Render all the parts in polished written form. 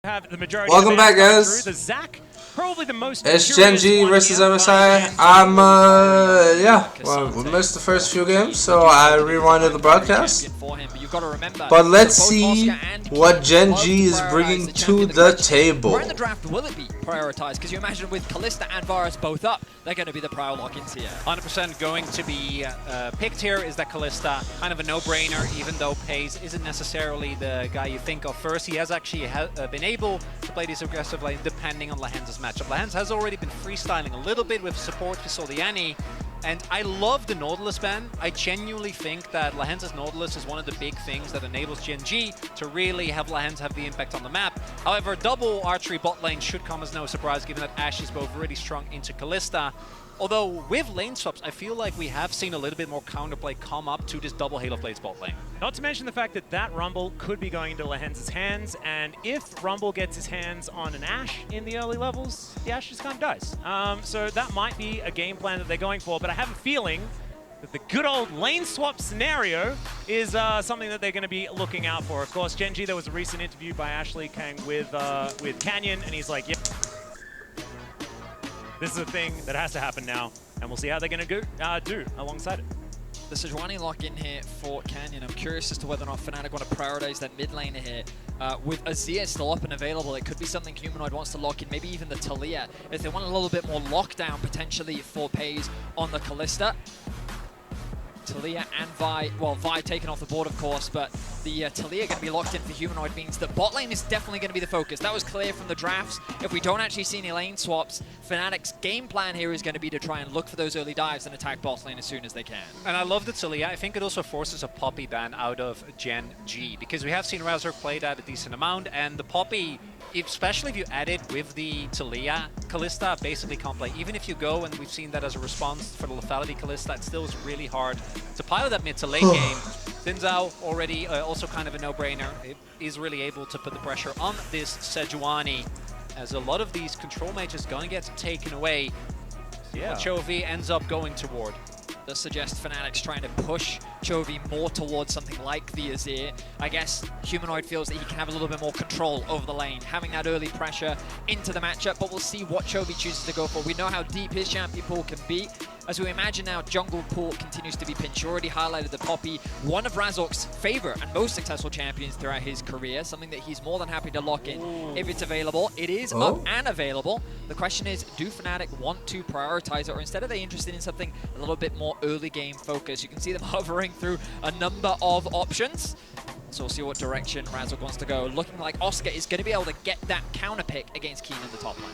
have the majority. Welcome back, guys. The Zach, probably the most. It's Gen G versus MSI. Yeah, well, we missed the first few games, so I rewinded the broadcast. But let's see what Gen G is bringing to the table. Where in the draft will it be prioritized? Because you imagine with Kalista and Varus both up, they're going to be the prior lock-ins here. 100% going to be picked here is that Kalista. Kind of a no-brainer, even though Paze isn't necessarily the guy you think of first. He has actually been able to play this aggressive lane depending on Lahenz's matchup. Lahenz has already been freestyling a little bit with support. We saw the Annie. And I love the Nautilus ban. I genuinely think that Lahenz's Nautilus is one of the big things that enables Gen G to really have Lahenz have the impact on the map. However, double archery bot lane should come as no surprise, given that Ashe is both really strong into Kalista. Although, with lane swaps, I feel like we have seen a little bit more counterplay come up to this double Halo Blades bot lane. Not to mention the fact that that Rumble could be going into Lahenz's hands, and if Rumble gets his hands on an Ashe in the early levels, the Ashe just kind of dies. So that might be a game plan that they're going for, but I have a feeling that the good old lane swap scenario is something that they're going to be looking out for. Of course, Gen G, there was a recent interview by Ashley Kang with Canyon, and he's like, yep. This is a thing that has to happen now, and we'll see how they're going to do alongside it. The Sejuani lock in here for Canyon. I'm curious as to whether or not Fnatic want to prioritize that mid laner here. With Azir still up and available, it could be something Humanoid wants to lock in, maybe even the Talia, if they want a little bit more lockdown potentially for Paze on the Kalista. Talia and Vi, well, Vi taken off the board, of course, but the Talia going to be locked in for Humanoid means that bot lane is definitely going to be the focus. That was clear from the drafts. If we don't actually see any lane swaps, Fnatic's game plan here is going to be to try and look for those early dives and attack bot lane as soon as they can. And I love the Talia. I think it also forces a Poppy ban out of Gen G, because we have seen Razor play that a decent amount, and the Poppy, especially if you add it with the Talia, Kalista basically can't play. Even if you go, and we've seen that as a response for the lethality Kalista, it still is really hard to pilot that mid to late game. Xin Zhao already also kind of a no-brainer. Is really able to put the pressure on this Sejuani, as a lot of these control mages going to get taken away. Yeah, Chovy ends up going toward. Does suggest Fnatic's trying to push Chovy more towards something like the Azir. I guess Humanoid feels that he can have a little bit more control over the lane, having that early pressure into the matchup, but we'll see what Chovy chooses to go for. We know how deep his champion pool can be. As we imagine now, jungle pool continues to be pinched. You already highlighted the Poppy, one of Razork's favorite and most successful champions throughout his career, something that he's more than happy to lock in if it's available. It is up and available. The question is, do Fnatic want to prioritize it, or instead are they interested in something a little bit more early game focused? You can see them hovering through a number of options. So we'll see what direction Razork wants to go. Looking like Oscar is going to be able to get that counter pick against Keen in the top lane.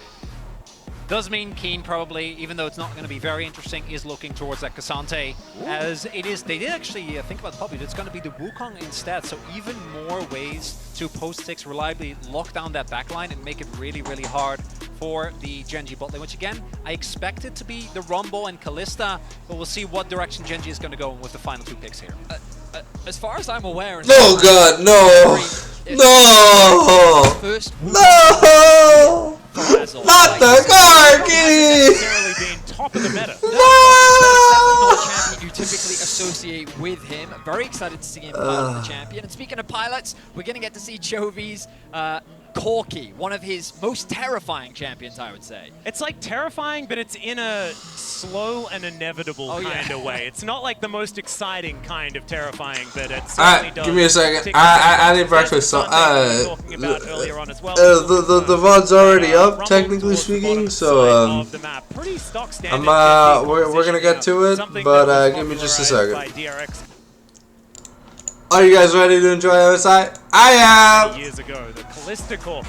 Does mean Keen probably, even though it's not going to be very interesting, is looking towards that Cassante. As it is, they did actually think about the Poppy, it's going to be the Wukong instead, so even more ways to post-6 reliably lock down that backline and make it really, really hard for the Gen G bot lane, which again, I expect it to be the Rumble and Kalista, but we'll see what direction Gen G is going to go in with the final two picks here. As far as I'm aware... No, God, no! No! First No! Not the Gargi! Top of the meta. No! Not a champion you typically associate with him. Very excited to see him pilot the champion. And speaking of pilots, we're going to get to see Chovy's Corki, one of his most terrifying champions, I would say. It's like terrifying, but it's in a slow and inevitable kind of way. It's not like the most exciting kind of terrifying, but it certainly does. Give me a second. I need breakfast. So, talking about earlier on as well. The VOD's already up, technically speaking, so we're gonna get to it, but give me just a second. Are you guys ready to enjoy MSI? I am! Years ago, the Kalista Corp.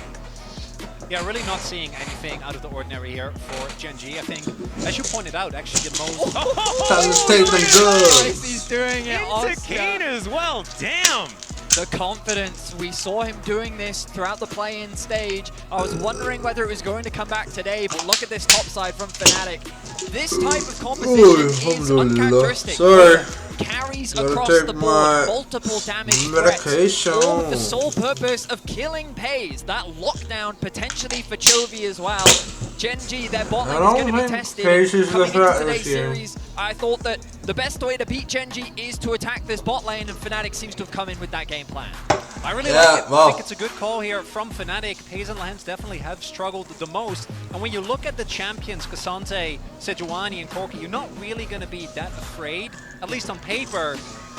Yeah, really not seeing anything out of the ordinary here for Gen G. I think, as you pointed out, actually the most... Time to take them good! He's doing it, Into Keen as well, damn! The confidence, we saw him doing this throughout the play-in stage. I was wondering whether it was going to come back today, but look at this top side from Fnatic. This type of composition is uncharacteristic. Sorry. Carries across the board, multiple damage threats, all for the sole purpose of killing Paze. That lockdown potentially for Chovy as well. Gen G, their bot lane is going to be tested. Coming into today's series, I thought that the best way to beat Gen G is to attack this bot lane, and Fnatic seems to have come in with that game plan. I really like it. well. I think it's a good call here from Fnatic. FaZe and Lehens definitely have struggled the most. And when you look at the champions, Cassante, Sejuani, and Corki, you're not really going to be that afraid, at least on paper.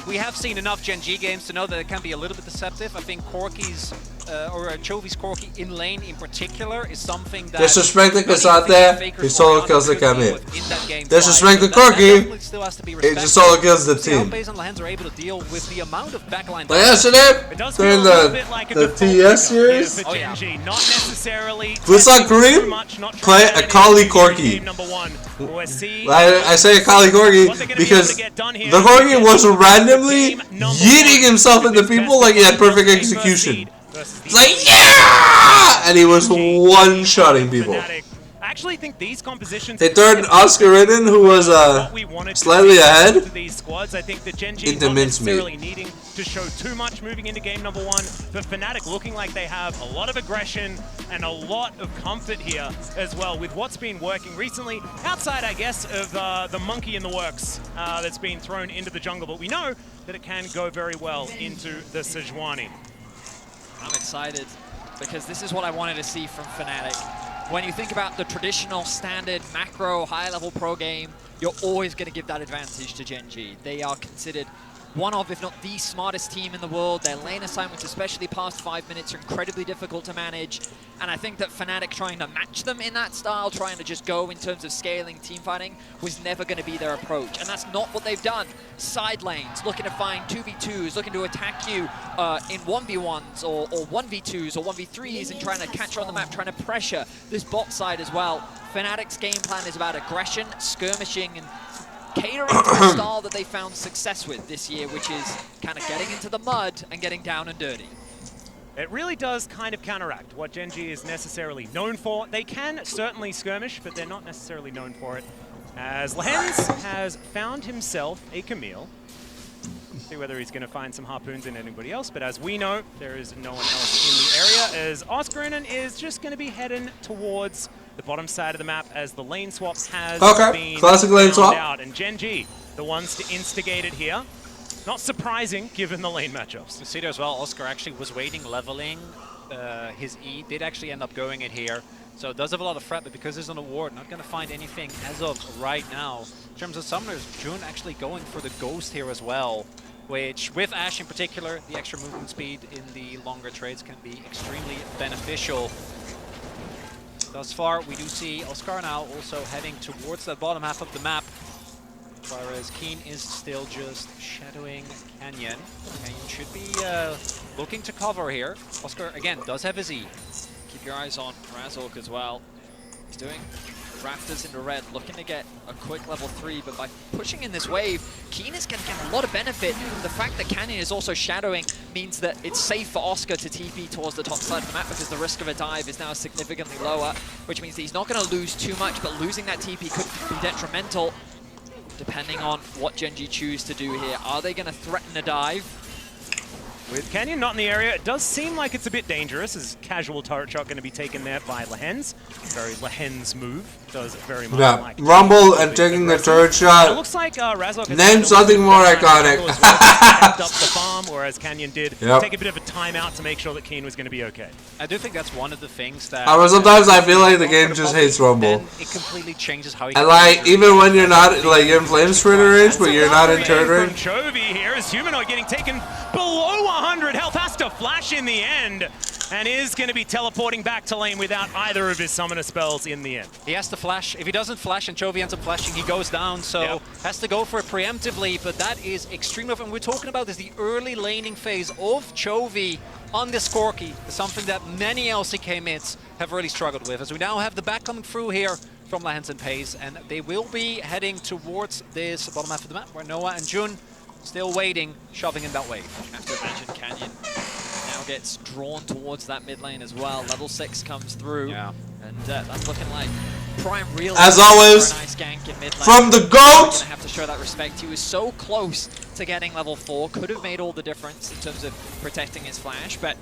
We have seen enough Gen G games to know that it can be a little bit deceptive. I think Corki's, or Chovy's Corki in lane in particular is something that... Disrespect the Cassante, he solo kills the Camille. Disrespect the Corki, he just solo kills the team. FaZe and Lehens are able to deal with the amount of backline... But yesterday, during the TS series, oh, yeah. Not necessarily we saw Kareem play a Kali Corki. I say a Kali Corki because the Corki was randomly yeeting himself into people like he had perfect execution. It's like, yeah! And he was one-shotting people. I actually think these compositions... They turned Oscar in, who was slightly ahead, these squads. I think that Gen G into not necessarily mincemeat. needing to show too much moving into game number 1. But Fnatic looking like they have a lot of aggression and a lot of comfort here as well with what's been working recently. Outside, I guess, of the monkey in the works that's been thrown into the jungle. But we know that it can go very well into the Sejuani. I'm excited because this is what I wanted to see from Fnatic. When you think about the traditional standard macro high-level pro game, you're always going to give that advantage to Gen G. They are considered one of, if not the smartest team in the world. Their lane assignments, especially past 5 minutes, are incredibly difficult to manage. And I think that Fnatic trying to match them in that style, trying to just go in terms of scaling team fighting, was never going to be their approach. And that's not what they've done. Side lanes, looking to find 2v2s, looking to attack you in 1v1s or 1v2s or 1v3s and trying to catch her on the map, trying to pressure this bot side as well. Fnatic's game plan is about aggression, skirmishing, and catering to the style that they found success with this year, which is kind of getting into the mud and getting down and dirty. It really does kind of counteract what Gen G is necessarily known for. They can certainly skirmish, but they're not necessarily known for it. As Lehens has found himself a Camille. See whether he's going to find some harpoons in anybody else, but as we know, there is no one else in the area, as Oscarinen is just going to be heading towards the bottom side of the map as the lane swap has been classic lane swap out. And Gen G, the ones to instigate it here. Not surprising, given the lane matchups. You see there as well, Oscar actually was waiting, leveling his E, did actually end up going it here. So it does have a lot of threat, but because there's an award, not going to find anything as of right now. In terms of summoners, June actually going for the Ghost here as well, which with Ashe in particular, the extra movement speed in the longer trades can be extremely beneficial. Thus far, we do see Oscar now also heading towards the bottom half of the map, whereas Keen is still just shadowing Canyon. Canyon should be looking to cover here. Oscar, again, does have his E. Keep your eyes on Razork as well. He's doing Raptors into red, looking to get a quick level 3, but by pushing in this wave, Keen is going to get a lot of benefit. The fact that Canyon is also shadowing means that it's safe for Oscar to TP towards the top side of the map because the risk of a dive is now significantly lower, which means that he's not going to lose too much, but losing that TP could be detrimental depending on what Gen G choose to do here. Are they going to threaten a dive? With Canyon not in the area, it does seem like it's a bit dangerous. As casual turret shot going to be taken there by Lehens. Very Lehens move. Does very much like Rumble and taking the turret shot. It looks like Razork name something more iconic. Up the farm, whereas Canyon did take a bit of a timeout to make sure that Keen was going to be okay. I do think that's one of the things that... sometimes I feel like the game just hates Rumble. It completely changes how you... And like, even when you're not, like, you're in flame spreader range, but you're not in turret range. Chovy here is Humanoid getting taken below 100 health, has to flash in the end, and is going to be teleporting back to lane without either of his summoner spells in the end. He has to flash. If he doesn't flash and Chovy ends up flashing, he goes down, so has to go for it preemptively, but that is extreme enough. And we're talking about is the early laning phase of Chovy on this Corki, something that many LCK mids have really struggled with, as we now have the back coming through here from Lehens and FaZe, and they will be heading towards this bottom half of the map, where Noah and Jun still waiting, shoving in that wave. I have to imagine Canyon now gets drawn towards that mid lane as well. Level 6 comes through, and that's looking like prime real. As always, for a nice gank in mid lane. From the GOAT! Gonna have to show that respect. He was so close to getting level 4, could have made all the difference in terms of protecting his flash, but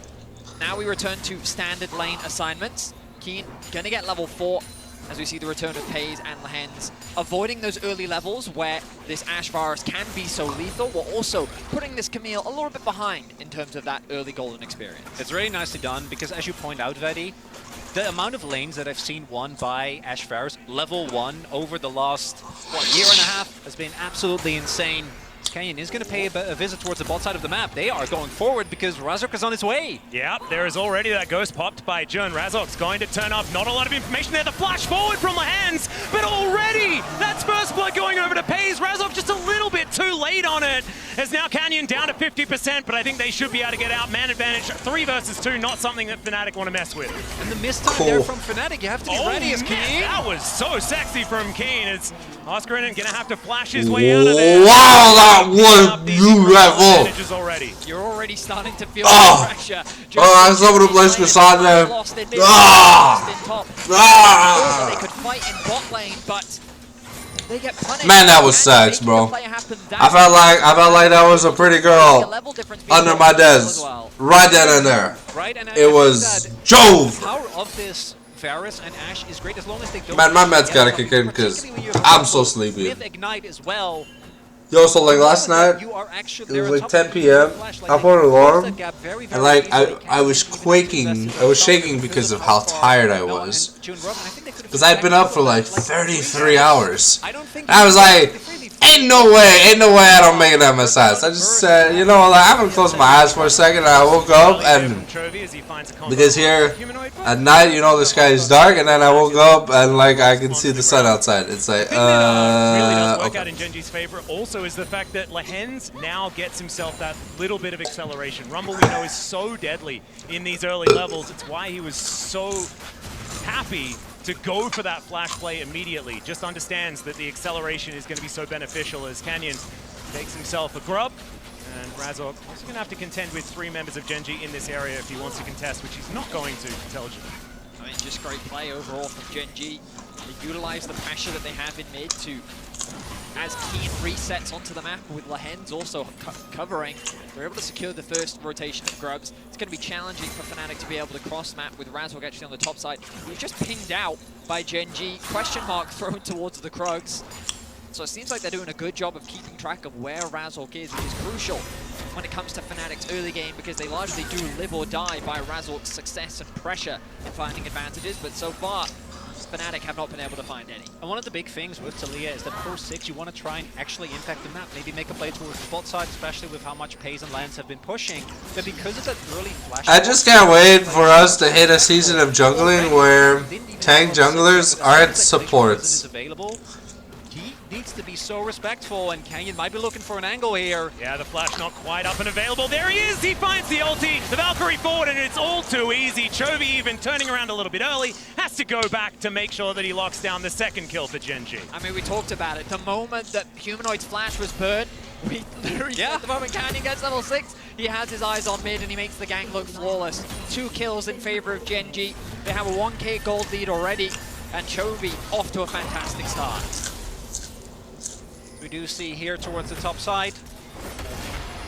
now we return to standard lane assignments. Keen gonna get level 4. as we see the return of Pays and Lehens, avoiding those early levels where this Ash virus can be so lethal, while also putting this Camille a little bit behind in terms of that early golden experience. It's really nicely done because, as you point out, Vedi, the amount of lanes that I've seen won by Ash Varus, level 1, over the last, year and a half has been absolutely insane. Canyon is going to pay a visit towards the bot side of the map. They are going forward because Razork is on his way. Yep, there is already that ghost popped by Jun. Razork's going to turn off. Not a lot of information there. The flash forward from Lehens, but already that's first blood going over to Pays. Razork just a little bit too late on it. As now Canyon down to 50%, but I think they should be able to get out. Man advantage, 3 versus 2, not something that Fnatic want to mess with. And the mistime there from Fnatic, you have to be ready as Keen. That was so sexy from Keen. It's Oscarinen gonna have to flash his way out of there. Wow, that was beautiful. Already. You're already starting to feel the pressure. I saw the place beside them. They could fight in bot lane, but they get punished. Man, that was sex, bro. I felt like that was a pretty girl under my desk, right then and there. Right, and it was Jove. The power of this Varus and Ashe is great as long as they don't. Man, my med's gotta kick in because I'm so sleepy. With Ignite as well. Yo, so like last night, it was like 10 p.m. I put an alarm, and like I was quaking, I was shaking because of how tired I was. Because I'd been up for like 33 hours. I was like, ain't no way I don't make it MSI. So I just said, you know, like, I'm gonna close my eyes for a second, and I woke up, and because here at night, you know, the sky is dark, and then I woke up, and like I can see the sun outside. It's like, really does work out okay. in Genji's favor. Also is the fact that Lehens now gets himself that little bit of acceleration. Rumble, we know, is so deadly in these early levels. It's why he was so happy to go for that flash play immediately. Just understands that the acceleration is going to be so beneficial as Canyon takes himself a grub. And Razork also going to have to contend with 3 members of Genji in this area if he wants to contest, which he's not going to, intelligently. I mean, just great play overall from Genji. They utilize the pressure that they have in mid to, as Keen resets onto the map with Lehens also covering, they're able to secure the first rotation of grubs. It's going to be challenging for Fnatic to be able to cross map with Razork actually on the top side. He was just pinged out by Genji, question mark thrown towards the Krugs. So it seems like they're doing a good job of keeping track of where Razork is, which is crucial when it comes to Fnatic's early game, because they largely do live or die by Razork's success and pressure in finding advantages, but so far, Fnatic have not been able to find any. And one of the big things with Taliyah is that for 6, you want to try and actually impact the map. Maybe make a play towards the bot side, especially with how much Pays and Lance have been pushing. But because of that early flash... I just can't wait for us to hit a season of jungling where tank junglers aren't supports. He needs to be so respectful, and Canyon might be looking for an angle here. Yeah, the flash not quite up and available. There he is! He finds the ulti, the Valkyrie forward, and it's all too easy. Chovy even turning around a little bit early, has to go back to make sure that he locks down the second kill for Genji. I mean, we talked about it. The moment that Humanoid's flash was burned, we literally at the moment Canyon gets level 6, he has his eyes on mid and he makes the gang look flawless. 2 kills in favor of Genji. They have a 1k gold lead already, and Chovy off to a fantastic start. We do see here towards the top side,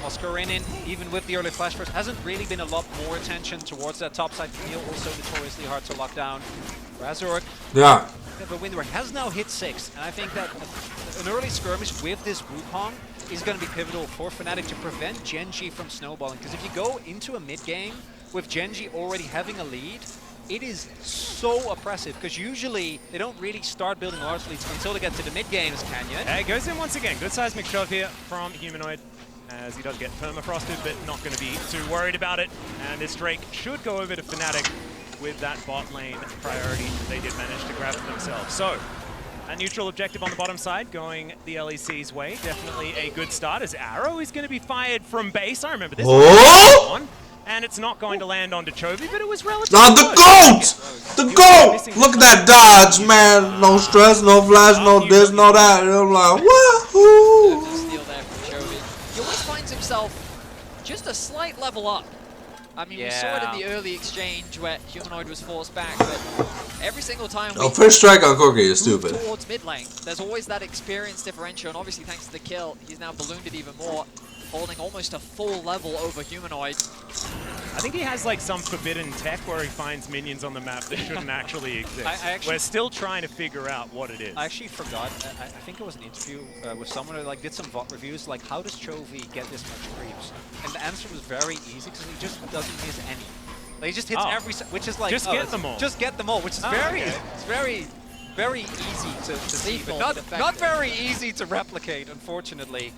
Oscarinen, even with the early flash burst, hasn't really been a lot more attention towards that top side. Camille also notoriously hard to lock down. Razork, yeah, the Windward has now hit 6, and I think that an early skirmish with this Wukong is going to be pivotal for Fnatic to prevent Genji from snowballing. Because if you go into a mid game with Genji already having a lead, it is so oppressive, because usually they don't really start building large leads until they get to the mid games, Canyon. It goes in once again. Good seismic shove here from Humanoid, as he does get permafrosted, but not going to be too worried about it. And this Drake should go over to Fnatic with that bot lane priority that they did manage to grab it themselves. So, a neutral objective on the bottom side going the LEC's way. Definitely a good start, as Arrow is going to be fired from base. I remember this one. And it's not going to land onto Chovy, but it was relatively the GOAT! The GOAT! Look at that dodge, man. No stress, no flash, no this, no that. And I'm like, woohoo! Steal there from Chovy. He always finds himself just a slight level up. I mean, we saw it in the early exchange where Humanoid was forced back, but every single time we first strike on Corki is stupid. Towards mid lane, there's always that experience differential, and obviously thanks to the kill, he's now ballooned it even more, holding almost a full level over Humanoid. I think he has like some forbidden tech where he finds minions on the map that shouldn't actually exist. We're still trying to figure out what it is. I actually forgot. I think it was an interview with someone who like did some VOD reviews. Like, how does Chovy get this much creeps? And the answer was very easy because he just doesn't miss any. Like, he just hits which is like just get them all. Just get them all, which is it's very easy to see, but not very easy to replicate, unfortunately.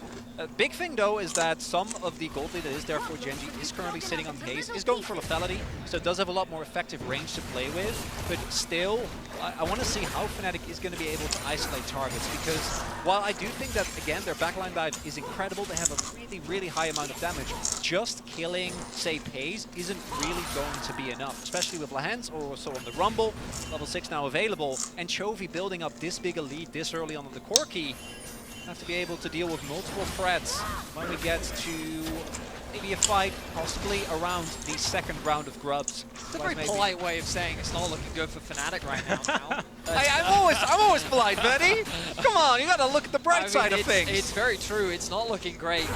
Big thing though is that some of the gold lead that is there for Gen.G is currently sitting on pace, is going for lethality, so it does have a lot more effective range to play with, but still, I want to see how Fnatic is going to be able to isolate targets, because while I do think that, again, their backline dive is incredible, they have a really, really high amount of damage, just killing, say, Pays isn't really going to be enough, especially with Lahens or also on the Rumble, level 6 now available, and Chovy building up this big a lead this early on the Corki. Have to be able to deal with multiple threats when we get to maybe a fight, possibly around the second round of grubs. It's a very polite way of saying it's not looking good for Fnatic right now. I'm always polite, Betty. Come on, you got to look at the bright side of things. It's very true. It's not looking great.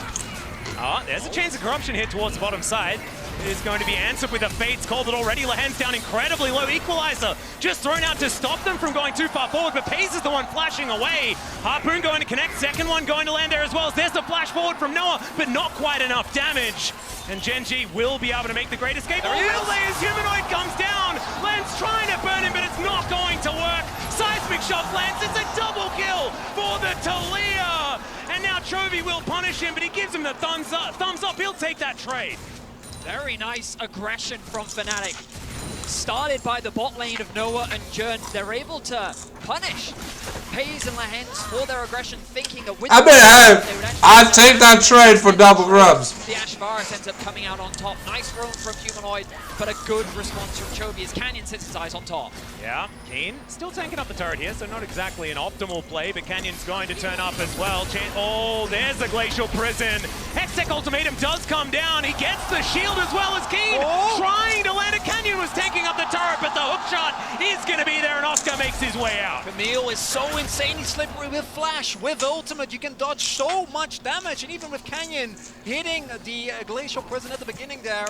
Oh, there's a chance of corruption here towards the bottom side. It is going to be answered with a Fates called it already. Lahens down incredibly low. Equalizer just thrown out to stop them from going too far forward, but Pays is the one flashing away. Harpoon going to connect, second one going to land there as well. There's the flash forward from Noah, but not quite enough damage. And Gen.G will be able to make the great escape. Oh, will they, as Humanoid comes down. Lens trying to burn him, but it's not going to work. Seismic shot lands. It's a double kill for the Talia. And now Chovy will punish him, but he gives him the thumbs up. He'll take that trade. Very nice aggression from Fnatic. Started by the bot lane of Noah and Jern. They're able to punish Pays and Lahens for their aggression, thinking that with I'd take that trade for double grubs. The Ash Varus ends up coming out on top. Nice roam from Humanoid, but a good response from Chovy as Canyon sets his eyes on top. Yeah, Keen still tanking up the turret here, so not exactly an optimal play, but Canyon's going to turn up as well. Oh, there's the Glacial Prison. Hextech Ultimatum does come down. He gets the shield as well as Keen. Trying to land it. Canyon was taking up the turret, but the hook shot is going to be there, and Oscar makes his way out. Camille is so insanely slippery with Flash, with Ultimate. You can dodge so much damage, and even with Canyon hitting the Glacial Prison at the beginning there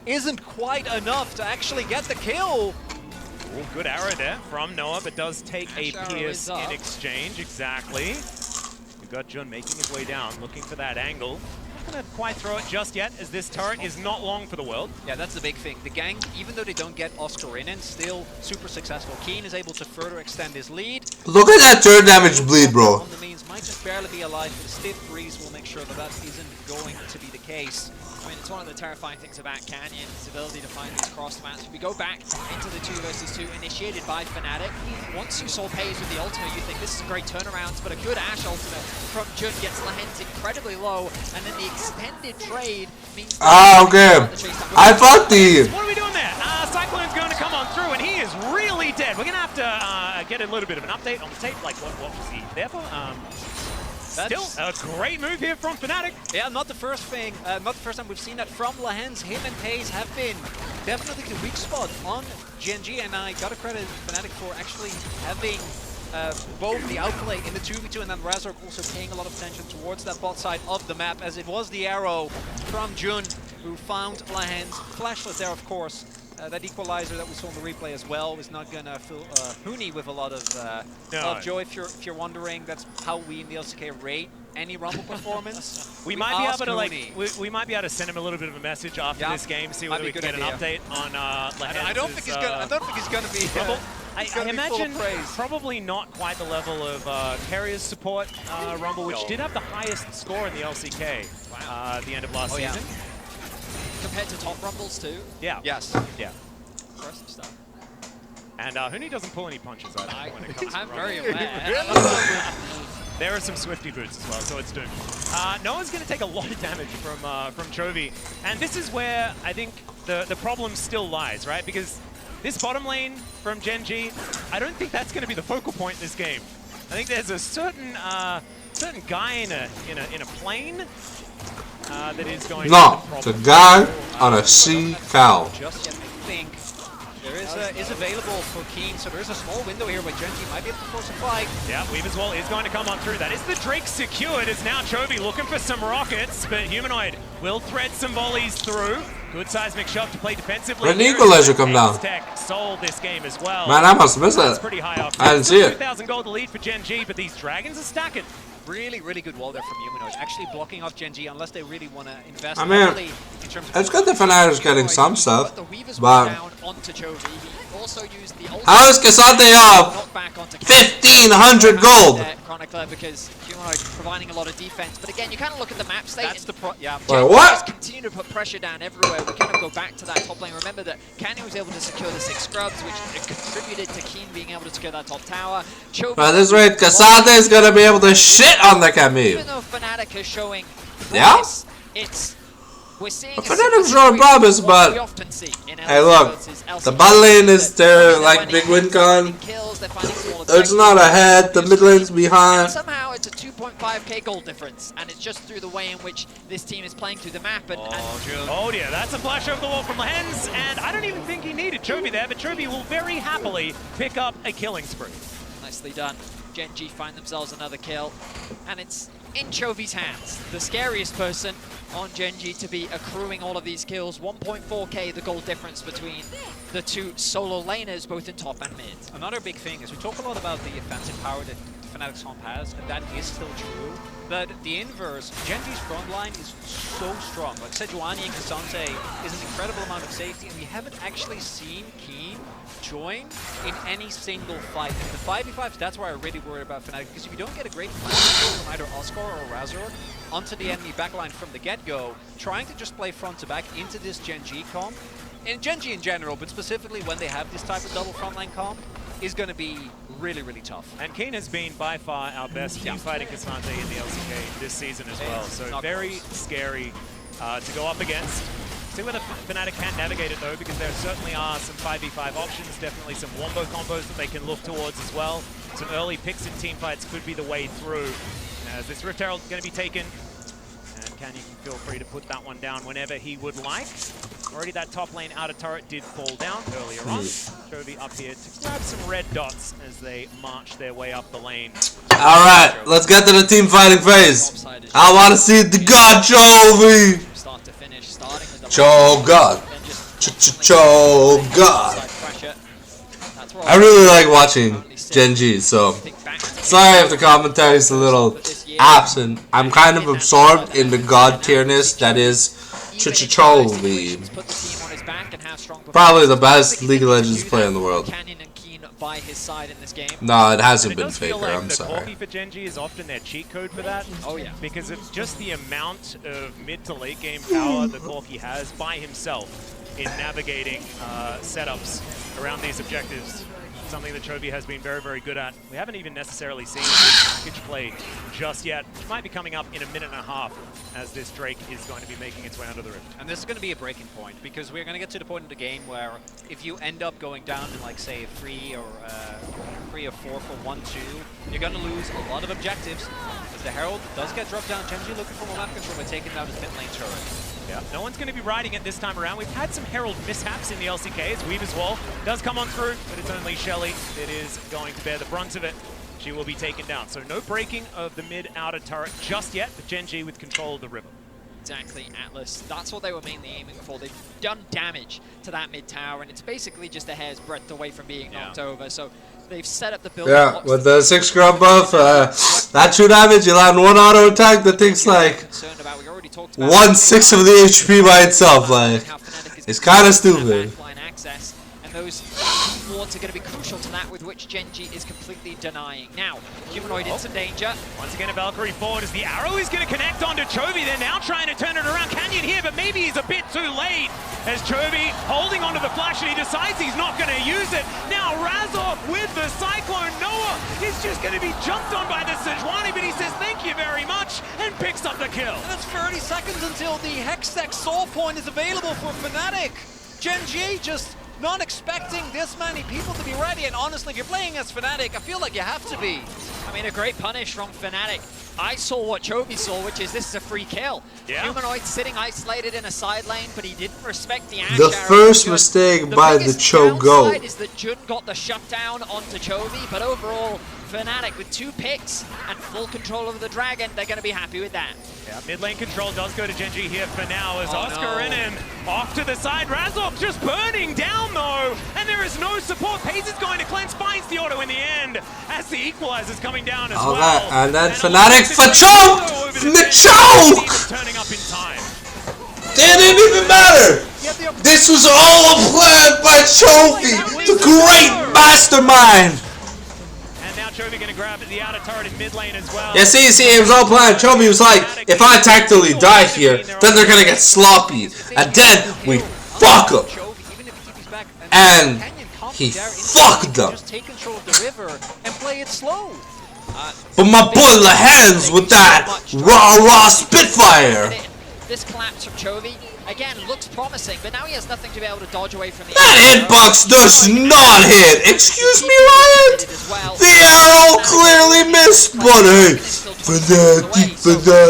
isn't quite enough to actually get the kill. Ooh, good arrow there from Noah, but does take a pierce in exchange. Exactly. We've got Jun making his way down, looking for that angle. Not going to quite throw it just yet, as this turret is not long for the world. Yeah, that's the big thing. The gang, even though they don't get Oscar in, still super successful. Keen is able to further extend his lead. Look at that turret damage bleed, bro. On the means might just barely be alive, but the stiff breeze will make sure that that isn't going to be the case. I mean, it's one of the terrifying things about Canyon, his ability to find these cross mats. If we go back into the 2 versus 2 initiated by Fnatic, once you saw Pays with the ultimate, you think this is a great turnaround, but a good Ashe ultimate from Jun gets Lahens incredibly low, and then the extended trade means... okay. I thought the... What are we doing there? Cyclone's going to come on through, and he is really dead. We're going to have to get a little bit of an update on the tape, like what was he there for? Still a great move here from Fnatic. Yeah, not the first time we've seen that from Lahens. Him and Pays have been definitely the weak spot on Gen.G, and I gotta credit Fnatic for actually having both the outplay in the 2v2 and then Razork also paying a lot of attention towards that bot side of the map, as it was the arrow from Jun who found Lahens. Flashlet there, of course. That equalizer that we saw in the replay as well is not gonna fill Huni with a lot of joy. If you're wondering, that's how we in the LCK rate any Rumble performance. we might be able to we might be able to send him a little bit of a message after this game, see whether we can get an update on Lahens'. I don't think he's gonna be Rumble. I imagine probably not quite the level of Carrier's support Rumble, which did have the highest score in the LCK at the end of last season. Compared to top Rumbles too? Yeah. Yes. Yeah. Impressive stuff. And Huni doesn't pull any punches either when it comes to I'm Rumble. very aware. There are some Swifty boots as well, so it's doomed. Noah's going to take a lot of damage from Chovy, and this is where I think the problem still lies, right? Because this bottom lane from Gen.G, I don't think that's going to be the focal point in this game. I think there's a certain guy in a plane that is going it's a guy on a sea cow. Just yet, I think there is available for Keen, so there is a small window here where Gen.G might be able to force a fight. Yeah, Weave as well is going to come on through. That is the Drake secured, as now Chovy looking for some rockets, but Humanoid Will thread some volleys through. Good seismic shot to play defensively. When did Equalizer come down? Tech sold this game as well. Man, I must miss That's it. pretty high up. I didn't see it. 2,000 gold lead for Gen G, but these dragons are stacking. Really, really good wall there from Humanoid. Actually blocking off Gen G unless they really want to invest I mean, heavily in terms of... it's good the Fnatic's getting some stuff, The Weavers but down onto Chovy. He also used the how is Cassante up knock back onto 1,500 gold? Chronicler, because Humanoid providing a lot of defense. But again, you kind of look at the map state. That's the yeah. Wait, what? Just continue to put pressure down everywhere. We kind of go back to that top lane. Remember that Canyon was able to secure the 6 scrubs, which contributed to Keen being able to secure that top tower. Chovy, At this rate, Cassante is gonna be able to shit on the Camille. even though Fnatic is showing Yeah? promise, we're seeing Fnatic's showing promise, but we often see in hey, look, the bot lane is their like big win con. It's not ahead. The mid lane's behind. Somehow it's a 2.5k gold difference, and it's just through the way in which this team is playing through the map. And Oh dear, that's a flash over the wall from Lehens, and I don't even think he needed Chovy there, but Chovy will very happily pick up a killing spree. nicely done. Gen G find themselves another kill, and it's in Chovy's hands. The scariest person on Gen G to be accruing all of these kills. 1.4k the gold difference between the two solo laners, both in top and mid. Another big thing is we talk a lot about the offensive power that Fnatic's comp has, and that is still true. But the inverse, Gen G's front line is so strong. Like Sejuani and Cassante is an incredible amount of safety, and we haven't actually seen Keen join in any single fight. And the 5v5s, that's why I'm really worried about Fnatic, because if you don't get a great flash from either Oscar or Razor onto the enemy backline from the get-go, trying to just play front to back into this Gen G comp, and Gen G in general, but specifically when they have this type of double frontline comp, is going to be really, really tough. And Keen has been by far our best team fighting Cassante in the LCK this season as well. So very scary to go up against. See whether Fnatic can navigate it though, because there certainly are some 5v5 options, definitely some wombo combos that they can look towards as well. Some early picks in team fights could be the way through. As this Rift Herald going to be taken, and Canyon can feel free to put that one down whenever he would like. Already that top lane outer turret did fall down earlier on. Chovy up here to grab some red dots as they march their way up the lane. Alright, let's get to the team fighting phase. I want to see the God Chovy. Start to finish, starting with the God. God. I really like watching Gen G, so sorry if the commentary is a little absent. I'm kind of absorbed in the God tierness that is Chovy. Probably the best League of Legends player in the world. By his side in this game. No, it hasn't it been does feel Faker, like I'm the sorry. Corki for Gen G is often their cheat code for that. Oh yeah. Because of just the amount of mid to late game power that Corki has by himself in navigating setups around these objectives. Something that Chovy has been very, very good at. We haven't even necessarily seen this package play just yet, which might be coming up in a minute and a half as this Drake is going to be making its way under the rift. And this is going to be a breaking point, because we're going to get to the point in the game where if you end up going down in like say 3 or 4 for 1-2, you're going to lose a lot of objectives. As the Herald does get dropped down, Gen G looking for more map control by taking down his mid lane turret. Yeah, no one's going to be riding it this time around. We've had some Herald mishaps in the LCK as Weaver's Wall does come on through, but it's only Shelly that is going to bear the brunt of it. She will be taken down. So no breaking of the mid-outer turret just yet, but Gen G with control of the river. Exactly, Atlas. That's what they were mainly aiming for. They've done damage to that mid tower, and it's basically just a hair's breadth away from being knocked over. So they've set up the build. Yeah, with the 6 scrub buff, that 2 damage, you land 1 auto attack that takes like 1/6 of the HP by itself. Like, it's kind of stupid. Those wards are going to be crucial to that, with which Gen G is completely denying. Now, Humanoid in some danger. Once again, a Valkyrie forward as the arrow is going to connect onto Chovy. They're now trying to turn it around. Canyon here, but maybe he's a bit too late as Chovy holding onto the flash, and he decides he's not going to use it. Now, Razor with the Cyclone. Noah is just going to be jumped on by the Sejuani, but he says thank you very much and picks up the kill. And it's 30 seconds until the Hextech Soul Point is available for Fnatic. Gen G just not expecting this many people to be ready, and honestly, if you're playing as Fnatic, I feel like you have to be. I mean, a great punish from Fnatic. I saw what Chovy saw, which is this is a free kill. Yeah. Humanoid sitting isolated in a side lane, but he didn't respect the Ash The arrow. first mistake by the Cho GOAT. Is that Jun got the shutdown onto Chovy, but overall, Fnatic with 2 picks and full control over the Dragon, they're going to be happy with that. Yeah, mid lane control does go to Genji here for now as Oh, Oscar no. in him. Off to the side, Razork just burning down though, and there is no support. Pace is going to cleanse, finds the auto in the end as the equalizer's coming down as well. Alright, and then And Fnatic for Oscar choke! over The the choke! even turning up in time. Didn't even matter! This was all a plan by Chovy, the great mastermind! And now Chovy gonna grab the outer turret in mid lane as well. Yeah, see, it was all planned. Chovy was like, if I tactically die here, then they're gonna get sloppy, and then we fuck them. Even if he keeps back, And Canyon can't he be there. fucked them. Just take control of the river and play it slow. But my boy Lahens with that raw Spitfire. This collapse from Chovy, again, looks promising, but now he has nothing to be able to dodge away from the That hitbox does not hit. Excuse me, Riot? The arrow clearly missed, but hey,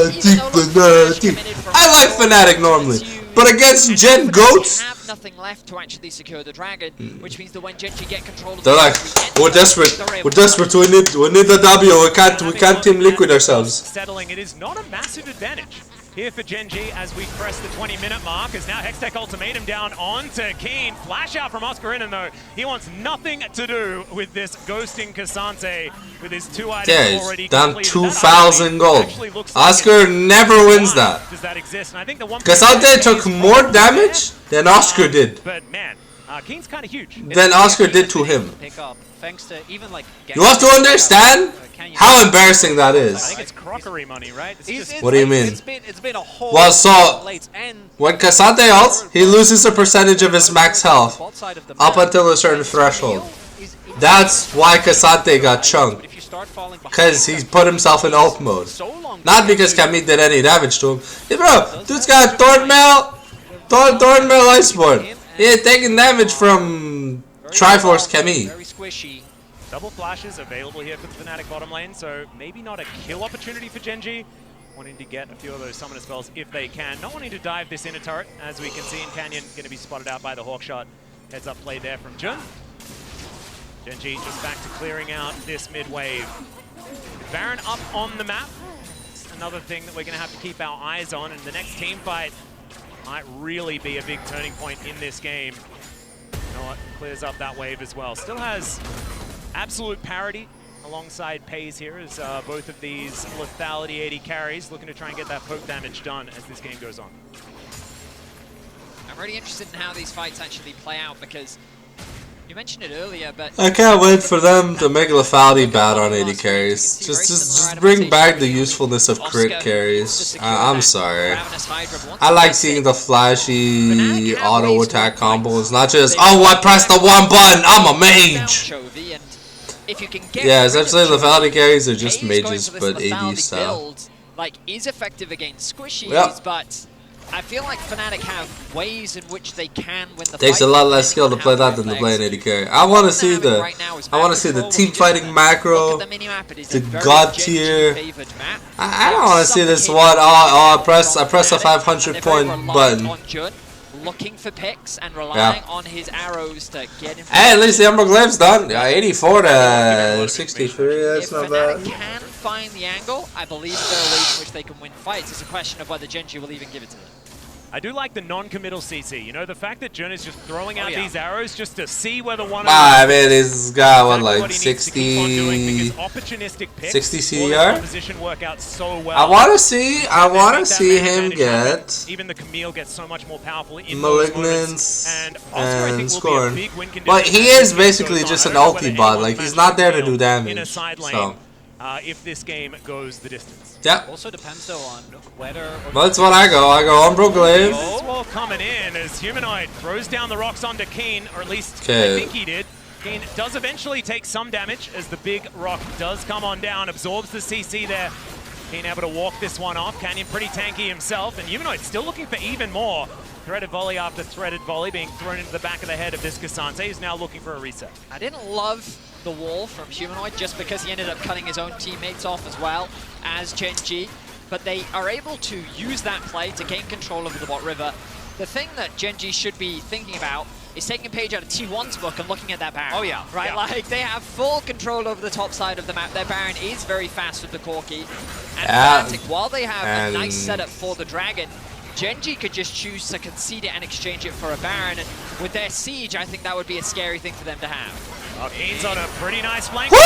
Fnatic. I like Fnatic normally, but against Gen GOATs, have nothing left to actually secure the Dragon, which means that when Genji get control of they're the like, we're desperate. We're desperate. We need the W. We can't team liquid ourselves. Settling, it is not a massive advantage here for Genji as we press the 20-minute mark, as now Hextech Ultimatum down onto Keen. Flash out from Oscar Innen though. He wants nothing to do with this ghosting Cassante with his 2 items Yeah, already he's down completed. 2,000 gold. Actually looks like Oscar it's never wins that. Does that exist? And I think the one Cassante took more damage than Oscar did. But man, Keen's kind of huge. Than Oscar did to him. Pick up, thanks to even like. You have to understand how embarrassing that I is. think it's crockery money, right? It's just What do you mean? It's been a whole. Well, so late and when Cassante ults, he loses a percentage of his max health both side of the up map. until a certain threshold. That's why Cassante got chunked. If you start falling behind, Because he's put himself in ult mode. so long Not because Camille did any damage to him. Hey bro, dude's got Thornmail Iceborne. He ain't taking damage from Triforce Camille. very squishy. double flashes available here for the Fnatic bottom lane, so maybe not a kill opportunity for Genji. Wanting to get a few of those summoner spells if they can. Not wanting to dive this inner turret, as we can see in Canyon, going to be spotted out by the Hawkshot. Heads up play there from Jun. Genji just back to clearing out this mid wave. Baron up on the map. It's another thing that we're going to have to keep our eyes on, and the next team fight might really be a big turning point in this game. You know what? Clears up that wave as well. Still has absolute parity alongside Pays here as both of these lethality 80 carries looking to try and get that poke damage done as this game goes on. I'm really interested in how these fights actually play out because you mentioned it earlier, but I can't wait for them to make lethality bad on 80 carries. Just bring back the usefulness of crit carries. I'm sorry. I like seeing the flashy auto attack combos, not just, oh, I pressed the one button, I'm a mage. Yeah, essentially lethality carries are just mages, but AD style. Like, is effective against squishies, Yep. but I feel like Fnatic have ways in which they can win the Takes fight. a lot less skill to play that than to play an 80 carry. I want to see the team fighting macro, the god tier. I don't want to see this one. Oh, I press a 500 point button. Looking for picks and relying on his arrows to get him. Hey, at least the Umbral Glyph's done. 84 to 63. That's not bad. If Fnatic can find the angle, I believe there are ways in which they can win fights. It's a question of whether Genji will even give it to them. I do like the non-committal CC. You know, the fact that Jun is just throwing out these arrows just to see whether one of them... I mean, he's got, what, like, opportunistic 60 picks CDR? position work out so well. I want to see him get even the Camille gets so much more powerful in Malignance and Oscar, I think, will Scorn. be a big win condition. But he is basically just an ulti bot. Like, he's not there to do in a damage. side lane, So, if this game goes the distance. yeah. Also depends though on whether. Well, that's what I go. I go Umbral Glaive. Wall coming in as Humanoid throws down the rocks onto Keen, or at least Okay. I think he did. Keen does eventually take some damage as the big rock does come on down, absorbs the CC there. Keen able to walk this one off. Canyon pretty tanky himself, and Humanoid still looking for even more. Threaded volley after threaded volley being thrown into the back of the head of this Cassante, who's now looking for a reset. I didn't love the wall from Humanoid just because he ended up cutting his own teammates off as well as Gen.G, but they are able to use that play to gain control over the bot river. The thing that Gen.G should be thinking about is taking a page out of T1's book and looking at that Baron. Oh yeah. Right, yeah. like they have full control over the top side of the map. Their Baron is very fast with the Corki. And Fnatic, while they have a nice setup for the Dragon, Gen.G could just choose to concede it and exchange it for a Baron, and with their Siege, I think that would be a scary thing for them to have. Oh, Keen's on a pretty nice flank. Woo!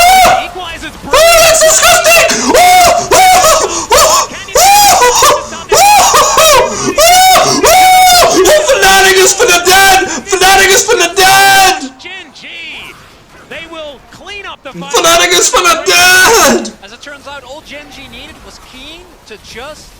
Equalizes Oh, that's disgusting! Fnatic is for the dead! Fnatic is for the dead! Gen.G, they will clean up the fight. Fnatic is for the dead! As it turns out, all Gen.G needed was Keen to just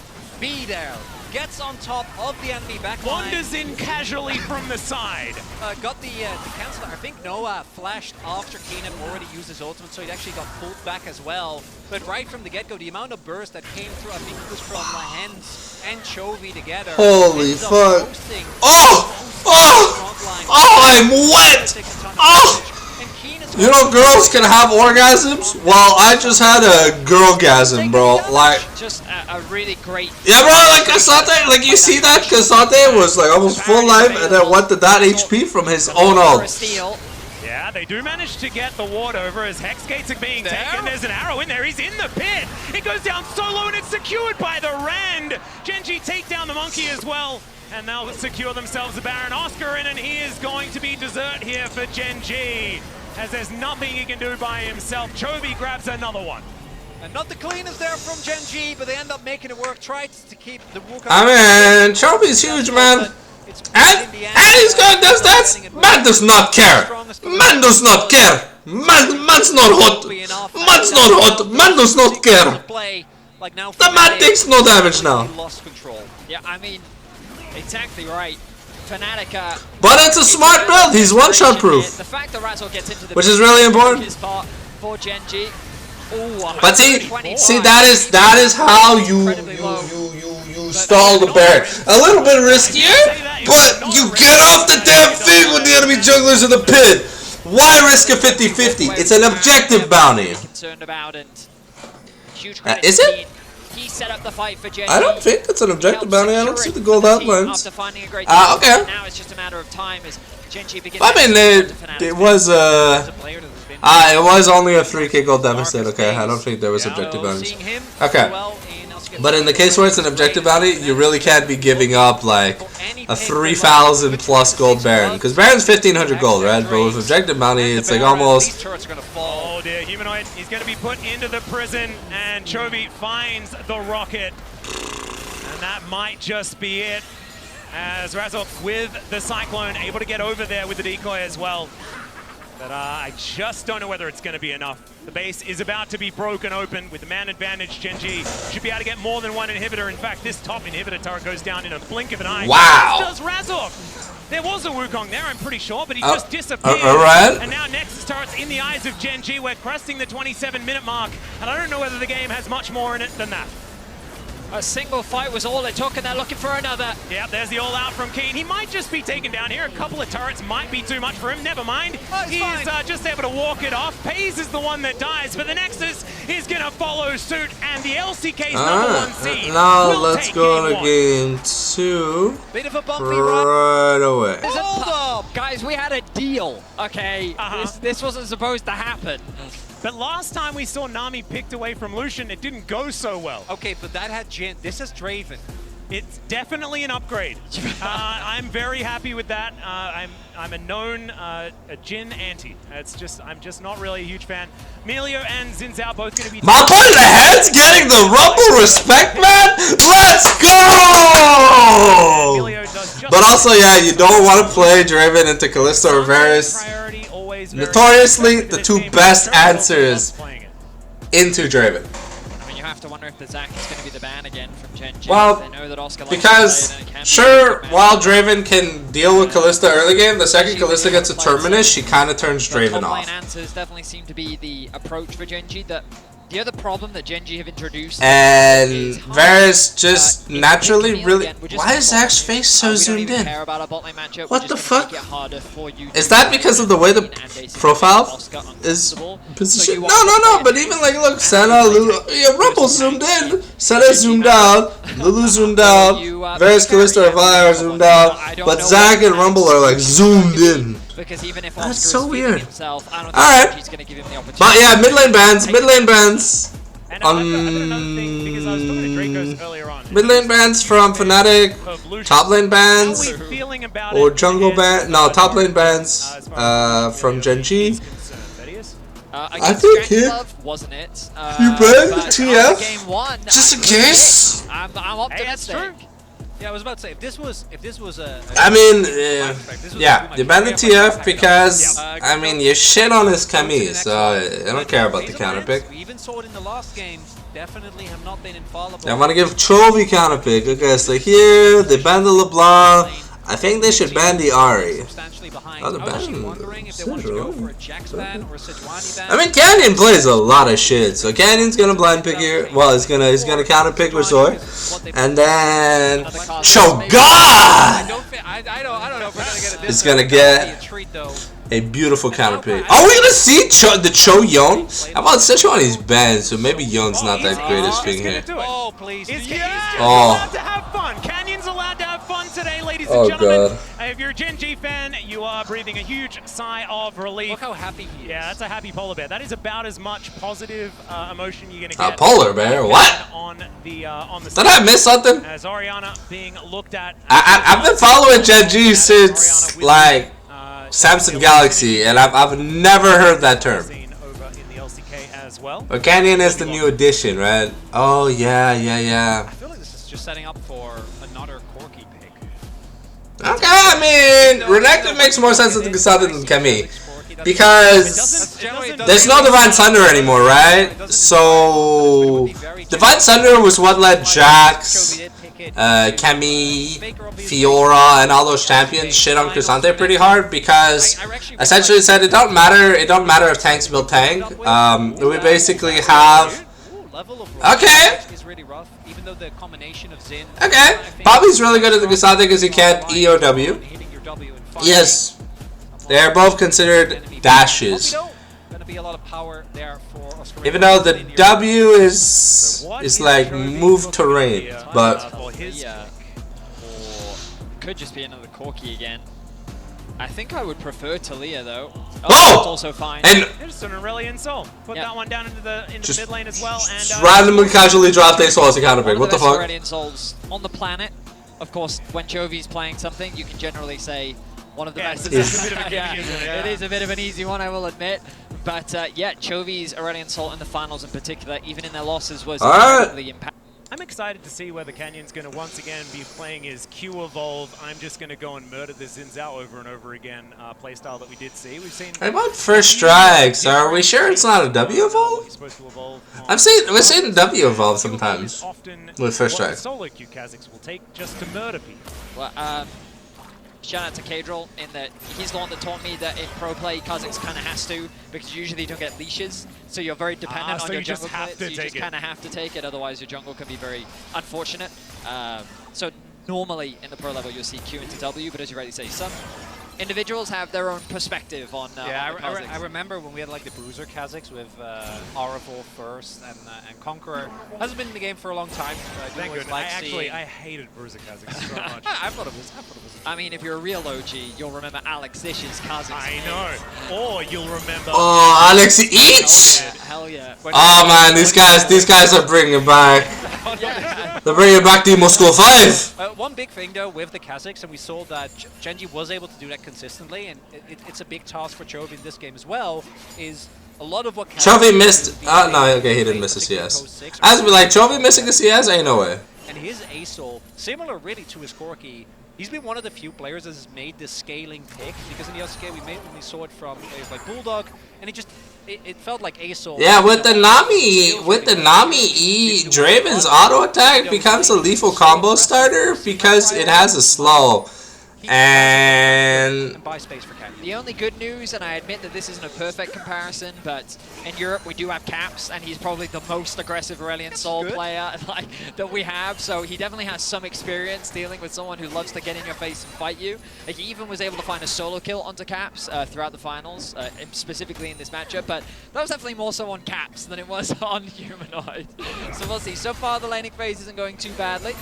be there. Gets on top of the enemy backline. Wanders in casually from the side. Got the cancel. I think Noah flashed after Keen had already used his ultimate, so he actually got pulled back as well. But right from the get-go, the amount of burst that came through, I think it was from Lahens and Chovy together. Holy fuck. I'm wet! Oh! You know, girls can have orgasms? Well, I just had a girlgasm, bro. Like, just a really great. Yeah, bro. Like Cassante, like you see that Cassante was like almost full life, and then went to that HP from his own ult. Yeah, they do manage to get the ward over as Hex Gates are being taken. There's an arrow in there. He's in the pit. It goes down solo, and it's secured by the Rand. Gen.G take down the monkey as well. And they'll secure themselves a Baron Oscar in, and he is going to be dessert here for Gen.G, as there's nothing he can do by himself. Chovy grabs another one. And not the cleanest there from Gen.G, but they end up making it work. Tried to keep the Wukong. I mean, Chovy's huge, man. And he's got those stats. Man does not care. Man does not care. Man's not hot. Man's not hot. Man does not care. The man takes no damage now. Lost control. Yeah, I mean, exactly right. Fnatic, but it's a smart build. He's one-shot proof. The fact that Razzle gets into the which is really important. For Gen.G. But see, that is how you stall the Baron. A little bit riskier, but you get off the damn thing when the enemy junglers in the pit. Why risk a 50-50? It's an objective bounty. Concerned about and huge is it? He set up the fight for Gen.G. I don't think it's an objective bounty. I don't see the gold outlines. Okay. Now it's just a matter of time as Gen.G begins. I mean, it was only a 3k gold deficit. Okay, I don't think there was objective bounties. Okay, but in the case where it's an objective bounty, you really can't be giving up like a 3,000 plus gold Baron, because Baron's 1,500 gold, right? But with objective bounty, it's like almost. Oh dear, Humanoid, he's going to be put into the prison, and Chovy finds the rocket. And that might just be it, as Razok with the Cyclone able to get over there with the decoy as well. But I just don't know whether it's going to be enough. The base is about to be broken open with the man advantage. Gen.G should be able to get more than one inhibitor. In fact, this top inhibitor turret goes down in a blink of an eye. Wow. Does Razok. There was a Wukong there, I'm pretty sure, but he just disappeared. And now Nexus turret's in the eyes of Gen.G. We're cresting the 27-minute mark, and I don't know whether the game has much more in it than that. A single fight was all it took, and they're looking for another. Yeah, there's the all-out from Keen. He might just be taken down here. A couple of turrets might be too much for him. Never mind. He's just able to walk it off. Pays is the one that dies, but the Nexus is going to follow suit, and the LCK's number one seed. Now let's go to game 2 Bit of a bumpy right away. Hold up! Guys, we had a deal, okay? This wasn't supposed to happen. But last time we saw Nami picked away from Lucian, it didn't go so well. Okay, but that had Jin. This is Draven. It's definitely an upgrade. I'm very happy with that. I'm a known a Jin anti. I'm just not really a huge fan. Melio and Xin Zhao both going to be. My boy Lahens getting the Rumble respect, man. Let's go! But also, yeah, you don't want to play Draven into Kalista or Varus. Notoriously, the two best answers into Draven. I mean, you have to wonder if the Zac is going to be the ban again from Gen.G. Well, they know that Oscar because sure, while Draven can deal with Kalista early game, the second Kalista gets a Terminus, she kind of turns Draven off. Top lane answers definitely seem to be the approach for Gen.G. That The other problem that Gen G have introduced and Varus just naturally really. Why is Zach's face so zoomed in? What the fuck? Is that because of the way the profile is positioned? No. But even like, look, Senna, Lulu, yeah, Rumble zoomed in. Senna zoomed out. Lulu zoomed out. Varus, Kalista, and Vi are zoomed out. But Zach and Rumble are like zoomed in. Because even if that's so weird. Alright. But yeah, mid lane bans. Mid lane bans. Mid lane bans from Fnatic. Top lane bans. Or jungle ban. No, top lane bans from Gen G. I think wasn't it? You banned TF just in case. I'm optimistic. Yeah, I was about to say if this was a I mean, yeah, you banned the TF because I mean you shit on his Camille, so I don't care about the counter pick. We even saw it in the last game. Definitely have not been infallible. I want to give Chovy counter pick. Okay, so here they banned the LeBlanc. I think they should ban the Ari. Oh, the ban. I mean, Canyon plays a lot of shit, so Canyon's gonna blind pick here. Well, he's gonna counter pick with Zor, and then Cho'Gath. I don't know if we're gonna get It's gonna get a beautiful counter pick. Are we gonna see the Cho Yon? I'm about to set you on his banned, so maybe Yon's not that greatest thing here. Oh, please. Allowed to have fun. Canyon's allowed to have fun today, ladies and gentlemen. God. If you're a Gen G fan, you are breathing a huge sigh of relief. Look how happy he is. Yeah, that's a happy polar bear. That is about as much positive emotion you're gonna get. A polar bear? What? On the Did I miss something? As Orianna being looked at. I've been following Gen G since like Samsung Galaxy, and I've never heard that term. But Canyon is the new addition, right? Oh yeah. I feel like this is just setting up for another Corki pick. Okay, I mean, Renekton makes more sense than Gasada than Camille. Because there's no Divine Thunder anymore, right? So Divine Thunder was what led Jax, Camille, Fiora, and all those champions shit on Chrysante pretty hard because essentially it said it don't matter if tanks build tank. We basically have okay. Okay, Bobby's really good at the Chrysante because he can't EOW. Yes. They're both considered dashes. Even though the W is like move terrain, but could just be another Corki again. I think I would prefer Talia though. Oh! That's also fine. And there's an Aurelion Soul. Put that one down into the mid lane as well. And randomly casually drop their soul as a counter pick. What the fuck? Aurelion Souls on the planet. Of course, when Chovy's playing something, you can generally say one of the best. It is a bit of an easy one, I will admit. But yeah, Chovy's Aurelion Soul in the finals in particular, even in their losses, was incredibly impactful. I'm excited to see whether Canyon's going to once again be playing his Q Evolve. I'm just going to go and murder the Xin Zhao over and over again playstyle that we did see. We've seen. I want first strikes. Are we sure it's not a W evolve? We've seen W evolve sometimes with first strike. Solo Q Kha'Zix will take just to murder people. Well, shout out to Kadril in that he's the one that taught me that in pro play, Kha'Zix kind of has to, because usually you don't get leashes, so you're very dependent on your jungle play, so you just kind of have to take it, otherwise your jungle can be very unfortunate. So normally in the pro level you'll see Q into W, but as you rightly say, some individuals have their own perspective on I remember when we had like the Bruiser Kha'Zix with Aurivor first and Conqueror. Hasn't been in the game for a long time. So I hated Bruiser Kha'Zix so much. I thought it was. I mean, if you're a real OG, you'll remember Alex Ish's Kha'Zix. I know. Or you'll remember. Oh, Alex Each! Hell yeah. Oh man, these guys are bringing back. They're bringing back Demo School 5. One big thing though with the Kha'Zix, and we saw that Gen G was able to do that consistently, and it's a big task for Chovy in this game as well, is a lot of what Chovy missed. No, okay, he didn't miss a CS. I was like, Chovy missing a CS? Ain't no way. And his ASOL, similar really to his Corki, he's been one of the few players that has made this scaling pick, because in the LCK we saw it from like Bulldog, and it felt like ASOL. Yeah, with the Nami E, Draven's auto attack becomes a lethal combo starter because it has a slow. And buy space for Canyon. The only good news, and I admit that this isn't a perfect comparison, but in Europe we do have Caps, and he's probably the most aggressive Aurelion Sol player that we have, so he definitely has some experience dealing with someone who loves to get in your face and fight you. He even was able to find a solo kill onto Caps throughout the finals, specifically in this matchup, but that was definitely more so on Caps than it was on Humanoid. So we'll see. So far the laning phase isn't going too badly.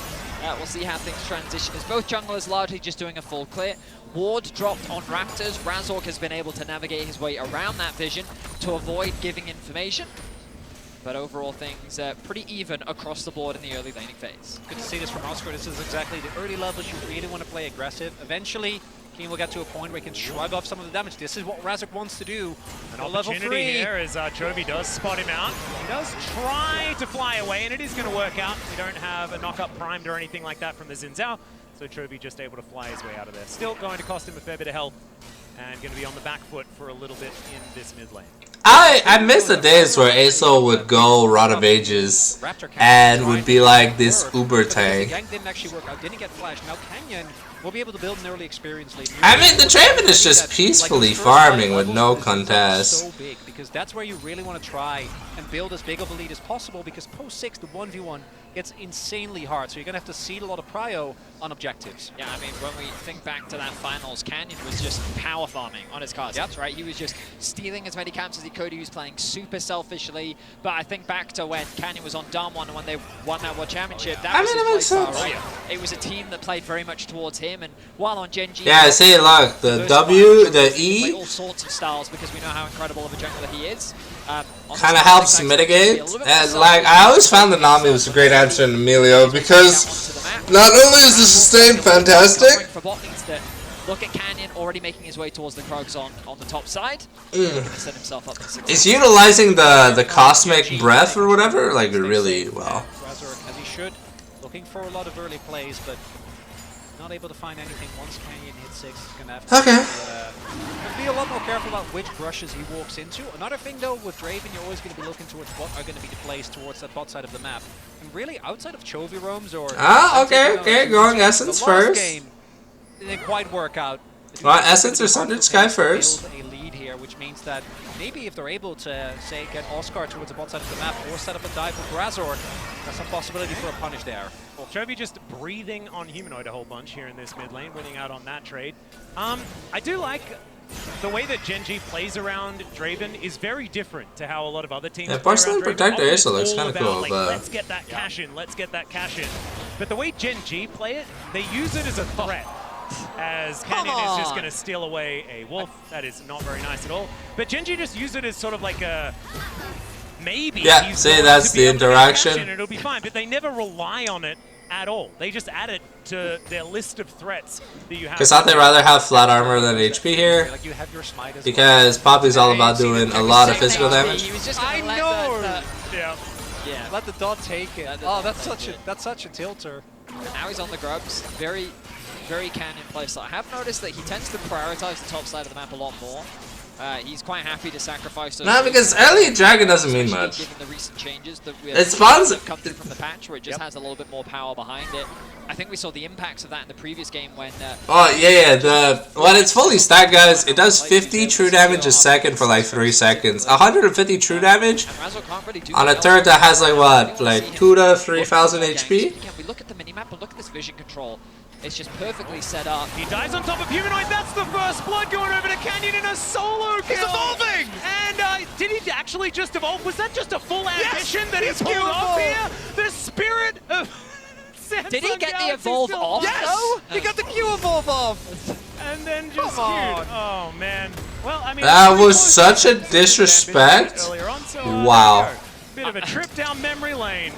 We'll see how things transition, as both junglers largely just doing a full clear. Ward dropped on Raptors. Razork has been able to navigate his way around that vision to avoid giving information. But overall things pretty even across the board in the early laning phase. Good to see this from Oscar. This is exactly the early levels you really want to play aggressive. Eventually, Keen will get to a point where he can shrug off some of the damage. This is what Razork wants to do. An opportunity here as Chovy does spot him out. He does try to fly away, and it is going to work out. We don't have a knock-up primed or anything like that from the Xin Zhao, so Chovy just able to fly his way out of there. Still going to cost him a fair bit of health, and going to be on the back foot for a little bit in this mid lane. I miss the days where ASO would go Rod of Ages and would be like this uber tank. Gang didn't actually work out, didn't get flashed. Now Canyon will be able to build an early experience lead. I mean, the Draven is just peacefully farming with no contest. So big, because that's where you really want to try and build as big of a lead as possible, because post 6, the 1v1 gets insanely hard, so you're going to have to cede a lot of prio on objectives. Yeah, I mean, when we think back to that finals, Canyon was just power farming on his castles, right? He was just stealing as many camps as he could. He was playing super selfishly. But I think back to when Canyon was on Darmon and when they won that World Championship, that was his playstyle, right? It was a team that played very much towards him, and while on Gen G... Yeah, see, look, the W, the E... all sorts of styles because we know how incredible of a jungler he is. Kind of helps mitigate. And like, I always found that Nami was a great answer in Emilio because not only is the sustain fantastic. Look at Canyon already making his way towards the Krugs on the top side. Set himself up to succeed. Is utilizing the cosmic breath or whatever like really well. Razork, as he should, looking for a lot of early plays, but not able to find anything once Canyon hits 6. He's going to have to be a lot more careful about which brushes he walks into. Another thing though, with Draven, you're always going to be looking towards what are going to be the plays towards that bot side of the map. And really, outside of Chovy roams or... okay, going Essence first. Game, it didn't quite work out. Well, Essence or Sundered Sky first. A lead here, which means that maybe if they're able to, say, get Oscar towards the bot side of the map or set up a dive with Razork, there's some possibility for a punish there. Well, Chovy just breathing on Humanoid a whole bunch here in this mid lane, winning out on that trade. I do like the way that Gen G plays around Draven is very different to how a lot of other teams play Porcelain around Protector Draven. Acer looks kind of cool, like, but... let's get that cash in, let's get that cash in. But the way Gen G play it, they use it as a threat. As Canyon is just going to steal away a wolf. That is not very nice at all. But Gen G just use it as sort of like a... maybe. Yeah, see, that's the interaction. And it'll be fine, but they never rely on it at all. They just add it to their list of threats that you have. Because I'd rather have flat armor than HP here. Like you have your smite as because Poppy's all about doing a lot of physical damage. He was just I know! Yeah. Let the dot take it. Oh, that's such a tilter. And now he's on the grubs. Very Canyon playstyle. I have noticed that he tends to prioritize the top side of the map a lot more. He's quite happy to sacrifice those. No, because early dragon doesn't mean much. Given the recent changes that we it spawns come through from the patch, where it just has a little bit more power behind it. I think we saw the impacts of that in the previous game when. When it's fully stacked, guys, it does 50 true damage a second for like 3 seconds. 150 true damage on a turret that has like what, like 2 to 3,000 HP. Again, we look at the minimap, but look at this vision control. It's just perfectly set up. He dies on top of Humanoid. That's the first blood going over to Canyon in a solo kill. He's evolving! And did he actually just evolve? Was that just a full ambition that he's pulled off here? The spirit of Samsung Did he get the evolve off? Yes! He got the Q evolve off! And then just queued. Oh, man. Well, I mean... That was such a disrespect. On, so, wow. Bit of a trip down memory lane.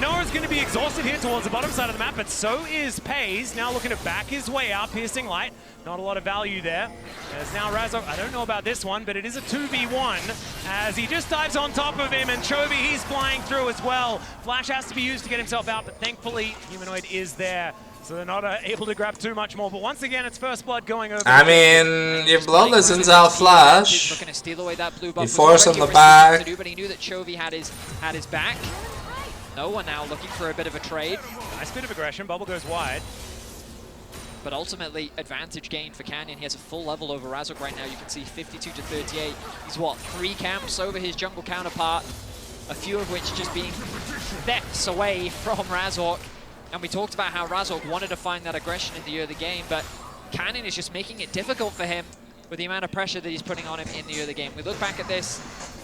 Noah's going to be exhausted here towards the bottom side of the map, but so is Pays. Now looking to back his way up, piercing light. Not a lot of value there. As now Razork, I don't know about this one, but it is a 2v1 as he just dives on top of him, and Chovy, he's flying through as well. Flash has to be used to get himself out, but thankfully Humanoid is there. So they're not able to grab too much more, but once again, it's first blood going over. I mean, you blow the Xin Zhao flash. Looking to steal away that blue buff. You force on the back. But he knew that Chovy had his back. No one now looking for a bit of a trade. Nice bit of aggression. Bubble goes wide. but ultimately advantage gained for Canyon. He has a full level over Razork right now. You can see 52 to 38. He's what, 3 camps over his jungle counterpart, a few of which just being thefts away from Razork. And we talked about how Razork wanted to find that aggression in the early game, but Canyon is just making it difficult for him with the amount of pressure that he's putting on him in the early game. We look back at this,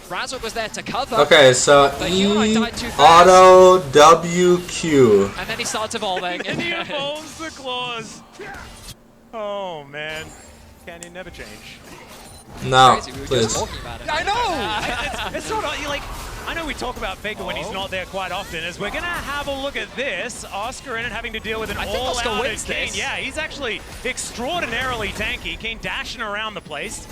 Razork was there to cover. Okay, so E, auto, WQ. And then he starts evolving. And he evolves the claws. Oh man, Canyon never change. No, Crazy, we were please. just talking about it. I know! It's not like, I know we talk about Faker when he's not there quite often, as we're going to have a look at this. Oscar in it having to deal with an all-out Keen. Yeah, he's actually extraordinarily tanky. Keen dashing around the place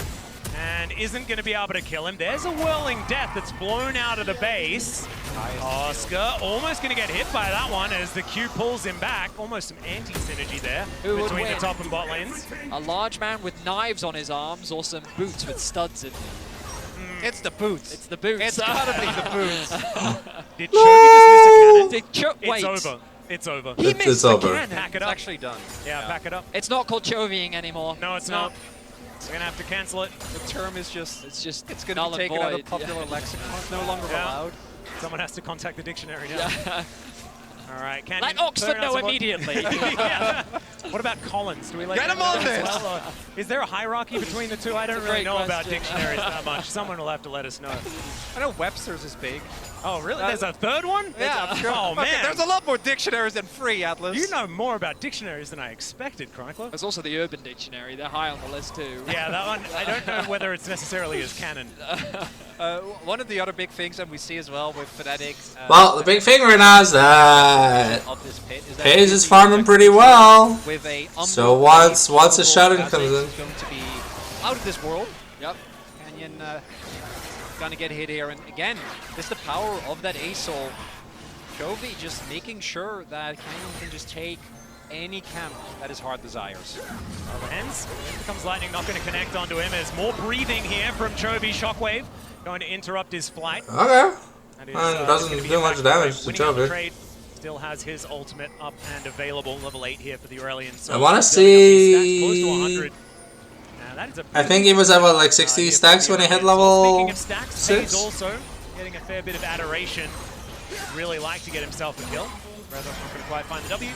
and isn't going to be able to kill him. There's a whirling death that's blown out of the base. Oscar almost going to get hit by that one as the Q pulls him back. Almost some anti-synergy there between the top and bot lanes. A large man with knives on his arms or some boots with studs in them. It's the boots. It's the boots. It's gotta be the boots. Did Chovy just miss a cannon? Wait. It's over. It's over. He missed the cannon. Pack it It's up. actually done. Yeah, pack it up. It's not called Chovying anymore. No, it's not. We're gonna have to cancel it. The term is just, It's gonna null be and taken out of void. popular lexicon. It's no longer allowed. Someone has to contact the dictionary now. Yeah. All right, Canyon. Let Oxford know immediately. Yeah. What about Collins? Do we let Get him him on know as this! well, or is there a hierarchy between the two? I don't really know about question. dictionaries that much. Someone will have to let us know. I know Webster's is big. Oh, really? There's a third one? Yeah, I'm sure. Oh, man. Okay, there's a lot more dictionaries than free, Atlas. You know more about dictionaries than I expected, Chronicler. There's also the Urban Dictionary. They're high on the list too. Yeah, that one, I don't know whether it's necessarily as canon. One of the other big things, and we see as well with Fnatic. Well, the big thing right now is that of this pit is that FaZe is farming pretty well. With a So once a shut-in comes in, is going to be out of this world. Yep. Canyon gonna get hit here, and again, this is the power of that ASOL. Chovy just making sure that Canyon can just take any camp that his heart desires. Ends. Here comes Lightning, not going to connect onto him. There's more breathing here from Chovy. Shockwave going to interrupt his flight. okay. That is, Doesn't do much damage to winning up the Chovy. trade. Still has his ultimate up and available. Level 8 here for the Aurelian. So I want to building up these stacks close to see. 100. Now, that is a I think he was at what, like 60 here for stacks the when he hit Aurelian. So speaking level of stacks, 6. FaZe also getting a fair bit of adoration. Really like to get himself a kill. Razor's not going to quite find the W.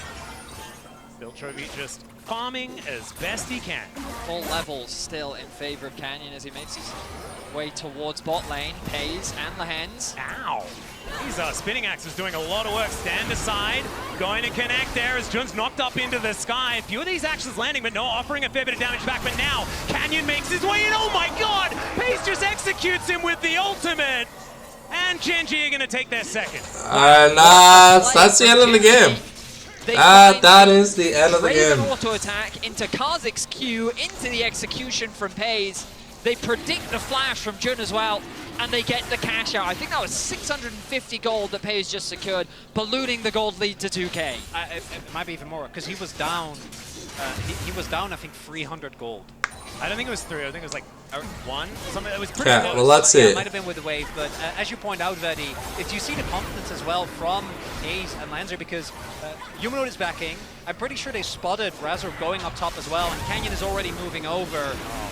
Still Chovy just farming as best he can. Full levels still in favor of Canyon as he makes his way towards bot lane. Pays and Lehens. Ow! These spinning axes doing a lot of work. Stand aside, going to connect there as Jun's knocked up into the sky. A few of these axes landing, but no, offering a fair bit of damage back. But now, Canyon makes his way in. Oh my god! Pace just executes him with the ultimate! And Genji are going to take their second. That's the end of the game. That is the end of the Raven game. auto attack into Karzik's Q, into the execution from Pays. They predict the flash from Jun as well, and they get the cash out. I think that was 650 gold that Pays just secured, ballooning the gold lead to 2K. It might be even more, because he was down. He was down, I think, 300 gold. I don't think it was 3, I think it was like 1. Something it was pretty Okay, close. well, let's Yeah, see. it might have been with the wave, but as you point out, Vedi, if you see the confidence as well from Ace and Lancer, because Humanoid is backing, I'm pretty sure they spotted Razor going up top as well, and Canyon is already moving over.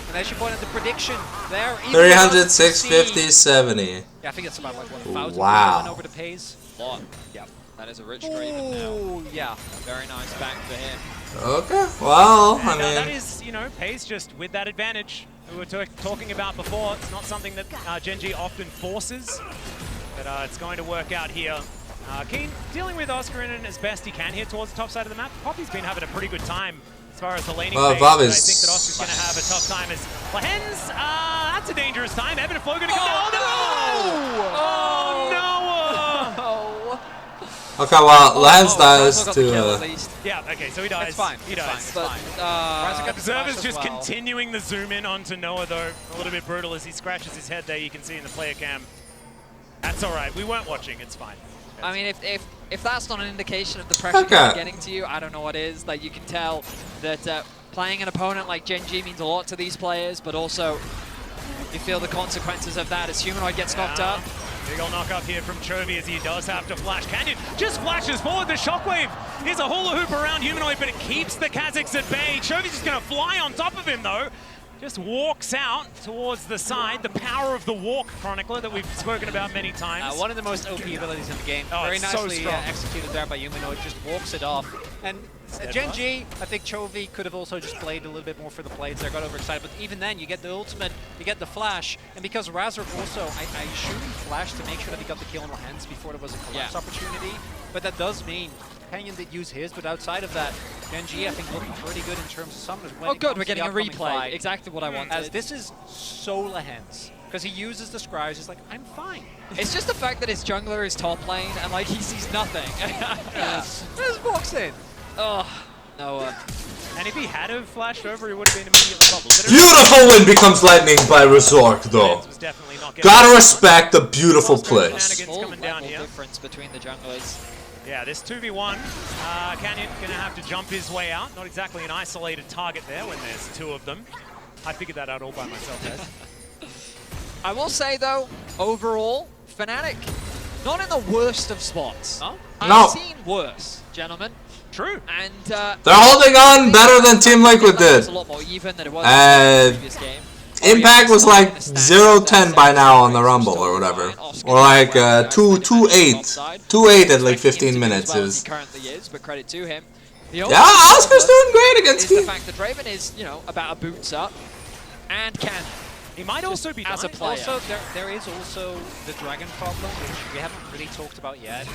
And as you point out, the prediction there, 300, 650, 70. Yeah, I think it's about like 1,000 Wow. going over to Pays. Lot. Yep. That is a rich Raven now. Ooh, yeah. Very nice back for him. Okay, well, And, I that mean, is, you know, Pace just with that advantage we were talking about before. It's not something that Genji often forces, but it's going to work out here. Keen dealing with Oscar in as best he can here towards the top side of the map. Poppy's been having a pretty good time as far as the laning phase, but I Bobby's- think that Oscar's going to have a tough time as Lehens, that's a dangerous time. Evan and Flo going to go. Oh, no! okay, well, Lance dies to. Yeah, okay, so he dies. It's fine. He It's dies. fine. But, It's fine. Observer's as just well. continuing the zoom in onto Noah, though. A little bit brutal as he scratches his head there. You can see in the player cam. That's all right. We weren't watching. It's fine. I mean, if that's not an indication of the pressure getting to you, I don't know what is. Like, you can tell that playing an opponent like Genji means a lot to these players, but also you feel the consequences of that as Humanoid gets knocked up. Big ol' knock up here from Chovy as he does have to flash. Canyon just flashes forward. The shockwave is a hula hoop around Humanoid, but it keeps the Kazakhs at bay. Chovy's just gonna fly on top of him though. Just walks out towards the side. The power of the walk, Chronicler, that we've spoken about many times. One of the most OP abilities in the game. Oh, Very it's so nicely strong. executed there by Humanoid. Just walks it off. And Gen G, I think Chovy could have also just played a little bit more for the plays there, got overexcited. But even then, you get the ultimate, you get the flash. And because Razork also, I assume he flashed to make sure that he got the kill in the hands before there was a collapse opportunity. But that does mean Canyon did use his, but outside of that, Gen G, I think, looking pretty good in terms of summoners. Oh good, we're getting a replay. Exactly what I wanted. As this is so Lehens. Because he uses the scribes, he's like, I'm fine. It's just the fact that his jungler is top lane and like he sees nothing. Just walks in. Oh, no. And if he had have flashed over, he would have been immediately bubbled. Beautiful win becomes lightning by Razork, though. Was definitely not Gotta respect the beautiful plays. Coming down here. Difference between the junglers. Yeah, this 2v1, Canyon gonna have to jump his way out. Not exactly an isolated target there when there's two of them. I figured that out all by myself, guys. I will say though, overall, Fnatic, not in the worst of spots. Huh? No. I've seen worse, gentlemen. True. And They're holding on better than Team Liquid did. It's a lot more even than it was in the previous game. Impact was like 0-10 by now on the Rumble or whatever. Or like 2-8. 2-8 at like 15 minutes. It was... He currently is, but credit to him. Yeah, Oscar's doing great against the me. fact that Draven is, you know, about a boots up and can. He might also be as a player. Also, there is also the dragon problem, which we haven't really talked about yet.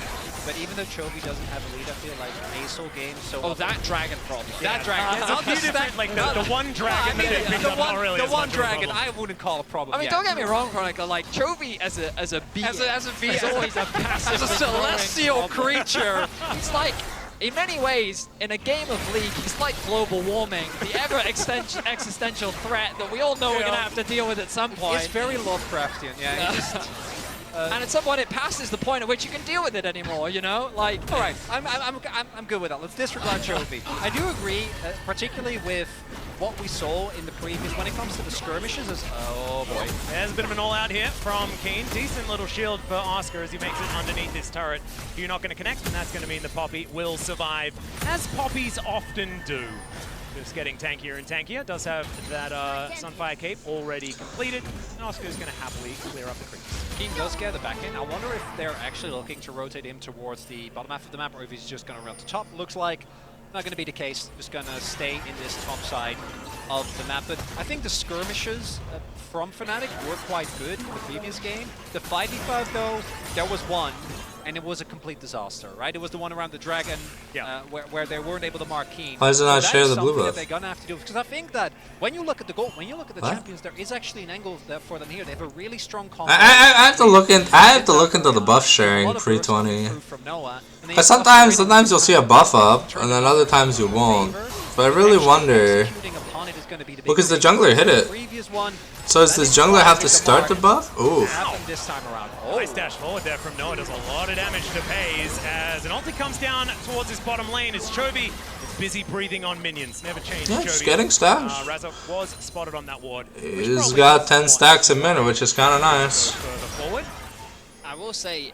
But even though Chovy doesn't have a lead, I feel like Aso games so. Oh, that dragon problem. Yeah. That dragon. There's a few different, like the one dragon that they picked up, not really the as one much of a dragon, problem. I wouldn't call a problem. I mean, don't get me wrong, Chronicler. Like Chovy as a being, as a being, is always a passive, as a celestial creature. He's like, in many ways, in a game of League, he's like global warming, the ever-existential threat that we all know we're going to have to deal with at some point. It's very Lovecraftian, yeah. And at some point, it passes the point at which you can deal with it anymore, you know? Like, all right, I'm good with that. Let's disregard Chovy. I do agree, particularly with what we saw in the previous, when it comes to the skirmishes, oh boy. There's a bit of an all-out here from Keen. Decent little shield for Oscar as he makes it underneath his turret. You're not going to connect, and that's going to mean the Poppy will survive, as Poppies often do. Just getting tankier and tankier. Does have that Sunfire Cape already completed, and Oscar's going to happily clear up the creeps. Keen does get the back end. I wonder if they're actually looking to rotate him towards the bottom half of the map, or if he's just going to run to top. Looks like not going to be the case. Just going to stay in this top side of the map. But I think the skirmishes from Fnatic were quite good in the previous game. The 5v5 though, there was one, and it was a complete disaster, right? It was the one around the dragon, where they weren't able to mark Keen. Why does it not share the blue buff? They're gonna have to do, because I think that when you look at the GOAT, when you look at the champions, there is actually an angle there for them here. They have a really strong combo. I have to look in. I have to look into the buff sharing pre-20. Because sometimes you'll see a buff up, and then other times you won't. But I really wonder, because the jungler hit it. So does this jungler have to start the buff? Ooh. This time around. Nice dash forward there from Noah. Does a lot of damage to Pays as an ulti comes down towards his bottom lane as Chovy is busy breathing on minions. Never changed. Yeah, just getting stacks. Razork was spotted on that ward. He's got 10 stacks a minute, which is kind of nice. Further forward. I will say,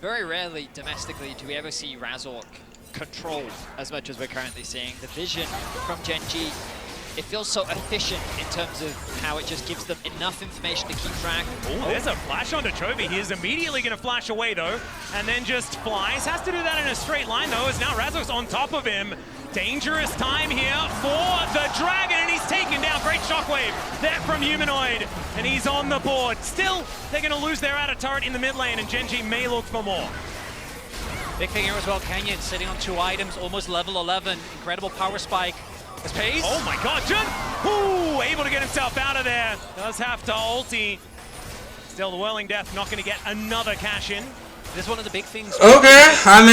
very rarely domestically do we ever see Razork controlled as much as we're currently seeing. The vision from Gen G, it feels so efficient in terms of how it just gives them enough information to keep track. Oh, there's a flash onto Chovy. He is immediately going to flash away, though, and then just flies. Has to do that in a straight line, though, as now Razork's on top of him. Dangerous time here for the Dragon, and he's taken down. Great shockwave there from Humanoid, and he's on the board. Still, they're going to lose their outer turret in the mid lane, and Gen G may look for more. Big thing here as well, Canyon sitting on 2 items, almost level 11. Incredible power spike. As Pays. Oh my god, Jun! Ooh, able to get himself out of there. Does have to ulti. Still, the Whirling Death not going to get another cash in. This is one of the big things. Okay, I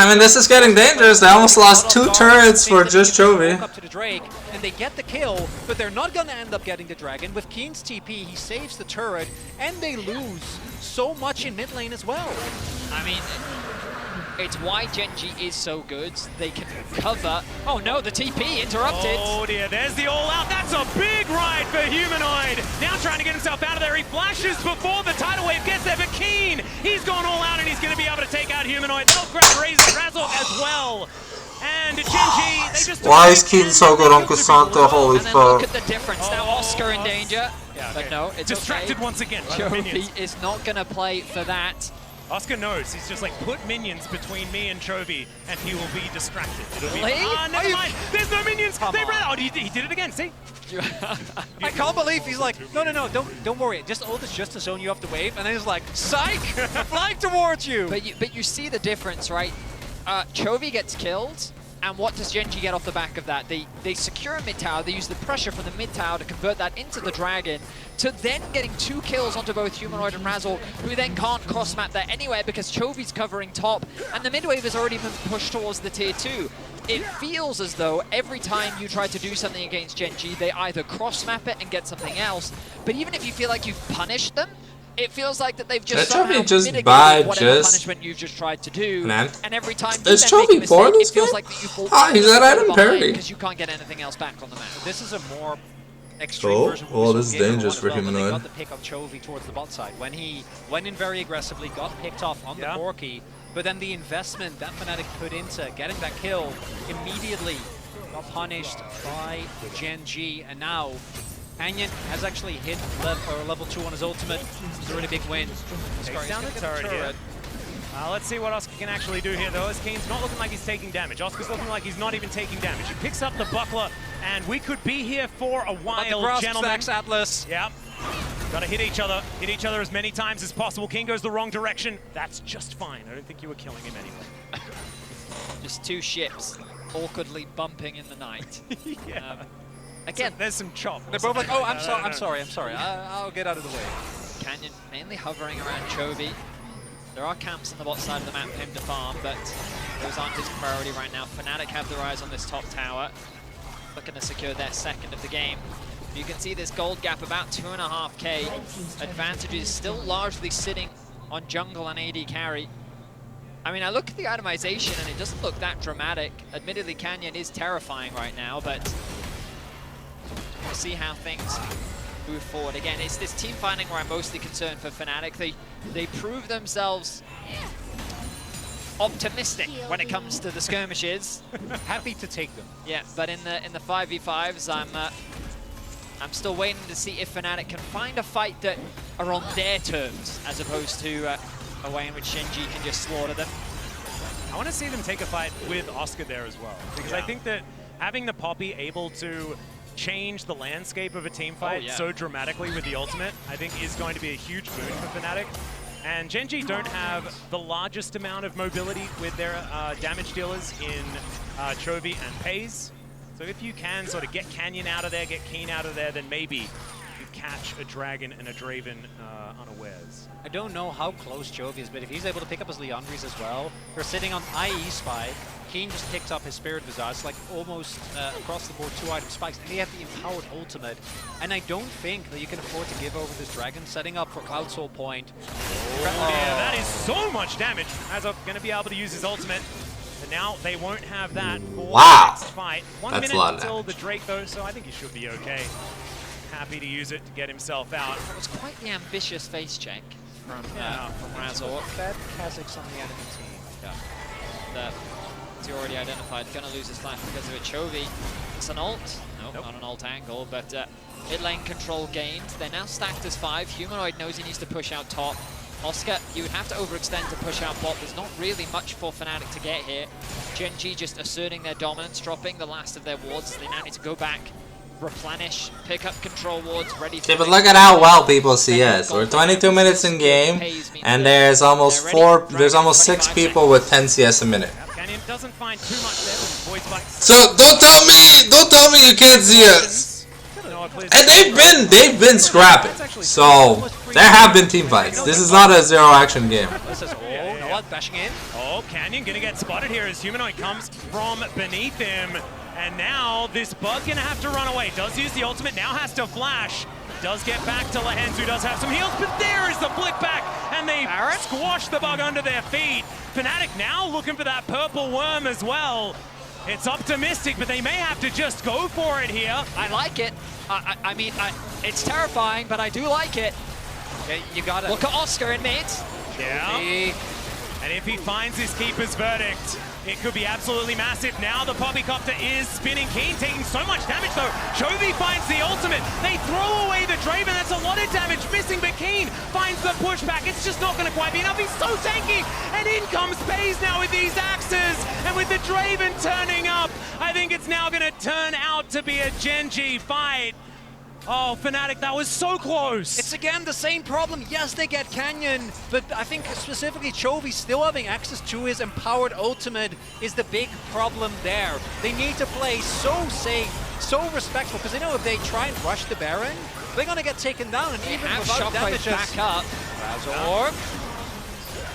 mean, this is getting dangerous. They almost lost 2 turrets for just Chovy. Up to the Drake, and they get the kill, but they're not going to end up getting the Dragon. With Keen's TP, he saves the turret, and they lose so much in mid lane as well. I mean, it's why Gen G is so good. They can cover. Oh no, the TP interrupted. Oh dear, there's the all-out. That's a big ride for Humanoid. Now trying to get himself out of there. He flashes before the tidal wave gets there, but Keen He's gone all out, and he's going to be able to take out Humanoid. They'll grab Razzle as well. And Genji, they just... Why is Keaton so good on Cassandra? Holy and then fuck. look at the difference. Now Oscar in danger. Yeah, okay. But no, it's distracted okay. once again. Chovy is not going to play for that. Oscar knows. He's just like, put minions between me and Chovy, and he will be distracted. It'll be... Really? Ah, never mind. There's no minions. Oh, he did it again. See? I can't believe he's like, no, don't worry. Just ult is just to zone you off the wave, and then he's like, psych, I'm flying towards you. But you see the difference, right? Chovy gets killed, and what does Genji get off the back of that? They secure a mid tower, they use the pressure from the mid tower to convert that into the Dragon, to then getting 2 kills onto both Humanoid and Razzle, who then can't cross-map that anywhere because Chovy's covering top, and the mid wave has already been pushed towards the tier 2. It feels as though every time you try to do something against Genji, they either cross-map it and get something else, but even if you feel like you've punished them, it feels like that they've just somehow mitigated whatever punishment you've just tried to do, and every time you then make a mistake, it feels like that you fall he's at item parity because you can't get anything else back on the map. This is a more extreme version. This is dangerous for Humanoid. They got the pick of Chovy towards the bot side. When he went in very aggressively, got picked off on the Corki, but then the investment that Fnatic put into getting that kill immediately got punished by Genji, and now Canyon has actually hit level 2 on his ultimate. It's a really big win. Takes down the turret here. Let's see what Oscar can actually do here, though, as Kane's not looking like he's taking damage. Oscar's looking like he's not even taking damage. He picks up the buckler, and we could be here for a while, gentlemen. Atlas. Yep. Gotta hit each other as many times as possible. King goes the wrong direction. That's just fine. I don't think you were killing him anyway. Just 2 ships awkwardly bumping in the night. Yeah. Again, so there's some chop. They're both like, oh, I'm sorry. I'll get out of the way. Canyon mainly hovering around Chovy. There are camps on the bot side of the map for him to farm, but those aren't his priority right now. Fnatic have their eyes on this top tower, looking to secure their second of the game. You can see this gold gap about 2.5k. Advantages still largely sitting on jungle and AD carry. I mean, I look at the itemization and it doesn't look that dramatic. Admittedly, Canyon is terrifying right now, but we'll see how things move forward. Again, it's this team fighting where I'm mostly concerned for Fnatic. They prove themselves optimistic when it comes to the skirmishes. Happy to take them. Yeah, but in the 5v5s, I'm still waiting to see if Fnatic can find a fight that are on their terms, as opposed to a way in which Genji can just slaughter them. I want to see them take a fight with Oscar there as well, because I think that having the Poppy able to change the landscape of a team fight so dramatically with the ultimate, I think is going to be a huge boon for Fnatic. And Genji don't have the largest amount of mobility with their damage dealers in Chovy and Pays. So if you can sort of get Canyon out of there, get Keen out of there, then maybe you catch a Dragon and a Draven unawares. I don't know how close Chovy is, but if he's able to pick up his Leandries as well, they're sitting on IE spike. Keen just picked up his Spirit Visage, like almost across the board 2-item spikes, and they have the empowered ultimate. And I don't think that you can afford to give over this Dragon, setting up for Cloud Soul Point. Yeah, that is so much damage. Azov going to be able to use his ultimate. But now they won't have that for the next fight. 1 minute until the Drake, though, so I think he should be okay. Happy to use it to get himself out. That was quite the ambitious face check from Razzle. Bad Kazakhs on the enemy team. Yeah. He's already identified, gonna lose his life because of it. Chovy, it's an ult. Nope, not an ult angle, but mid lane control gained. They're now stacked as 5. Humanoid knows he needs to push out top. Oscar, you would have to overextend to push out bot. There's not really much for Fnatic to get here. Genji just asserting their dominance, dropping the last of their wards. They now need to go back, replenish, pick up control wards, ready for... Okay, but look at how well people see us. We're 22 minutes in game, and there's almost 6 people with 10 CS a minute. Canyon doesn't find too much there with voice bites. So don't tell me you can't see us. And they've been scrapping. So there have been team fights. This is not a zero action game. Bashing in. Oh, Canyon gonna get spotted here as Humanoid comes from beneath him. And now this Bug gonna have to run away. Does use the ultimate, now has to flash. Does get back to Lehens, who does have some heals, but there is the flick back, and they squash the Bug under their feet. Fnatic now looking for that purple worm as well. It's optimistic, but they may have to just go for it here. I like it. I mean, it's terrifying, but I do like it. Okay, you gotta look at Oscar in mid. Yeah. And if he finds his keeper's verdict, it could be absolutely massive. Now the Poppycopter is spinning. Keen taking so much damage though. Chovy finds the ultimate. They throw away the Draven. That's a lot of damage missing, but Keen finds the pushback. It's just not going to quite be enough. He's so tanky. And in comes FaZe now with these axes. And with the Draven turning up, I think it's now going to turn out to be a Gen.G fight. Oh, Fnatic, that was so close. It's again the same problem. Yes, they get Canyon, but I think specifically Chovy still having access to his empowered ultimate is the big problem there. They need to play so safe, so respectful, because they know if they try and rush the Baron, they're going to get taken down, and even without damages. Back up. Razork.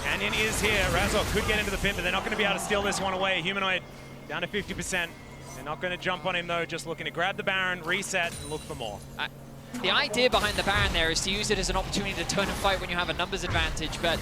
Canyon is here. Razork could get into the pit, but they're not going to be able to steal this one away. Humanoid down to 50%. They're not going to jump on him though, just looking to grab the Baron, reset, and look for more. The idea behind the Baron there is to use it as an opportunity to turn and fight when you have a numbers advantage, but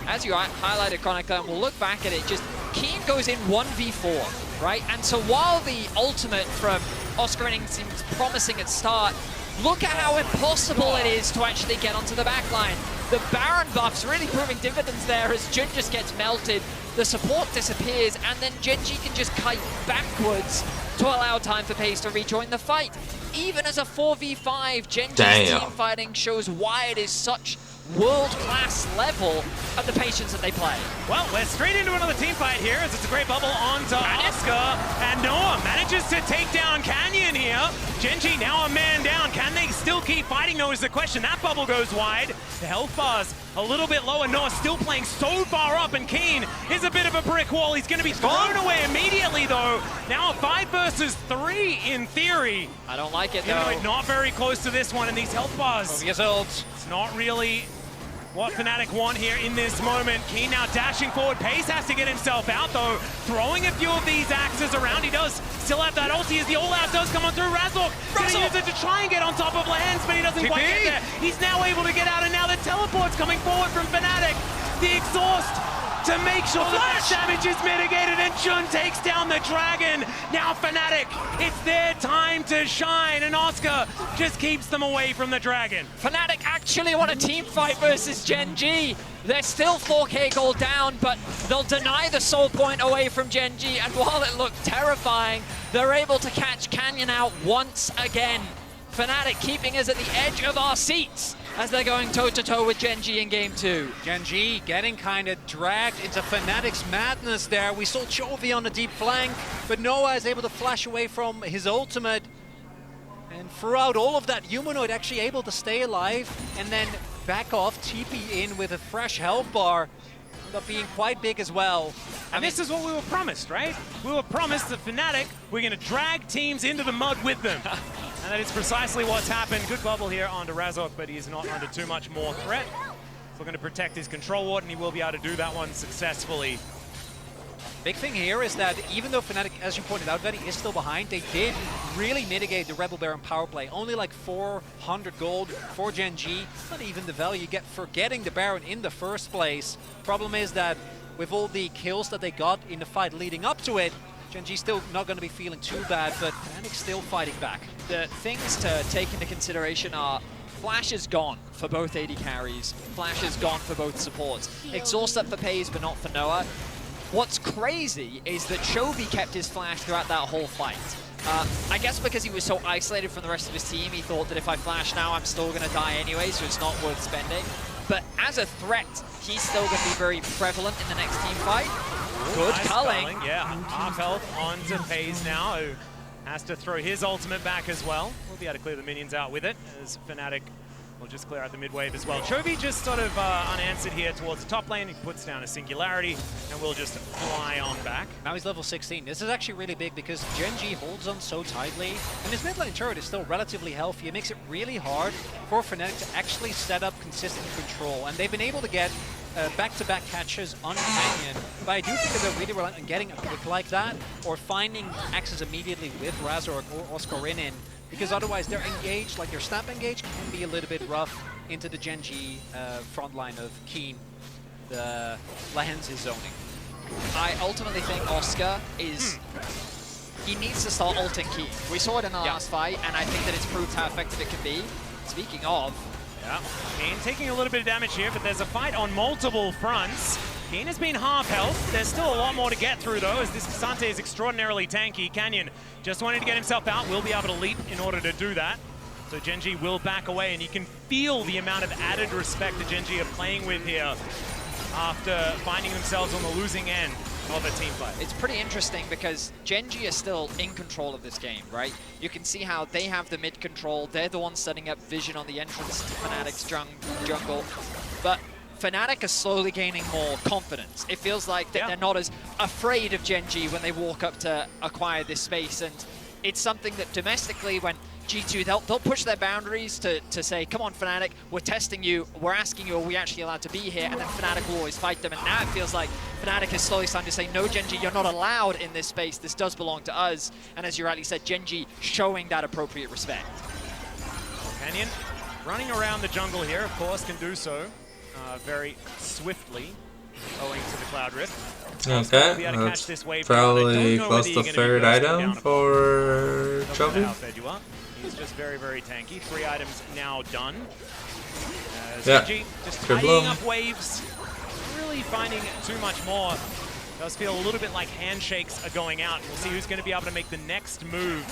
as you highlighted, Chronicler, and we'll look back at it, just Keen goes in 1v4, right? And so while the ultimate from Oscar Inning seems promising at start, look at how impossible it is to actually get onto the backline. The Baron buff's really proving dividends there as Jun just gets melted, the support disappears, and then Gen.G can just kite backwards to allow time for FaZe to rejoin the fight. Even as a 4v5, Gen.G's team fighting shows why it is such world-class level of the patience that they play. Well, we're straight into another team fight here as it's a great bubble onto Oscar, and Noah manages to take down Canyon here. Gen.G now a man down. Can they still keep fighting, though, is the question. That bubble goes wide. The health bar's a little bit lower. Noah still playing so far up, and Keen is a bit of a brick wall. He's going to be thrown away immediately, though. Now a 5 versus 3 in theory. I don't like it, You know, though. not very close to this one, and these health bars. Results. It's not really what Fnatic want here in this moment. Keen now dashing forward. Pace has to get himself out, though. Throwing a few of these axes around. He does still have that ulti as the all-out does come on through. Razork gonna use it to try and get on top of Lehens, but he doesn't quite get there. He's now able to get out, and now the teleport's coming forward from Fnatic. The exhaust to make sure that damage is mitigated, and Jun takes down the Dragon. Now Fnatic, it's their time to shine, and Oscar just keeps them away from the Dragon. Fnatic actually want a team fight versus Gen.G. They're still 4K gold down, but they'll deny the soul point away from Gen.G, and while it looked terrifying, they're able to catch Canyon out once again. Fnatic keeping us at the edge of our seats as they're going toe-to-toe with Gen.G in Game 2. Gen.G getting kind of dragged into Fnatic's madness there. We saw Chovy on the deep flank, but Noah is able to flash away from his ultimate. And throughout all of that, Humanoid actually able to stay alive and then back off, TP in with a fresh health bar. Ended up being quite big as well. And this is what we were promised, right? We were promised that Fnatic, we're going to drag teams into the mud with them. And that is precisely what's happened. Good bubble here onto Razork, but he is not under too much more threat. He's looking to protect his control ward, and he will be able to do that one successfully. Big thing here is that even though Fnatic, as you pointed out, Vetty is still behind, they did really mitigate the Rebel Baron power play. Only like 400 gold for Gen.G. Not even the value you get for getting the Baron in the first place. Problem is that with all the kills that they got in the fight leading up to it, Gen.G still not going to be feeling too bad, but Fnatic's still fighting back. The things to take into consideration are Flash is gone for both AD carries. Flash is gone for both supports. Exhaust up for FaZe, but not for Noah. What's crazy is that Chovy kept his flash throughout that whole fight. I guess because he was so isolated from the rest of his team, he thought that if I flash now, I'm still going to die anyway, so it's not worth spending. But as a threat, he's still going to be very prevalent in the next team fight. Good nice culling. Yeah, half health onto FaZe now, who has to throw his ultimate back as well. We'll be able to clear the minions out with it, as Fnatic will just clear out the mid wave as well. Chovy just sort of unanswered here towards the top lane. He puts down a singularity, and we'll just fly on back. Now he's level 16. This is actually really big because Gen.G holds on so tightly, and his mid lane turret is still relatively healthy. It makes it really hard for Fnatic to actually set up consistent control, and they've been able to get back-to-back catches on Canyon, but I do think that they're really reliant on getting a pick like that, or finding axes immediately with Razork or Oscar Rinnin, because otherwise they're engaged, like their snap engage can be a little bit rough into the Gen.G front line of Keen. The Lehens is zoning. I ultimately think Oscar is... He needs to start ulting Keen. We saw it in the last fight, and I think that it's proved how effective it can be. Speaking of, Yeah, Keen taking a little bit of damage here, but there's a fight on multiple fronts. Keen has been half health. There's still a lot more to get through, though, as this K'Sante is extraordinarily tanky. Canyon just wanted to get himself out, will be able to leap in order to do that. So Gen.G will back away, and you can feel the amount of added respect that Gen.G are playing with here after finding themselves on the losing end of a team fight. It's pretty interesting because Gen.G are still in control of this game, right? You can see how they have the mid control. They're the ones setting up vision on the entrance to Fnatic's jungle. But Fnatic are slowly gaining more confidence. It feels like that they're not as afraid of Gen.G when they walk up to acquire this space, and it's something that domestically, when G2, they'll push their boundaries to say, come on Fnatic, we're testing you, we're asking you, are we actually allowed to be here? And then Fnatic will always fight them, and now it feels like Fnatic is slowly starting to say, no Gen.G, you're not allowed in this space, this does belong to us. And as you rightly said, Gen.G showing that appropriate respect. Canyon running around the jungle here, of course, can do so very swiftly, owing to the Cloud Rift. Okay, that's probably close to third item for Chovy. He's just very, very tanky. 3 items now done. Yeah, just tying up waves, really finding too much more. Does feel a little bit like handshakes are going out. We'll see who's going to be able to make the next move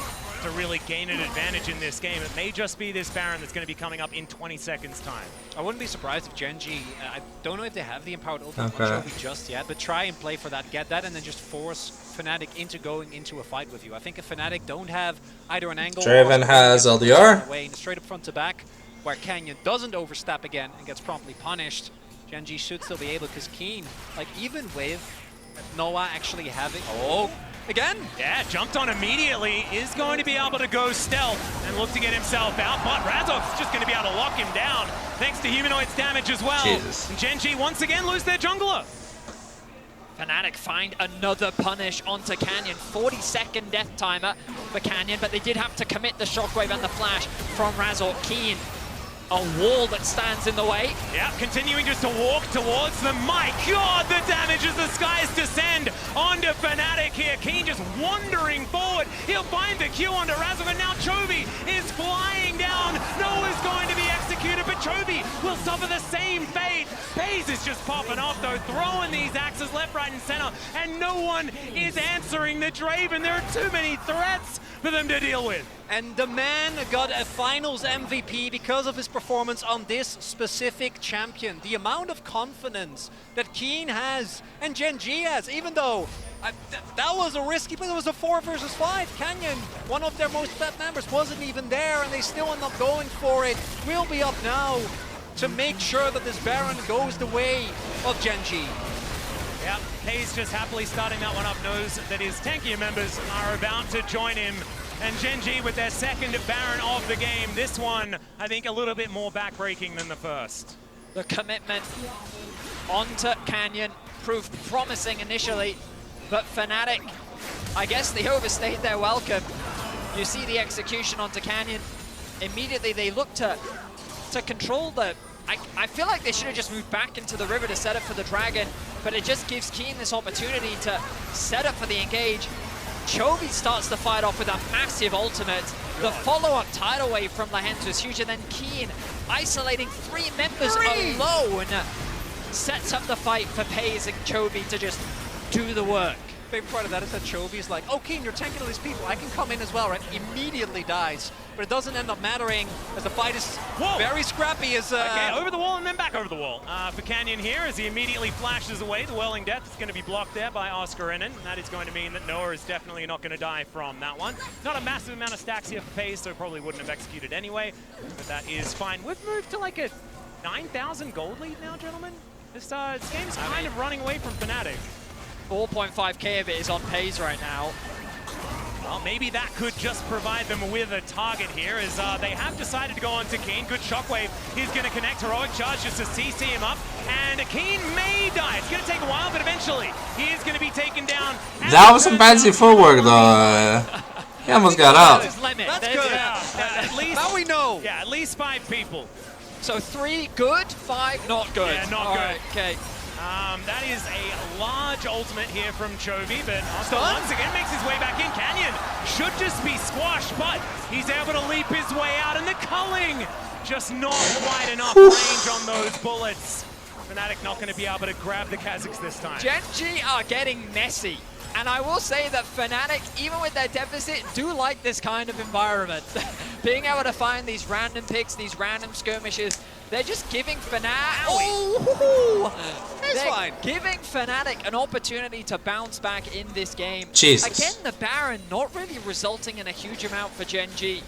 to really gain an advantage in this game. It may just be this Baron that's going to be coming up in 20 seconds time. I wouldn't be surprised if Gen.G, I don't know if they have the empowered ultimate on Chovy just yet, but try and play for that, get that, and then just force Fnatic into going into a fight with you. I think if Fnatic don't have either an angle, Draven has LDR. Away, straight up front to back, where Canyon doesn't overstep again and gets promptly punished, Gen.G should still be able, because Keen, like even with Noah actually having... Oh, again? Yeah, jumped on immediately, is going to be able to go stealth and look to get himself out, but Razor's just going to be able to lock him down, thanks to Humanoid's damage as well. Jesus. And Gen.G once again lose their jungler. Fnatic find another punish onto Canyon. 40-second death timer for Canyon, but they did have to commit the shockwave and the flash from Razor. Keen, a wall that stands in the way. Yeah, continuing just to walk towards them. My God, the damage as the skies descend onto Fnatic here. Keen just wandering forward. He'll find the Q onto Razor, and now Chovy is flying down. Noah's going to be executed, but Chovy will suffer the same fate. FaZe is just popping off though, throwing these axes left, right, and center, and no one is answering the Draven. There are too many threats for them to deal with. And the man got a finals MVP because of his performance on this specific champion. The amount of confidence that Keen has and Gen.G has, even though that was a risky play. It was a 4 versus 5. Canyon, one of their most fed members, wasn't even there, and they still end up going for it. We'll be up now to make sure that this Baron goes the way of Gen.G. Yep, K's just happily starting that one up, knows that his tankier members are about to join him. And Gen.G with their second Baron of the game. This one, I think, a little bit more backbreaking than the first. The commitment onto Canyon proved promising initially, but Fnatic, I guess they overstayed their welcome. You see the execution onto Canyon. Immediately they look to control the... I feel like they should have just moved back into the river to set up for the Dragon, but it just gives Keen this opportunity to set up for the engage. Chovy starts the fight off with a massive ultimate. The follow-up tidal wave from Lehends was huge, and then Keen isolating 3 members alone sets up the fight for FaZe and Chovy to just do the work. Favorite part of that is that Chovy's like, oh, Keen, you're tanking all these people, I can come in as well, right? Immediately dies. But it doesn't end up mattering as the fight is very scrappy. Okay, over the wall and then back over the wall. For Canyon here, as he immediately flashes away, the Whirling Death is going to be blocked there by Oscar Ennen. And that is going to mean that Noah is definitely not going to die from that one. Not a massive amount of stacks here for FaZe, so probably wouldn't have executed anyway. But that is fine. We've moved to like a 9,000 gold lead now, gentlemen. This game's kind of running away from Fnatic. 4.5k of it is on FaZe right now. Well, maybe that could just provide them with a target here, as they have decided to go on to Keen. Good shockwave. He's going to connect. Heroic charge just to CC him up. And Keen may die. It's going to take a while, but eventually he is going to be taken down. That was some fancy footwork, though. He almost got out. That's good. At least, now we know. Yeah, at least 5 people. So 3 good, 5 not good. Yeah, not good. Right, okay. That is a large ultimate here from Chovy, but Oscar once again makes his way back in. Canyon should just be squashed, but he's able to leap his way out, and the culling just not quite enough range on those bullets. Fnatic not going to be able to grab the Kazakhs this time. Gen.G are getting messy. And I will say that Fnatic, even with their deficit, do like this kind of environment. Being able to find these random picks, these random skirmishes, they're just giving Fnatic... giving Fnatic an opportunity to bounce back in this game. Jesus. Again, the Baron not really resulting in a huge amount for Gen.G.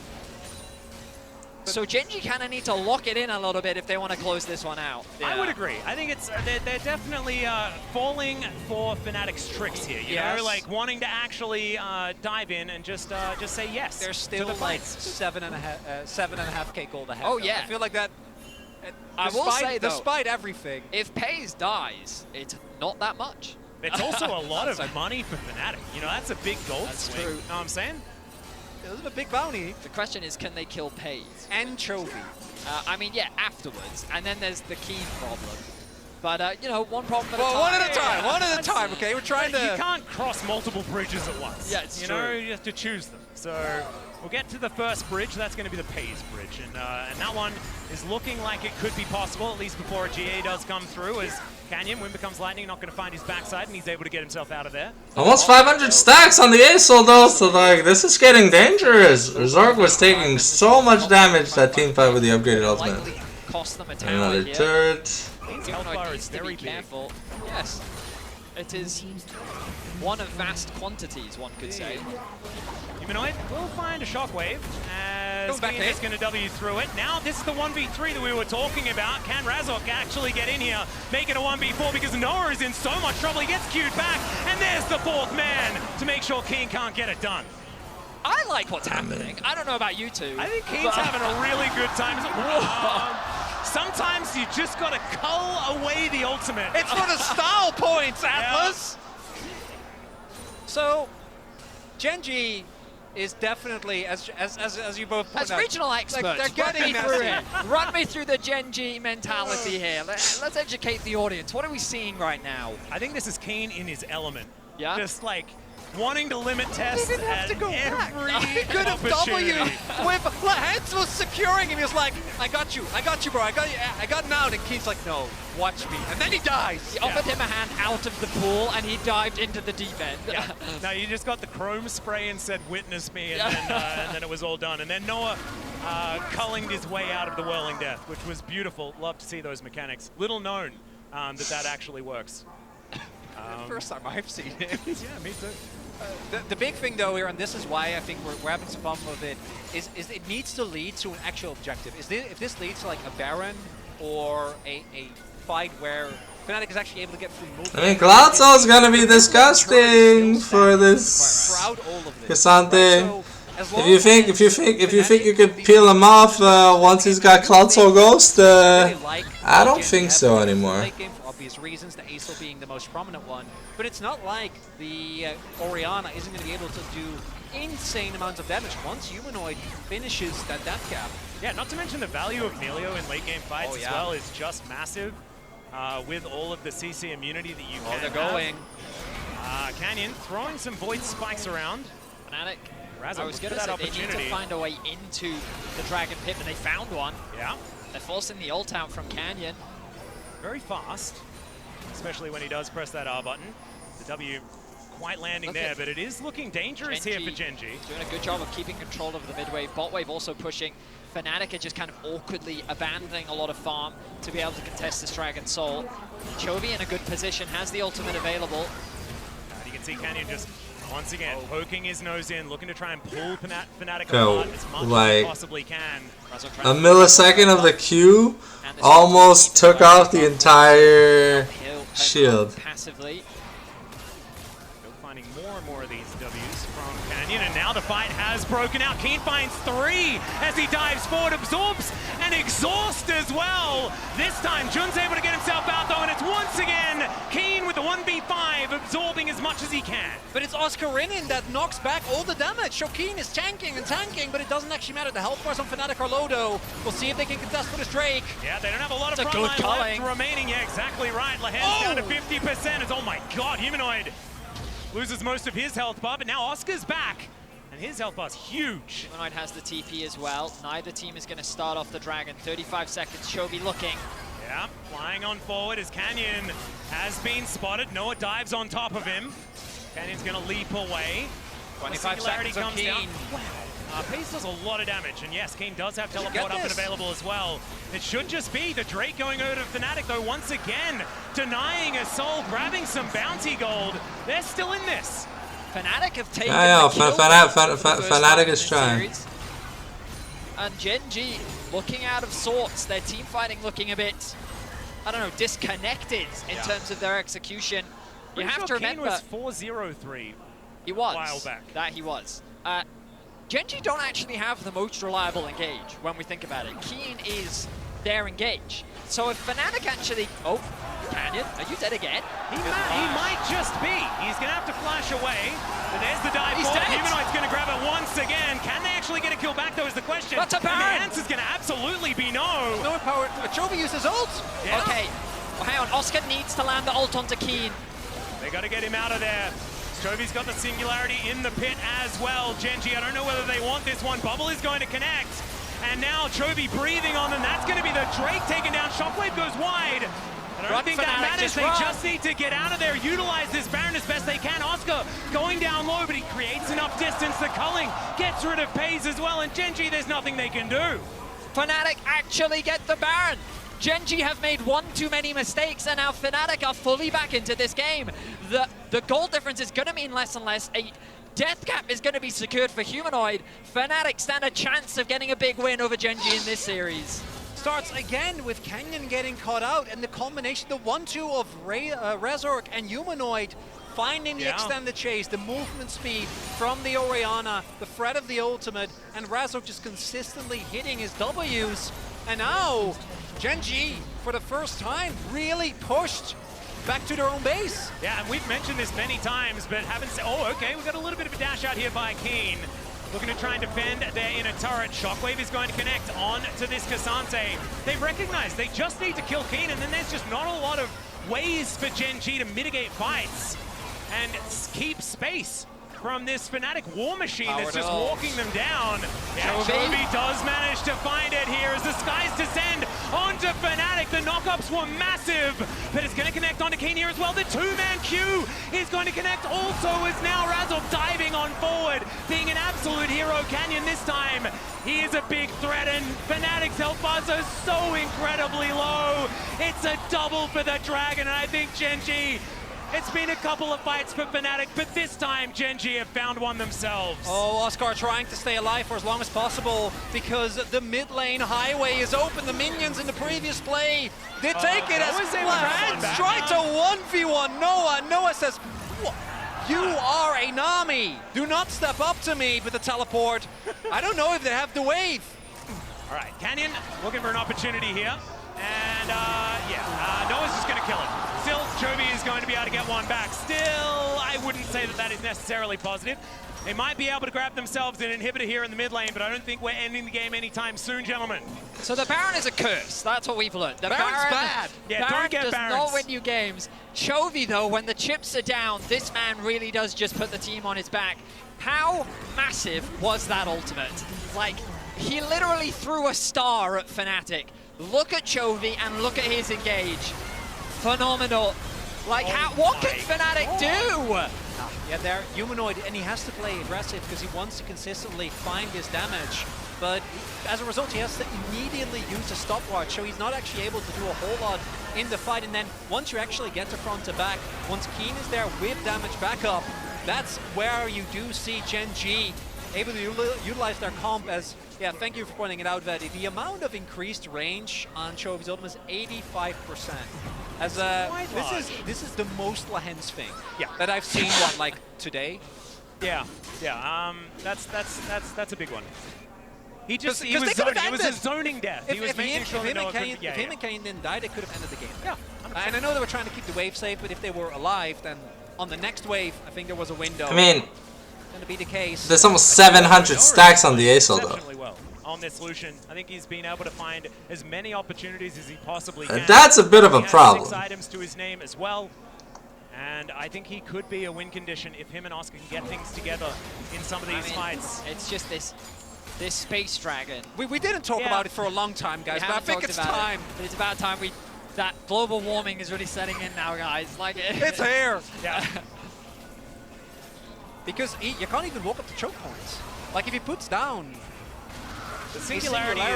So Gen.G kind of need to lock it in a little bit if they want to close this one out. Yeah. I would agree. I think it's they're definitely falling for Fnatic's tricks here. You know, like wanting to actually dive in and just say yes. They're still like 7.5K gold ahead. Oh yeah. I feel like that. I will say though, despite everything, if Pays dies, it's not that much. It's also a lot of money for Fnatic. You know, that's a big gold That's swing. true. Know what I'm saying? it was a big bounty. The question is, can they kill Pays? And Chovy. I mean, yeah, afterwards. And then there's the Keen problem. But, you know, one problem at a time. One at a time, one at a time, okay? We're trying to... You can't cross multiple bridges at once. Yeah, it's you true. know, you have to choose them. So we'll get to the first bridge. That's going to be the Pays bridge. And that one is looking like it could be possible, at least before a GA does come through, as Canyon, when becomes lightning, not going to find his backside, and he's able to get himself out of there. Almost 500 stacks on the ASOL though, so like, this is getting dangerous. Zorg was taking so much damage that team fight with the upgraded ultimate. Likely cost them a tower Another here. turret. Hellfire Needs is to very be big. careful. Yes, it is one of vast quantities, one could say. Humanoid will find a shockwave as Keen is going to W through it. Now this is the 1v3 that we were talking about. Can Razok actually get in here, make it a 1v4 because Noah is in so much trouble. He gets queued back, and there's the fourth man to make sure Keen can't get it done. I like what's happening. I don't know about you two. I think Keen's having a really good time. Sometimes you just got to cull away the ultimate. It's for the style points, Atlas! So, Gen.G is definitely, as you both pointed As out, regional experts, they're getting run me through messy. it. Run me through the Gen.G mentality here. Let's educate the audience. What are we seeing right now? I think this is Keen in his element. Yeah? Just like wanting to limit test He didn't have at to go back. every He could have opportunity. with Lahens was securing him. He was like, I got you, bro. I got him out. And Keen's like, no, watch me. And then he dies. He offered him a hand out of the pool, and he dived into the deep end. Yeah. No, you just got the chrome spray and said, witness me, and then it was all done. And then Noah culling his way out of the whirling death, which was beautiful. Love to see those mechanics. Little known that actually works. First time I've seen it. Yeah, me too. The big thing though here, and this is why I think we're having some problem with it, is it needs to lead to an actual objective. If this leads to like a Baron or a fight where Fnatic is actually able to get through multiple... I mean, Glatzo is gonna be disgusting for this throughout all of this. Cassante. So, as long If you think you could peel him off once he's got Cloudsoul Ghost, I don't think so anymore. Game for obvious reasons, the Aesol being the most prominent one, but it's not like the Orianna isn't going to be able to do insane amounts of damage once Humanoid finishes that death cap. Yeah, not to mention the value of Nelio in late game fights as well is just massive. With all of the CC immunity that you can they're going. Canyon throwing some void spikes around. Fnatic. Razzo I was going to say they need to find a way into the Dragon Pit, and they found one. Yeah. They're forcing the ult out from Canyon. Very fast, especially when he does press that R button. The W quite landing there, but it is looking dangerous here for Gen.G. Doing a good job of keeping control of the mid wave. Bot wave also pushing. Fnatic are just kind of awkwardly abandoning a lot of farm to be able to contest this Dragon Soul. Chovy in a good position, has the ultimate available. You can see Canyon just once again poking his nose in, looking to try and pull Fnatic So, apart as much as like, he possibly can. a millisecond of the Q almost took off the entire shield. Passively. Finding more and more of these W's from Canyon, and now the fight has broken out. Keen finds 3 as he dives forward, absorbs and exhaust as well. This time, Jun's able to get himself out though, and it's once again Keen with the 1v5, absorbing as much as he can. But it's Oscarinin that knocks back all the damage. Shokeen is tanking and tanking, but it doesn't actually matter. The health bars on Fnatic are low though. We'll see if they can contest for this Drake. Yeah, they don't have a lot of It's a good frontline left culling. remaining. Yeah, exactly right. Lahen's down to 50%. It's, oh my god, Humanoid loses most of his health bar, but now Oscar's back. And and his health bar's huge. Humanoid has the TP as well. Neither team is going to start off the Dragon. 35 seconds, Chovy looking. Yeah, flying on forward as Canyon has been spotted. Noah dives on top of him. Canyon's going to leap away. 25 seconds of Keen. Down. Wow. Pace does a lot of damage, and yes, Keen does have teleport up and available as well. It should just be the Drake going over to Fnatic, though, once again, denying a soul, grabbing some bounty gold. They're still in this. Fnatic have taken Fnatic is trying. And Gen G looking out of sorts. Their team fighting looking a bit, I don't know, disconnected in terms of their execution. You have to remember, Keen was 4-0-3. He was. A while back. That he was. Gen G don't actually have the most reliable engage when we think about it. Keen is their engage. So if Fnatic actually... Oh, Canyon, are you dead again? He might just be. He's going to have to flash away. But there's the dive ball. Humanoid's going to grab it once again. Can they actually get a kill back, though, is the question. That's a Baron. And the answer's going to absolutely be no. No power. Chovy uses ult. Yeah. Okay. Well, hang on. Oscar needs to land the ult onto Keen. They got to get him out of there. Chovy's got the singularity in the pit as well. Gen G, I don't know whether they want this one. Bubble is going to connect. And now Chovy breathing on them. That's going to be the Drake taken down. Shockwave goes wide. I don't think that matters. They just need to get out of there, utilize this Baron as best they can. Oscar going down low, but he creates enough distance. The culling gets rid of Paze as well. And Gen G, there's nothing they can do. Fnatic actually get the Baron. Gen G have made one too many mistakes, and now Fnatic are fully back into this game. The goal difference is going to mean less and less. A death cap is going to be secured for Humanoid. Fnatic stand a chance of getting a big win over Gen G in this series. Starts again with Canyon getting caught out, and the combination, the 1-2 of Razork and Humanoid finding the extended chase, the movement speed from the Orianna, the threat of the ultimate, and Razork just consistently hitting his W's. And now, Gen G, for the first time, really pushed back to their own base. Yeah, and we've mentioned this many times, but haven't said, oh, okay, we've got a little bit of a dash out here by Keen. Looking to try and defend their inner turret. Shockwave is going to connect on to this Cassante. They've recognized they just need to kill Keen, and then there's just not a lot of ways for Gen G to mitigate fights and keep space from this Fnatic war machine that's just walking them down. Yeah, Chovy does manage to find it here as the skies descend onto Fnatic. The knockups were massive, but it's going to connect onto Keen here as well. The two-man queue is going to connect also as now Razork diving on forward, being an absolute hero. Canyon this time, he is a big threat, and Fnatic's health bars are so incredibly low. It's a double for the Dragon, and I think Gen G, it's been a couple of fights for Fnatic, but this time Gen G have found one themselves. Oh, Oscar trying to stay alive for as long as possible because the mid lane highway is open. The minions in the previous play did take it as Lance tried to 1v1 Noah. Noah says, you are a Nami. Do not step up to me with the teleport. I don't know if they have the wave. All right, Canyon looking for an opportunity here. And Noah's just going to kill it. Still, Chovy is going to be able to get one back. Still, I wouldn't say that that is necessarily positive. They might be able to grab themselves an inhibitor here in the mid lane, but I don't think we're ending the game anytime soon, gentlemen. So the Baron is a curse. That's what we've learned. The Baron's bad. Yeah, Baron don't get does Barons. not win you games. Chovy, though, when the chips are down, this man really does just put the team on his back. How massive was that ultimate? Like, he literally threw a star at Fnatic. Look at Chovy and look at his engage. Phenomenal. Like, what can Fnatic do? Yeah, they're Humanoid, and he has to play aggressive because he wants to consistently find his damage. But as a result, he has to immediately use a stopwatch, so he's not actually able to do a whole lot in the fight. And then once you actually get to front to back, once Keen is there with damage backup, that's where you do see Gen G able to utilize their comp as, yeah, thank you for pointing it out, Vedi. The amount of increased range on Chovy's ultimate is 85%. As this is the most Lahens thing that I've seen like today. Yeah, that's a big one. He was zoning. It was a zoning death. He was making sure that Noah couldn't. If him and Kane didn't die, they could have ended the game. Yeah, and I know they were trying to keep the wave safe, but if they were alive, then on the next wave, I think there was a window. I mean, going to be the case. There's almost 700 stacks on the ASO though. Well on this solution, I think he's been able to find as many opportunities as he possibly can. That's a bit of a problem. 6 items to his name as well. And I think he could be a win condition if him and Oscar can get things together in some of these fights. It's just this Space Dragon. We didn't talk about it for a long time, guys, but I think it's time. It's about time that global warming is really setting in now, guys. Like it's here. Yeah. Because you can't even walk up to choke points. Like if he puts down. The singularity is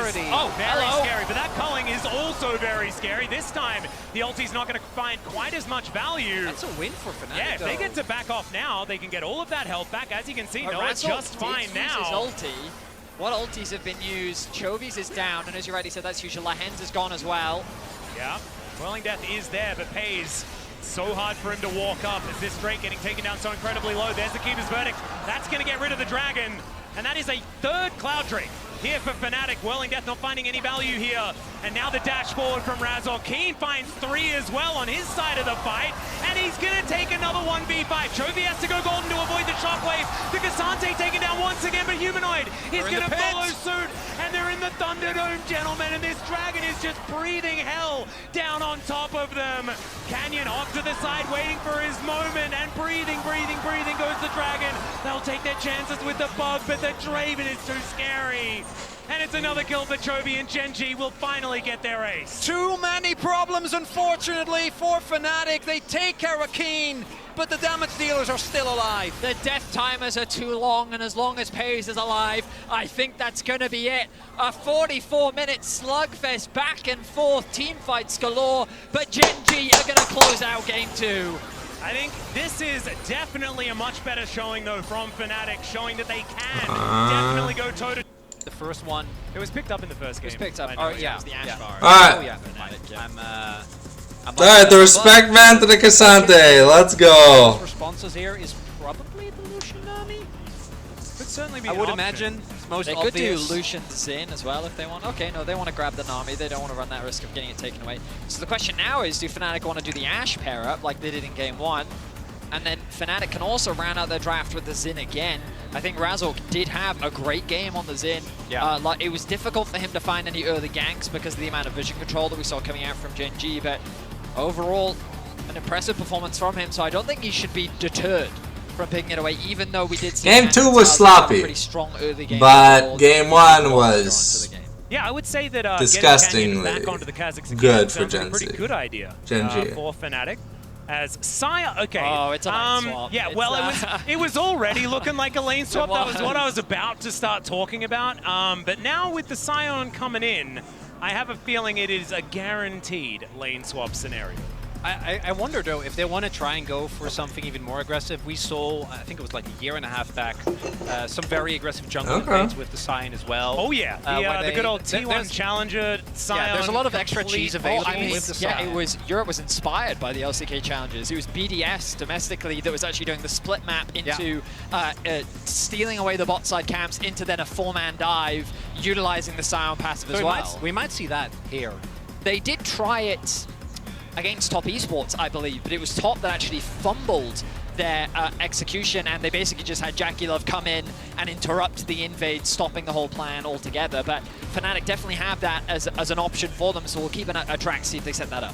very scary, but that culling is also very scary. This time, the ulti's not going to find quite as much value. That's a win for Fnatic. Yeah, if they get to back off now, they can get all of that health back. As you can see, Noah's just fine now. His ulti. What ultis have been used? Chovy's is down, and as you rightly said, that's usual. Lahen's is gone as well. Yeah, Whirling Death is there, but pays so hard for him to walk up as this Drake getting taken down so incredibly low. There's the Keeper's Verdict. That's going to get rid of the Dragon, and that is a third Cloud Drake here for Fnatic. Whirling Death not finding any value here. And now the dash forward from Razork. Keen finds 3 as well on his side of the fight. And he's going to take another 1v5. Chovy has to go golden to avoid the shockwave. The Cassante taken down once again, but Humanoid is going to follow suit. And they're in the Thunderdome, gentlemen. And this Dragon is just breathing hell down on top of them. Canyon off to the side, waiting for his moment. And breathing goes the Dragon. They'll take their chances with the bug, but the Draven is too scary. And it's another kill for Chovy, and Gen.G will finally get their ace. Too many problems, unfortunately, for Fnatic. They take care of Keen, but the damage dealers are still alive. The death timers are too long, and as long as Pays is alive, I think that's going to be it. A 44-minute slugfest, back and forth, team fights galore, but Gen.G are going to close out game 2. I think this is definitely a much better showing, though, from Fnatic, showing that they can definitely go toe-to-toe. The first one. It was picked up in the first game. It was picked up. Oh, yeah. It was the Ash bar. Alright. Oh, yeah. Alright, the respect man to the Cassante. Let's go. Responses here is probably the Lucian Nami. Could certainly be I would an imagine. It's most they obvious. could do Lucian Xin as well if they want. Okay, no, they want to grab the Nami. They don't want to run that risk of getting it taken away. So the question now is, do Fnatic want to do the Ash pair up like they did in game 1? And then Fnatic can also round out their draft with the Xin again. I think Razork did have a great game on the Xin. Yeah. It was difficult for him to find any early ganks because of the amount of vision control that we saw coming out from Gen.G, but overall, an impressive performance from him, so I don't think he should be deterred from picking it away, even though we did see Game 2 was sloppy, pretty strong early game, but game 1 was yeah, I would say that disgustingly back onto the Kazakhs good for Gen.G. Gen.G. Pretty good idea Gen.G. For Fnatic. As Saya, okay. Oh, it's a lane swap. Yeah, well, it was already looking like a lane swap. That was what I was about to start talking about. But now with the Scion coming in, I have a feeling it is a guaranteed lane swap scenario. I wonder, though, if they want to try and go for something even more aggressive. We saw, I think it was like a year and a half back, some very aggressive jungle plays with the Scion as well. Oh, yeah. The good old T1 Challenger Scion. Yeah, there's a lot of extra cheese available with the Scion. Europe was inspired by the LCK challenges. It was BDS domestically that was actually doing the split map into stealing away the bot side camps into then a 4-man dive, utilizing the Scion passive as well. We might see that here. They did try it against Top Esports, I believe, but it was Top that actually fumbled their execution, and they basically just had Jackie Love come in and interrupt the invade, stopping the whole plan altogether. But Fnatic definitely have that as an option for them, so we'll keep a track to see if they set that up.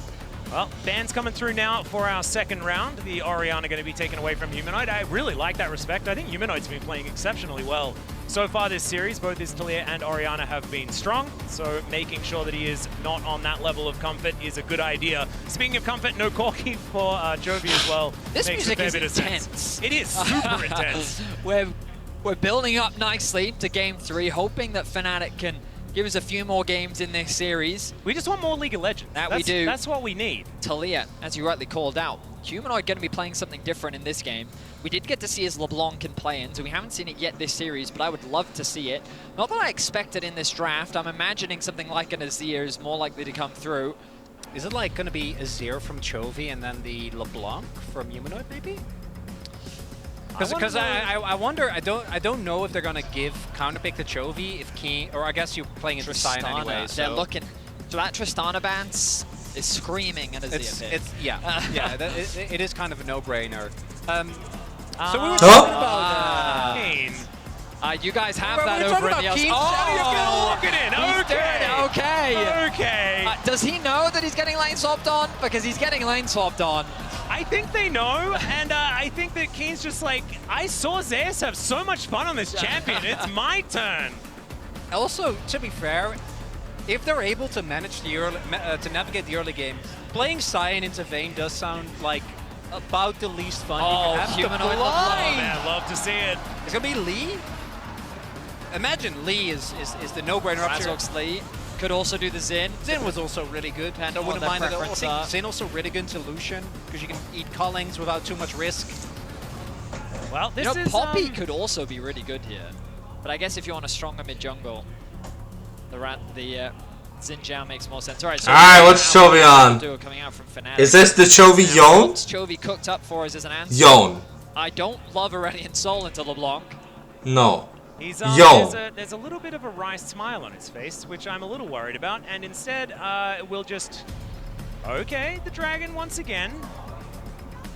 Well, bans coming through now for our second round. The Orianna going to be taken away from Humanoid. I really like that respect. I think Humanoid's been playing exceptionally well so far this series. Both his Talia and Orianna have been strong, so making sure that he is not on that level of comfort is a good idea. Speaking of comfort, no Corki for Chovy as well. This makes music a fair is bit of intense. Sense. It is super intense. We're building up nicely to game 3, hoping that Fnatic can give us a few more games in this series. We just want more League of Legends. We do. That's what we need. Talia, as you rightly called out, Humanoid going to be playing something different in this game. We did get to see his LeBlanc in play-ins, and we haven't seen it yet this series, but I would love to see it. Not that I expect it in this draft. I'm imagining something like an Azir is more likely to come through. Is it like going to be Azir from Chovy and then the LeBlanc from Humanoid, maybe? Because I wonder, I don't know if they're gonna give counterpick to Chovy if Keen, or I guess you're playing into Scion anyway. So they're looking. So that Tristana bans is screaming an Azir pick. It is kind of a no-brainer. So we were talking about Keen. You guys have that over in the Keen. Look at it. Okay. Does he know that he's getting lane swapped on? Because he's getting lane swapped on. I think they know, and I think that Keen's just like, I saw Zeus have so much fun on this champion. It's my turn. Also, to be fair, if they're able to manage the early, to navigate the early game, playing Cyan into Vayne does sound like about the least fun you can have. Humanoid Oh man, love to see it. It's gonna be Lee. Imagine Lee is the no-brainer up here. Razork's Lee could also do the Xin. Xin was also really good. Panda wouldn't mind it at all. I think Xin also really good into Lucian because you can eat Collings without too much risk. Well, this is Poppy could also be really good here, but I guess if you want a stronger mid jungle, the Xin Zhao makes more sense. All right, so what's Chovy on? Coming out from Fnatic. Is this the Chovy Yon? What's Chovy cooked up for us as an answer? Yon. I don't love Aurelion Sol into LeBlanc. No. He's, Yo. There's a little bit of a wry smile on his face, which I'm a little worried about, and instead we'll just... Okay, the Dragon once again.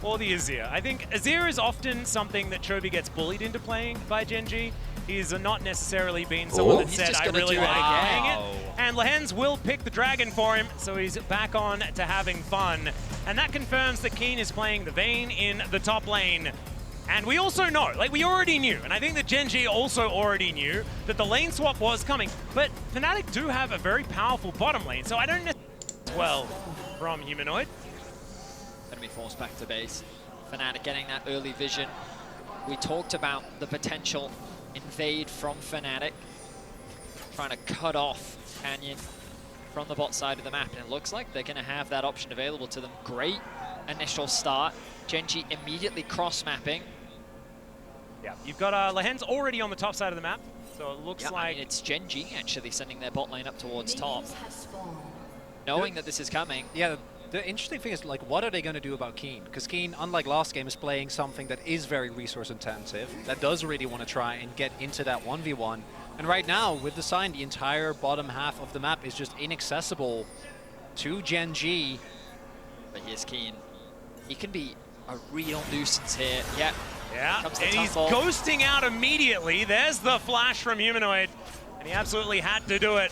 Or the Azir. I think Azir is often something that Chovy gets bullied into playing by Gen.G. He's not necessarily been someone that said, I really like playing it. And Lehens will pick the Dragon for him, so he's back on to having fun. And that confirms that Keen is playing the Vayne in the top lane. And we also know, like we already knew, and I think that Gen.G also already knew that the lane swap was coming, but Fnatic do have a very powerful bottom lane, so I don't necessarily well from Humanoid. Gonna be forced back to base. Fnatic getting that early vision. We talked about the potential invade from Fnatic, trying to cut off Canyon from the bot side of the map, and it looks like they're gonna have that option available to them. Great initial start. Gen.G immediately cross-mapping. Yeah, you've got Lehens already on the top side of the map, so it looks like... I mean, it's Gen.G actually sending their bot lane up towards top, knowing that this is coming. Yeah, the interesting thing is, like, what are they going to do about Keen? Because Keen, unlike last game, is playing something that is very resource-intensive, that does really want to try and get into that 1v1. And right now, with the sign, the entire bottom half of the map is just inaccessible to Gen.G. But here's Keen. He can be a real nuisance here. Yeah. Yeah, and he's ghosting out immediately. There's the flash from Humanoid, and he absolutely had to do it.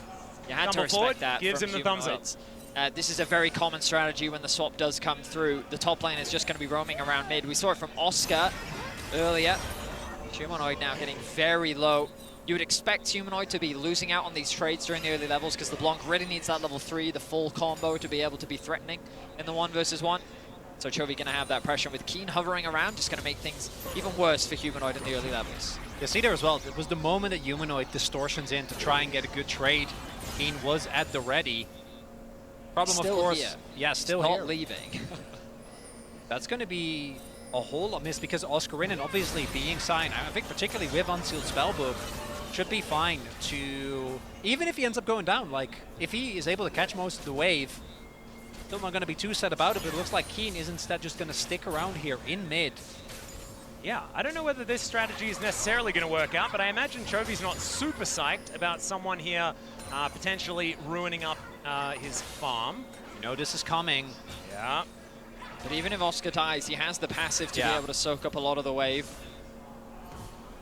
You had to respect that. Gives him the thumbs up. This is a very common strategy when the swap does come through. The top lane is just going to be roaming around mid. We saw it from Oscar earlier. Humanoid now getting very low. You would expect Humanoid to be losing out on these trades during the early levels because the LeBlanc really needs that level 3, the full combo, to be able to be threatening in the 1 versus 1. So Chovy going to have that pressure with Keen hovering around, just going to make things even worse for Humanoid in the early levels. You see there as well, it was the moment that Humanoid distortions in to try and get a good trade. Keen was at the ready. Problem, still of course, here. Yeah, still not here. Leaving. That's going to be a whole lot missed because Oscarinin obviously being signed, I think particularly with Unsealed Spellbook, should be fine to, even if he ends up going down, like if he is able to catch most of the wave, still not going to be too sad about it, but it looks like Keen is instead just going to stick around here in mid. Yeah, I don't know whether this strategy is necessarily going to work out, but I imagine Chovy's not super psyched about someone here potentially ruining up his farm. You know this is coming. Yeah. But even if Oscar dies, he has the passive to be able to soak up a lot of the wave.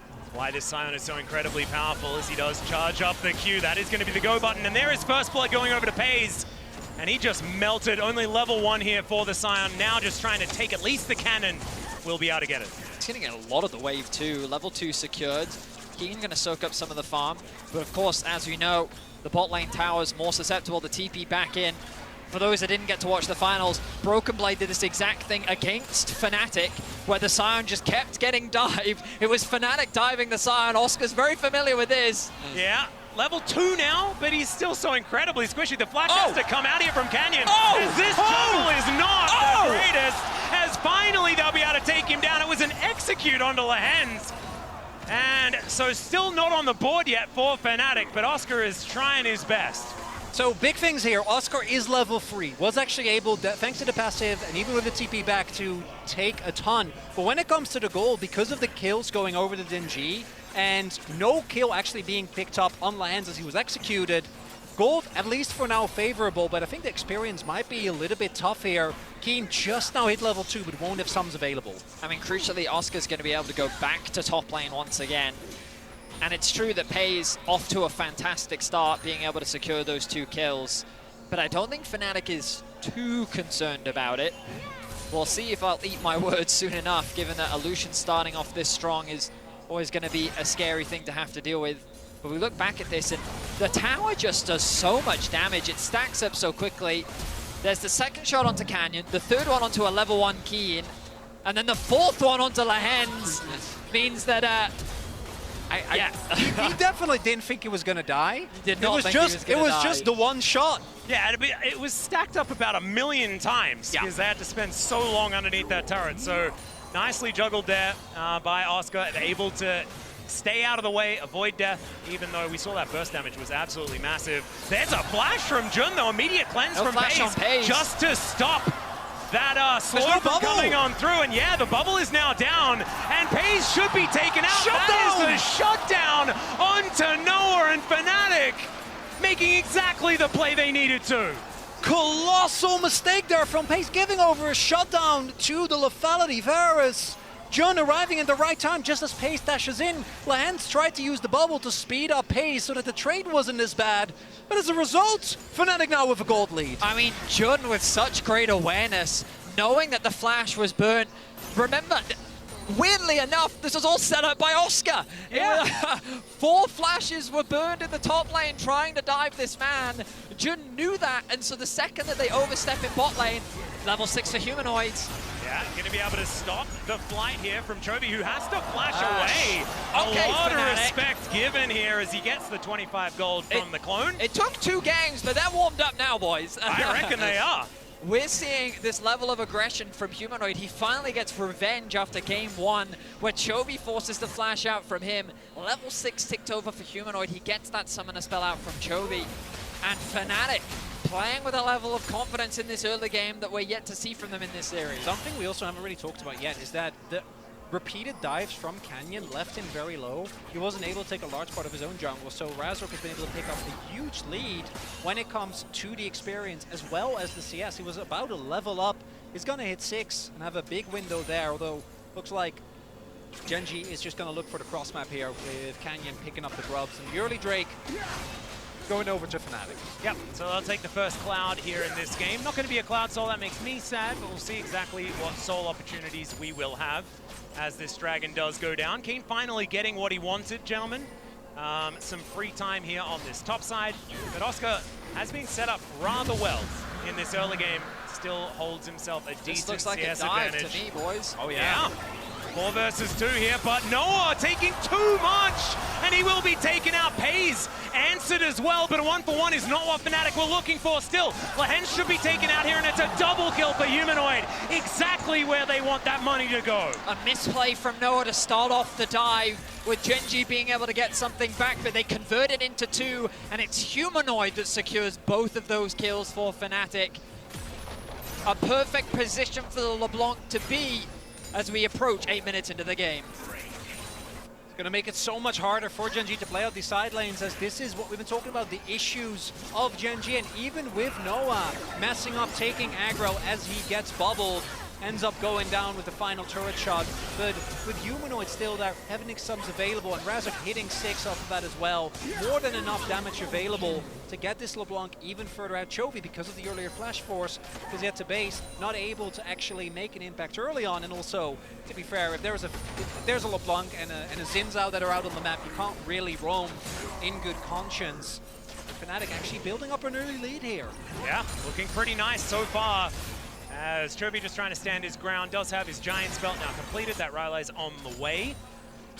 That's why this Scion is so incredibly powerful as he does charge up the Q. That is going to be the go button, and there is first blood going over to Pays. And he just melted. Only level 1 here for the Scion. Now just trying to take at least the cannon. Will be able to get it. He's getting a lot of the wave too. Level 2 secured. Keen going to soak up some of the farm. But of course, as we know, the bot lane tower is more susceptible to TP back in. For those that didn't get to watch the finals, Broken Blade did this exact thing against Fnatic, where the Scion just kept getting dived. It was Fnatic diving the Scion. Oscar's very familiar with this. Yeah. Level 2 now, but he's still so incredibly squishy. The flash has to come out here from Canyon. As this jungle is not the greatest, as finally they'll be able to take him down. It was an execute onto Lehens. And so still not on the board yet for Fnatic, but Oscar is trying his best. So big things here. Oscar is level 3. Was actually able, thanks to the passive and even with the TP back, to take a ton. But when it comes to the goal, because of the kills going over the Gen.G, and no kill actually being picked up on Lehens as he was executed, gold, at least for now, favorable, but I think the experience might be a little bit tough here. Keen just now hit level 2, but won't have sums available. I mean, crucially, Oscar's going to be able to go back to top lane once again. And it's true that Pays off to a fantastic start, being able to secure those 2 kills. But I don't think Fnatic is too concerned about it. We'll see if I'll eat my words soon enough, given that Illusion starting off this strong is always going to be a scary thing to have to deal with. But we look back at this, and the tower just does so much damage. It stacks up so quickly. There's the second shot onto Canyon, the third one onto a level 1 Keen, and then the fourth one onto Lehens means that, he definitely didn't think he was going to die. He did not think he was gonna die. It was just the one shot. Yeah, it was stacked up about 1,000,000 times because they had to spend so long underneath that turret. So nicely juggled there by Oscar, able to stay out of the way, avoid death, even though we saw that burst damage was absolutely massive. There's a flash from Jun, though. Immediate cleanse from Paze just to stop that slow from coming on through. And yeah, the bubble is now down, and Paze should be taken out. That is the shutdown onto Noah, and Fnatic making exactly the play they needed to. Colossal mistake there from Paze, giving over a shutdown to the lethality Varus. Jun arriving at the right time just as Paze dashes in. Lehens tried to use the bubble to speed up Paze so that the trade wasn't as bad. But as a result, Fnatic now with a gold lead. I mean, Jun with such great awareness, knowing that the flash was burnt. Remember, weirdly enough, this was all set up by Oscar. Yeah. 4 flashes were burned in the top lane trying to dive this man. Jun knew that, and so the second that they overstep in bot lane, level 6 for humanoids. Yeah, going to be able to stop the flight here from Chovy, who has to flash away. A lot of respect given here as he gets the 25 gold from the clone. It took 2 games, but they're warmed up now, boys. I reckon they are. We're seeing this level of aggression from Humanoid. He finally gets revenge after game 1, where Chovy forces the flash out from him. Level 6 ticked over for Humanoid. He gets that summoner spell out from Chovy. And Fnatic playing with a level of confidence in this early game that we're yet to see from them in this series. Something we also haven't really talked about yet is that the repeated dives from Canyon left him very low. He wasn't able to take a large part of his own jungle, so Razork has been able to pick up a huge lead when it comes to the experience as well as the CS. He was about to level up. He's going to hit 6 and have a big window there, although looks like Gen.G is just going to look for the cross map here with Canyon picking up the grubs, and the early Drake going over to Fnatic. Yep, so they'll take the first Cloud here in this game. Not going to be a Cloud Soul, that makes me sad, but we'll see exactly what Soul opportunities we will have as this Dragon does go down. Keen finally getting what he wanted, gentlemen. Some free time here on this top side, but Oscar has been set up rather well in this early game. Still holds himself a decent This looks like CS a dive advantage. to me, boys. Oh yeah. 4 versus 2 here, but Noah taking too much, and he will be taken out. Paze answered as well, but a 1-for-1 is not what Fnatic were looking for still. Lehens should be taken out here, and it's a double kill for Humanoid. Exactly where they want that money to go. A misplay from Noah to start off the dive, with Gen.G being able to get something back, but they convert it into 2, and it's Humanoid that secures both of those kills for Fnatic. A perfect position for the LeBlanc to be as we approach 8 minutes into the game. It's going to make it so much harder for Gen.G to play out these side lanes, as this is what we've been talking about, the issues of Gen.G, and even with Noah messing up, taking aggro as he gets bubbled, ends up going down with the final turret shot. But with Humanoid still there, having subs available, and Razork hitting 6 off of that as well, more than enough damage available to get this LeBlanc even further out. Chovy, because of the earlier flash force, because he had to base, not able to actually make an impact early on. And also, to be fair, if there's a LeBlanc and a Xin Zhao that are out on the map, you can't really roam in good conscience. Fnatic actually building up an early lead here. Yeah, looking pretty nice so far. As Chovy just trying to stand his ground, does have his Giant Spell now completed. That Rylai's on the way.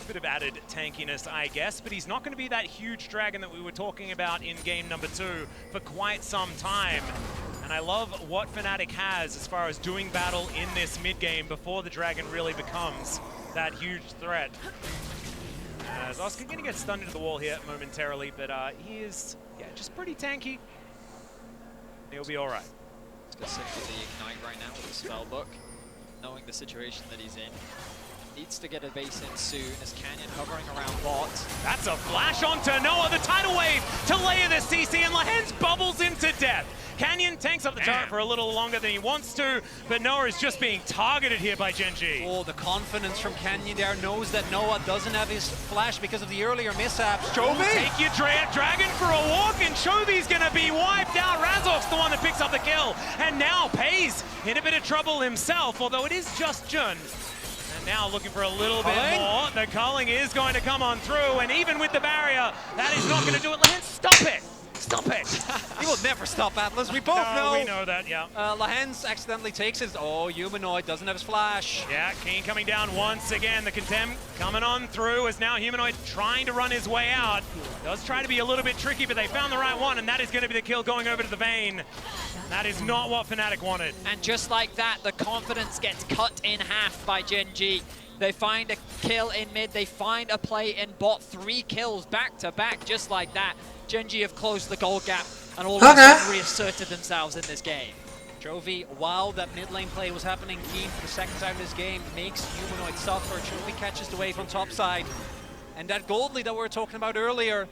A bit of added tankiness, I guess, but he's not going to be that huge dragon that we were talking about in game number 2 for quite some time. And I love what Fnatic has as far as doing battle in this mid-game before the dragon really becomes that huge threat. As Oscar going to get stunned into the wall here momentarily, but he is, just pretty tanky. He'll be all right. He's got simply the Ignite right now with the spell book, knowing the situation that he's in. needs to get a base in soon as Canyon hovering around bot. That's a flash onto Noah, the tidal wave to layer the CC, and Lehens bubbles him to death. Canyon tanks up the turret for a little longer than he wants to, but Noah is just being targeted here by Gen G. Oh, the confidence from Canyon there, knows that Noah doesn't have his flash because of the earlier mishaps. Chovy! Take your dragon for a walk, and Chovy's gonna be wiped out. Razor's the one that picks up the kill, and now Pays in a bit of trouble himself, although it is just Jun. And now looking for a little bit more. The culling is going to come on through, and even with the barrier, that is not gonna do it. Lehens, stop it! Stop it! He will never stop Atlas, we both know. We know that, yeah. Lehens accidentally takes his, Humanoid doesn't have his flash. Yeah, Keen coming down once again. The Contempt coming on through as now Humanoid trying to run his way out. Does try to be a little bit tricky, but they found the right one, and that is going to be the kill going over to the Vayne. That is not what Fnatic wanted. And just like that, the confidence gets cut in half by Gen G. They find a kill in mid, they find a play in bot, 3 kills back to back, just like that. Gen G have closed the gold gap and all of a sudden reasserted themselves in this game. Chovy, while that mid lane play was happening, Keen for the second time in this game makes Humanoid suffer. Chovy catches the wave on top side. And that gold lead that we were talking about earlier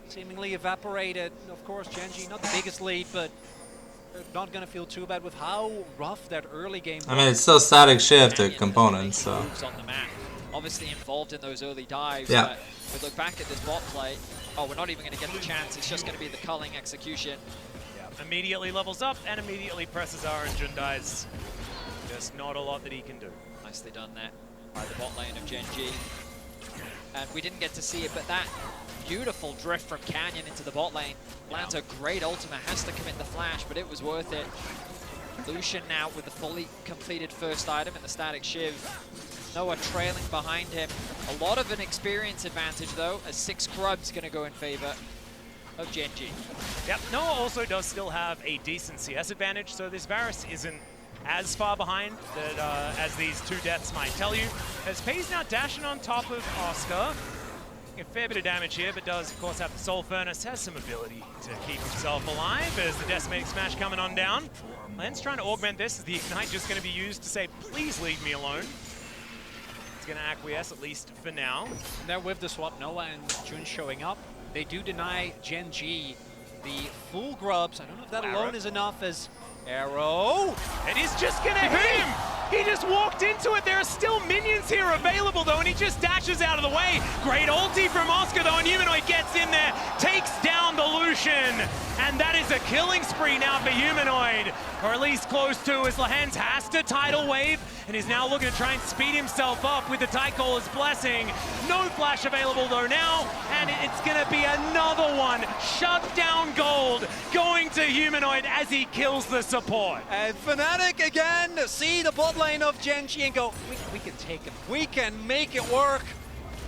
seemingly evaporated. Of course, Gen G, not the biggest lead, but they're not going to feel too bad with how rough that early game was. I mean, it's still static shift to components, so. On the map. Obviously involved in those early dives, yeah. But if we look back at this bot play, we're not even going to get the chance. It's just going to be the culling execution. Yeah, immediately levels up and immediately presses R and Jun dies. Just not a lot that he can do. Nicely done there by the bot lane of Gen G. And we didn't get to see it, but that beautiful drift from Canyon into the bot lane lands a great ultimate, has to commit the flash, but it was worth it. Lucian now with the fully completed first item in the static shiv. Noah trailing behind him. A lot of an experience advantage though, as 6 Scrub's gonna go in favor of Gen G. Yep, Noah also does still have a decent CS advantage, so this Varus isn't as far behind that, as these 2 deaths might tell you. As Pays now dashing on top of Oscar. A fair bit of damage here, but does of course have the Soul Furnace, has some ability to keep himself alive as the Decimating Smash coming on down. Len's trying to augment this. Is the Ignite just going to be used to say, please leave me alone? It's going to acquiesce, at least for now. And there with the swap, Noah and Jun showing up. They do deny Gen G the full grubs. I don't know if that alone is enough as Arrow. It is just going to hit him! He just walked into it. There are still minions here available, though, and he just dashes out of the way. Great ulti from Oscar, though, and Humanoid gets in there, takes down the Lucian. And that is a killing spree now for Humanoid, or at least close to, as Lehens has to tidal wave, and is now looking to try and speed himself up with the Tidecaller's Blessing. No flash available, though, now, and it's going to be another one. Shut down gold, going to Humanoid as he kills the support. And Fnatic again, see the bot lane of Gen G and go, we can take him. We can make it work.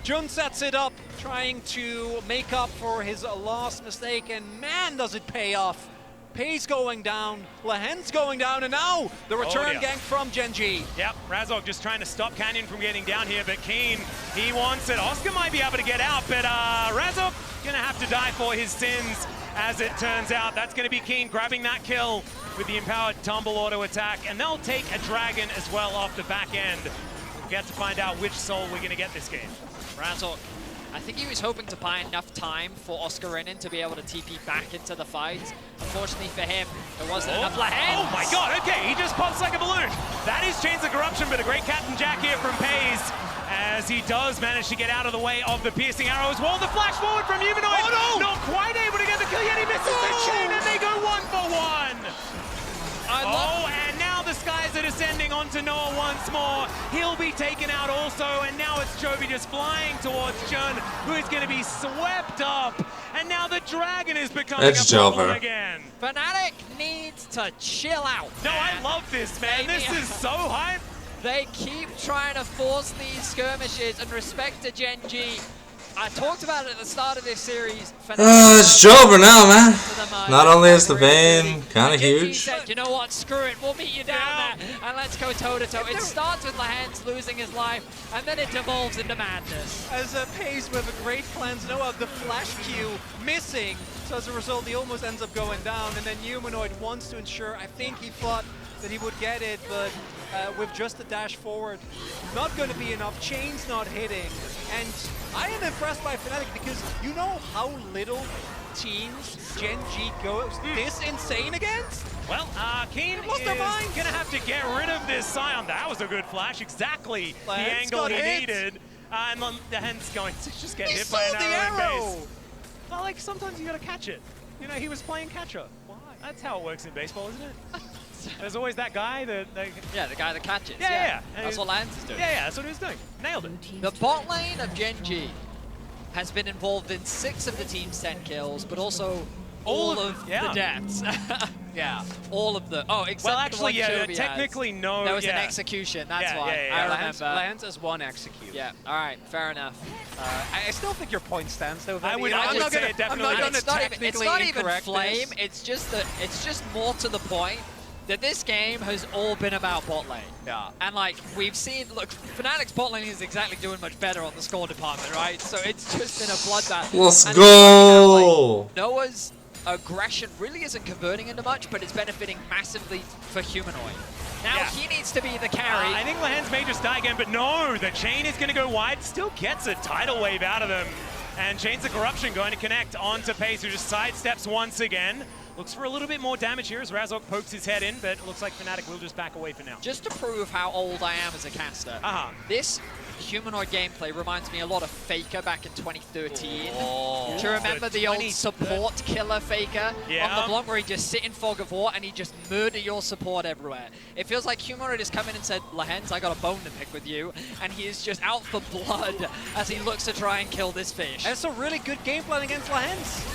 Jun sets it up, trying to make up for his last mistake, and man, does it pay off. Pays going down, Lehens going down, and now the return gank from Gen G. Yep, Razork just trying to stop Canyon from getting down here, but Keen, he wants it. Oscar might be able to get out, but Razork gonna have to die for his sins, as it turns out. That's gonna be Keen grabbing that kill with the empowered tumble auto attack, and they'll take a dragon as well off the back end. We'll get to find out which soul we're gonna get this game. Razork, I think he was hoping to buy enough time for Oscar Renin to be able to TP back into the fight. Unfortunately for him, there wasn't enough Lehens. Oh my god, okay, he just pops like a balloon. That is Chains of Corruption, but a great Captain Jack here from Pays, as he does manage to get out of the way of the piercing arrow as well. The flash forward from Humanoid, not quite able to get the kill yet, he misses the chain, and they go 1 for 1. And now the skies are descending onto Noah once more. He'll be taken out also, and now it's Chovy just flying towards Jun, who is going to be swept up. And now the dragon is becoming a problem again. Fnatic needs to chill out. No, I love this, man. This is so hype. They keep trying to force these skirmishes, and respect to Gen G. I talked about it at the start of this series. It's Jover now, man. Not only is the Vayne kind of huge. Said, you know what, screw it, we'll meet you down there, and let's go toe-to-toe. It starts with Lehens losing his life, and then it devolves into madness. As Pays with a great cleanse, Noah, the flash Q missing, so as a result, he almost ends up going down, and then Humanoid wants to ensure, I think he thought that he would get it, but with just a dash forward. Not going to be enough. Chain's not hitting. And I am impressed by Fnatic because you know how little teams Gen G goes this insane against? Well, Keen is going to have to get rid of this Scion. That was a good flash. Exactly the angle he needed. And the Hen's going to just get hit by an arrow in base. Well, like, sometimes you got to catch it. You know, he was playing catcher. Why? That's how it works in baseball, isn't it? There's always that guy that... yeah, the guy that catches. Yeah. That's what Lance is doing. Yeah, that's what he was doing. Nailed it. The bot lane of Gen G has been involved in 6 of the team's 10 kills, but also all of the deaths. Yeah, all of the... Oh, except well, actually, the one technically no. There was an execution, that's why. I remember. Lance has 1 execute. Yeah, all right, fair enough. I still think your point stands, though. I would say it definitely it's not even flame, it's just more to the point that this game has all been about bot lane. Yeah. And like, we've seen, look, Fnatic's bot lane is exactly doing much better on the score department, right? So it's just been a bloodbath. Let's go! Like, Noah's aggression really isn't converting into much, but it's benefiting massively for Humanoid. Now he needs to be the carry. I think Lehens may just die again, but no, the chain is going to go wide, still gets a tidal wave out of them. And Chains of Corruption going to connect onto Pace, who just sidesteps once again. Looks for a little bit more damage here as Razork pokes his head in, but it looks like Fnatic will just back away for now. Just to prove how old I am as a caster, this Humanoid gameplay reminds me a lot of Faker back in 2013. Do you remember the old support killer Faker on the block where he just sit in Fog of War and he just murder your support everywhere? It feels like Humanoid has come in and said, Lehens, I got a bone to pick with you, and he is just out for blood as he looks to try and kill this fish. And it's a really good game plan against Lehens.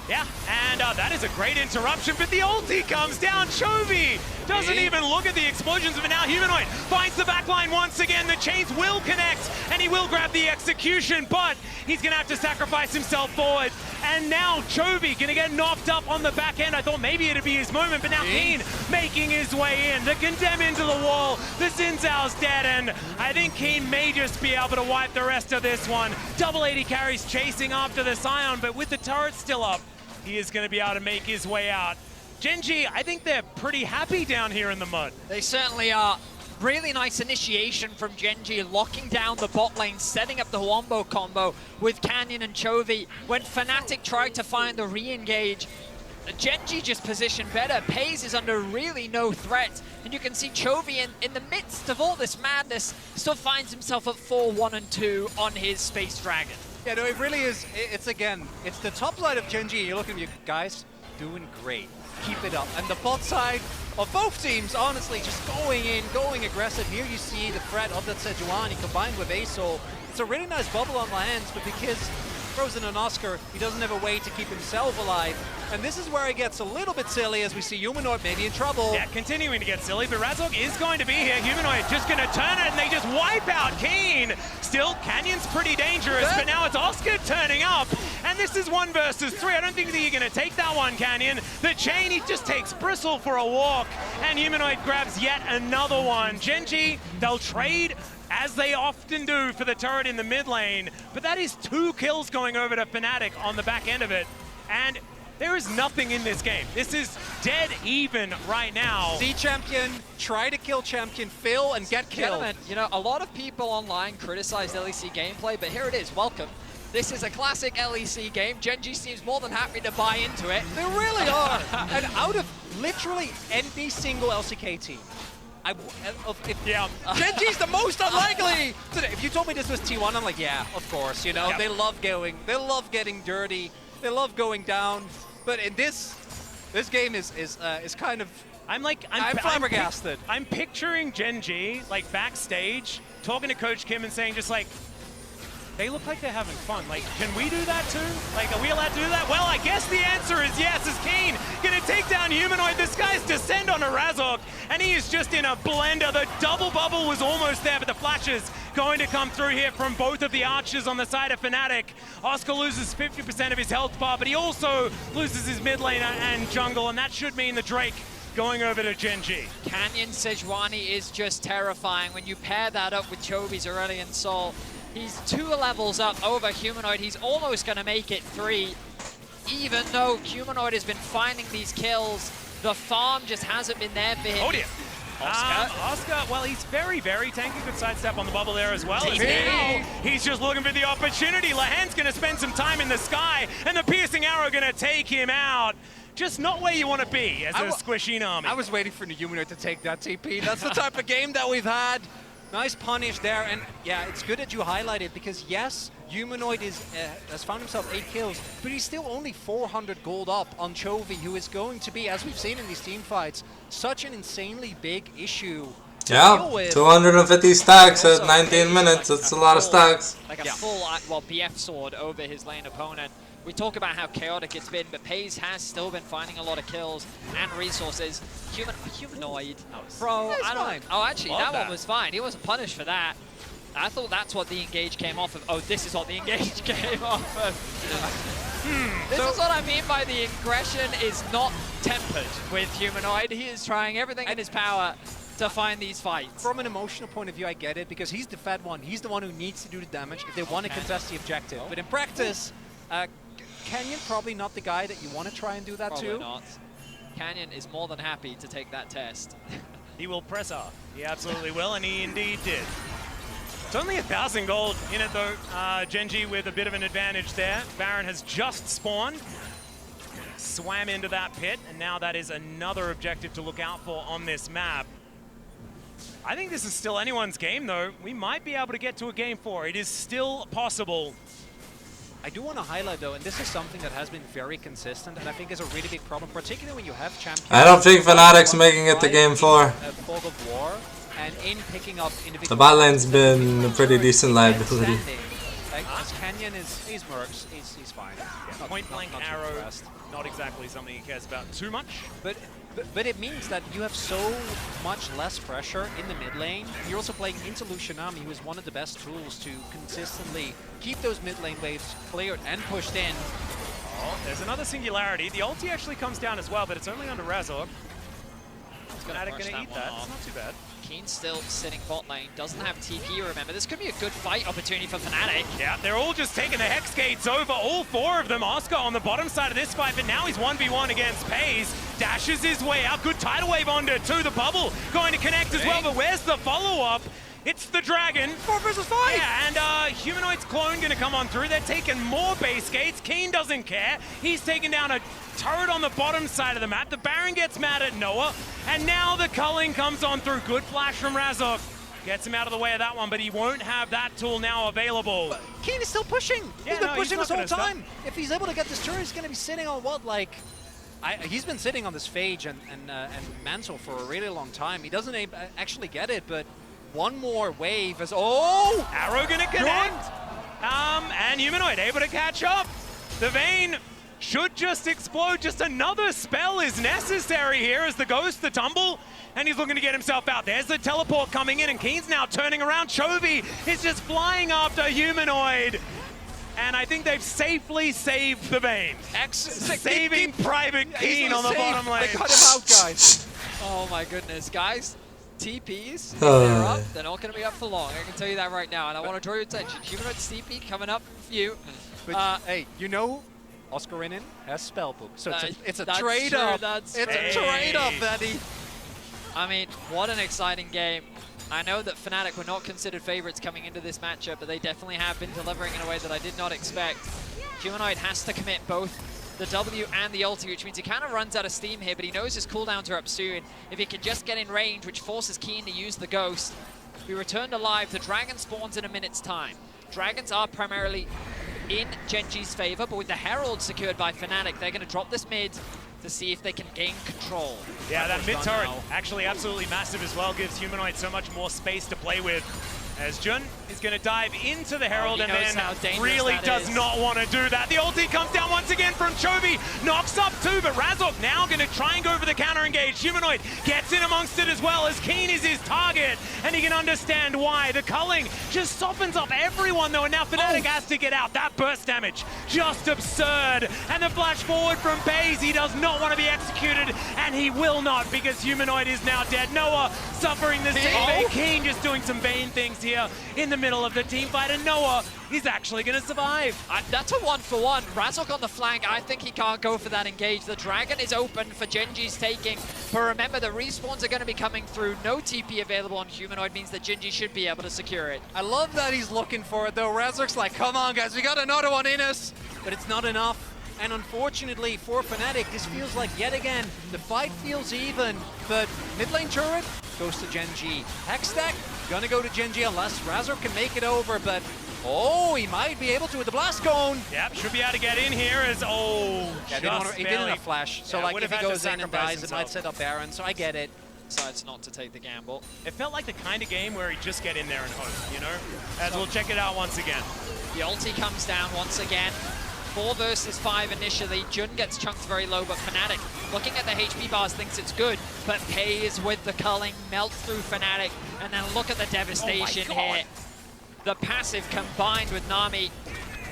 Yeah, and that is a great interruption, but the ulti comes down. Chovy doesn't even look at the explosions, but now Humanoid finds the backline once again. The chains will connect, and he will grab the execution, but he's going to have to sacrifice himself forward. And now Chovy going to get knocked up on the back end. I thought maybe it'd be his moment, but now Keen making his way in. The Condemn into the wall. The Xin Zhao's dead, and I think Keen may just be able to wipe the rest of this one. Double 80 carries chasing after the Scion, but with the turret still up, he is going to be able to make his way out. Gen G, I think they're pretty happy down here in the mud. They certainly are. Really nice initiation from Gen G, locking down the bot lane, setting up the Wombo combo with Canyon and Chovy. When Fnatic tried to find the re-engage, Gen G just positioned better. Paze is under really no threat. And you can see Chovy in the midst of all this madness still finds himself at 4-1-2 on his Space Dragon. Yeah, no, it really is. It's the top side of Gen G. You look at you guys, doing great. Keep it up. And the bot side of both teams, honestly, just going in, going aggressive. Here you see the threat of that Sejuani combined with Asol. It's a really nice bubble on Lehens, but because Frozen and Oscar, he doesn't have a way to keep himself alive. And this is where it gets a little bit silly as we see Humanoid maybe in trouble. Yeah, continuing to get silly, but Razork is going to be here. Humanoid just going to turn it, and they just wipe out Keen. Still, Canyon's pretty dangerous, but now it's Oscar turning up. And this is 1 versus 3. I don't think that you're going to take that one, Canyon. The chain, he just takes Bristle for a walk, and Humanoid grabs yet another one. Gen G, they'll trade as they often do for the turret in the mid lane, but that is 2 kills going over to Fnatic on the back end of it. And there is nothing in this game. This is dead even right now. See champion, try to kill champion, fill, and get killed. Gentlemen, you know, a lot of people online criticize LEC gameplay, but here it is, welcome. This is a classic LEC game. Gen G seems more than happy to buy into it. They really are. And out of literally any single LCK team, Gen G's the most unlikely today. If you told me this was T1, I'm like, yeah, of course. You know, they love getting dirty, they love going down. But in this game is kind of, I'm flabbergasted. I'm picturing Gen G like backstage talking to Coach Kim and saying just like, they look like they're having fun. Like, can we do that too? Like, are we allowed to do that? Well, I guess the answer is yes, as Keen gonna take down Humanoid. This guy's descend on a Razork, and he is just in a blender. The double bubble was almost there, but the flash is going to come through here from both of the archers on the side of Fnatic. Oscar loses 50% of his health bar, but he also loses his mid laner and jungle, and that should mean the Drake going over to Gen G. Canyon Sejuani is just terrifying. When you pair that up with Chovy's Aurelion Sol, he's 2 levels up over Humanoid. He's almost going to make it 3. Even though Humanoid has been finding these kills, the farm just hasn't been there for him. Oh dear. Oscar, well, he's very, very tanky. Good sidestep on the bubble there as well. TP. Now he's just looking for the opportunity. Lahen's going to spend some time in the sky, and the piercing arrow going to take him out. Just not where you want to be as a squishy Nami. I was waiting for the Humanoid to take that TP. That's the type of game that we've had. Nice punish there, and yeah, it's good that you highlight it because yes, Humanoid has found himself 8 kills, but he's still only 400 gold up on Chovy, who is going to be, as we've seen in these team fights, such an insanely big issue to deal with. 250 stacks at 19 minutes. That's a lot of stacks. Like a full, BF sword over his lane opponent. We talk about how chaotic it's been, but Pays has still been finding a lot of kills and resources. Humanoid, bro, I don't. Oh, actually, that one was fine. He wasn't punished for that. I thought that's what the engage came off of. Oh, this is what the engage came off of. This is what I mean by the aggression is not tempered with Humanoid. He is trying everything in his power to find these fights. From an emotional point of view, I get it, because he's the fed one. He's the one who needs to do the damage if they want to contest the objective. But in practice, Canyon probably not the guy that you want to try and do that Probably to. Not. Canyon is more than happy to take that test. He will press R. He absolutely will, and he indeed did. It's only 1,000 gold in it though. Genji with a bit of an advantage there. Baron has just spawned. Swam into that pit, and now that is another objective to look out for on this map. I think this is still anyone's game though. We might be able to get to a game 4. It is still possible. I do want to highlight though, and this is something that has been very consistent, and I think is a really big problem, particularly when you have champions. I don't think Fnatic's making it to game 4. Fog of War, and in picking up individual. The bot lane's been a pretty decent liability. Like, Canyon he's mercs, he's fine. Yeah, point blank arrow, not exactly something he cares about too much. But it means that you have so much less pressure in the mid lane. You're also playing into Lucianami, who is one of the best tools to consistently keep those mid lane waves cleared and pushed in. Oh, there's another singularity. The ulti actually comes down as well, but it's only under Razor. Fnatic gonna eat that. It's not too bad. Keen's still sitting bot lane, doesn't have TP, remember. This could be a good fight opportunity for Fnatic. Yeah, they're all just taking the Hex Gates over, all 4 of them. Oscar on the bottom side of this fight, but now he's 1v1 against Pays. Dashes his way out. Good tidal wave onto the bubble. Going to connect as well, but where's the follow-up? It's the Dragon. 4 versus 5! Yeah, and Humanoid's clone gonna come on through. They're taking more base gates. Keen doesn't care. He's taking down a turret on the bottom side of the map. The Baron gets mad at Noah, and now the culling comes on through. Good flash from Razok. Gets him out of the way of that one, but he won't have that tool now available. But Keen is still pushing. Yeah, he's been pushing he's this whole not gonna time. If he's able to get this turret, he's going to be sitting on what, like... he's been sitting on this Phage and Mantle for a really long time. He doesn't actually get it, but one more wave is... Oh! Arrow gonna connect. And Humanoid able to catch up. The Vayne should just explode. Just another spell is necessary here as the Ghost, the tumble, and he's looking to get himself out. There's the teleport coming in, and Keen's now turning around. Chovy is just flying after Humanoid. And I think they've safely saved the Vayne. Saving Private Keen on the bottom lane. They cut him out, guys. Oh my goodness, guys. TPs, if they're up, they're not going to be up for long. I can tell you that right now, and I want to draw your attention. Humanoid's TP coming up for you. But, hey, you know, Oscarinin has spellbook, so it's a that's trade-up. It's a trade-up, Eddie. I mean, what an exciting game. I know that Fnatic were not considered favorites coming into this matchup, but they definitely have been delivering in a way that I did not expect. Humanoid has to commit both the W and the ulti, which means he kind of runs out of steam here, but he knows his cooldowns are up soon. If he can just get in range, which forces Keen to use the Ghost, we returned alive. The Dragon spawns in a minute's time. Dragons are primarily in Genji's favor, but with the Herald secured by Fnatic, they're going to drop this mid to see if they can gain control. Yeah, that mid turret actually absolutely massive as well. Gives Humanoid so much more space to play with. As Jun is going to dive into the Herald and then really does not want to do that. The ulti comes down once again from Chovy. Knocks up 2, but Razok now going to try and go for the counter engage. Humanoid gets in amongst it as well, as Keen is his target. And he can understand why. The culling just softens up everyone though, and now Fnatic has to get out. That burst damage, just absurd. And the flash forward from Pays, he does not want to be executed, and he will not because Humanoid is now dead. Noah suffering the same fate. Keen just doing some Vayne things here. here in the middle of the team fight, and Noah is actually going to survive. That's a 1-for-1. Razok on the flank, I think he can't go for that engage. The Dragon is open for Genji's taking, but remember the respawns are going to be coming through. No TP available on Humanoid means that Genji should be able to secure it. I love that he's looking for it though. Razork's like, come on guys, we got another one in us, but it's not enough. And unfortunately for Fnatic, this feels like yet again, the fight feels even, but mid lane turret goes to Genji. Hextech gonna go to Genji unless Razor can make it over, but oh, he might be able to with the blast cone. Yep, should be able to get in here as, Yeah, he didn't have flash, so Yeah, like if he goes in and sacrifice dies, it might himself. set up Baron, so I get it. Decides not to take the gamble. It felt like the kind of game where he just get in there and hope, you know? As we'll check it out once again. The ulti comes down once again. 4 versus 5 initially. Jun gets chunked very low, but Fnatic, looking at the HP bars, thinks it's good. But pays with the culling, melts through Fnatic, and then look at the devastation here. The passive combined with Nami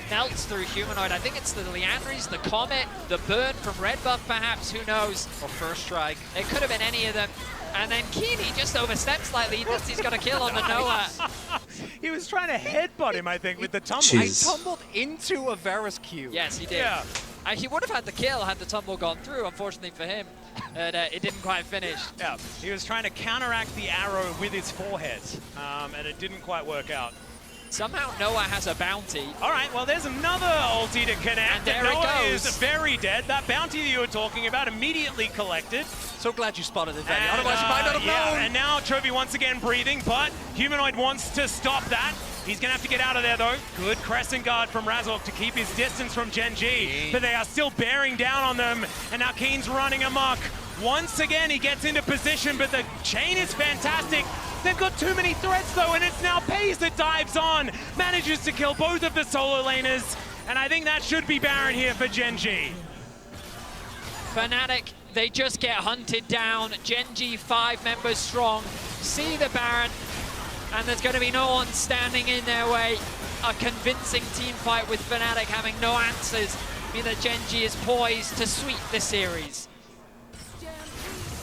melts through Humanoid. I think it's the Liandry's, the Comet, the burn from Red Buff perhaps, who knows? Or first strike. It could have been any of them. And then Keeney just oversteps slightly. He thinks he's got a kill on the Noah. He was trying to headbutt him, I think, with the tumble. Jeez. I tumbled into a Varus Q. Yes, he did. Yeah. He would have had the kill had the tumble gone through, unfortunately for him. But it didn't quite finish. Yeah, he was trying to counteract the arrow with his forehead, and it didn't quite work out. Somehow Noah has a bounty. All right, well, there's another ulti to connect. And there it Noah goes. is very dead. That bounty that you were talking about immediately collected. So glad you spotted it, Danny. And, Otherwise you might not have known. and now Chovy once again breathing, but Humanoid wants to stop that. He's going to have to get out of there, though. Good crescent guard from Razok to keep his distance from Genji. But they are still bearing down on them, and now Keen's running amok. Once again, he gets into position, but the chain is fantastic. They've got too many threats, though, and it's now Pays that dives on. Manages to kill both of the solo laners, and I think that should be Baron here for Genji. Fnatic, they just get hunted down. Genji, 5 members strong. See the Baron, and there's going to be no one standing in their way. A convincing team fight with Fnatic having no answers. Mean that Genji is poised to sweep the series.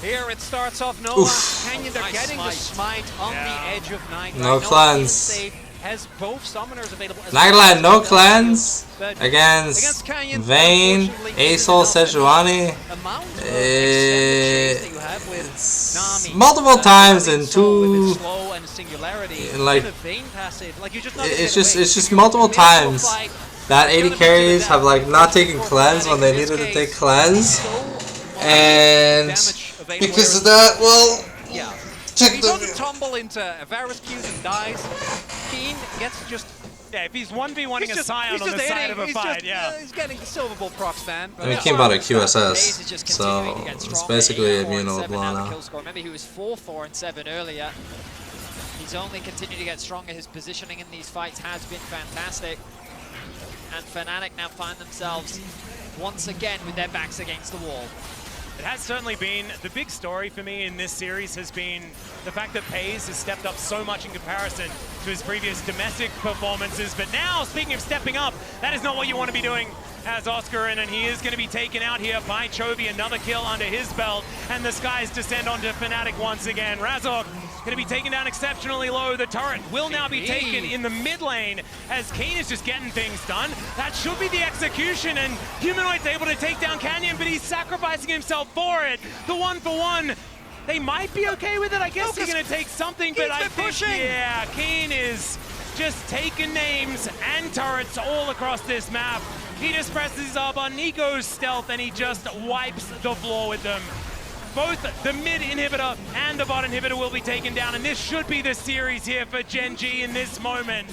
Here it starts off Noah. Oof. Canyon, they're Nice getting the smite. smite on the edge of night. No Right, clans. Noah has both summoners available. as Nightline, well. no clans But against Canyon, Vayne, unfortunately, Asol, isn't Sejuani. amount of extended chase that you have with Nami. Multiple times in With its two. slow and singularity. in like- the Vayne passive, like you just not It's get just away. it's just You multiple commit to a times fight, that 80 gonna be to carries the have death. like not taken For cleanse Fnatic when they in this needed to case, take cleanse, so much and damage available because of here. that, well, Yeah. check He the. doesn't tumble into a Varus Q and dies. Keen gets just... Yeah, if he's 1v1ing a he's Scion on the side of a fight, yeah. He's getting the Silver Bull procs, man. I mean, Yeah. came out of Pays is QSS, just continuing to so get it's stronger. basically 8, 4, and immune to 7 now LeBlanc the now. kill score. Remember, he was 4, 4, and 7 earlier. He's only continued to get stronger. His positioning in these fights has been fantastic. And Fnatic now find themselves once again with their backs against the wall. It has certainly been, the big story for me in this series has been the fact that Pays has stepped up so much in comparison to his previous domestic performances. But now, speaking of stepping up, that is not what you want to be doing as Oscar, and he is going to be taken out here by Chovy, another kill under his belt, and the skies descend onto Fnatic once again. Razok going to be taken down exceptionally low. The turret will now be taken in the mid lane as Keen is just getting things done. That should be the execution, and Humanoid's able to take down Canyon, but he's sacrificing himself for it. The 1-for-1. They might be okay with it. I guess he's going to take something, but I think, yeah, Keen is just taking names and turrets all across this map. He just presses up on Nico's stealth, and he just wipes the floor with them. Both the mid inhibitor and the bot inhibitor will be taken down, and this should be the series here for Genji in this moment,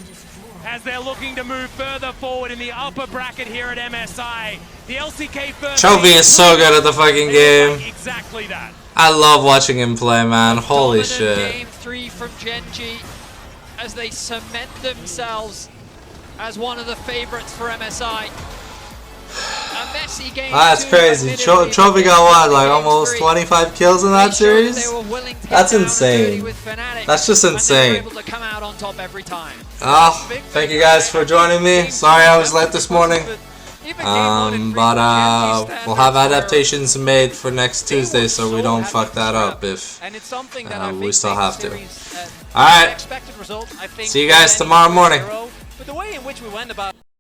as they're looking to move further forward in the upper bracket here at MSI. The LCK first. Chovy is so good at the fucking game. Exactly that. I love watching him play, man. Holy Dominant shit. Game 3 from Genji as they cement themselves as one of the favorites for MSI. A messy game. That's crazy. Chovy got what, like almost 25 kills in that series? That's insane. That's just insane. Able to come out on top every time. Oh, thank you guys for joining me. Sorry I was late this morning. But we'll have adaptations made for next Tuesday so we don't fuck that up if we still have to. Alright, see you guys tomorrow morning. But the way in which we went about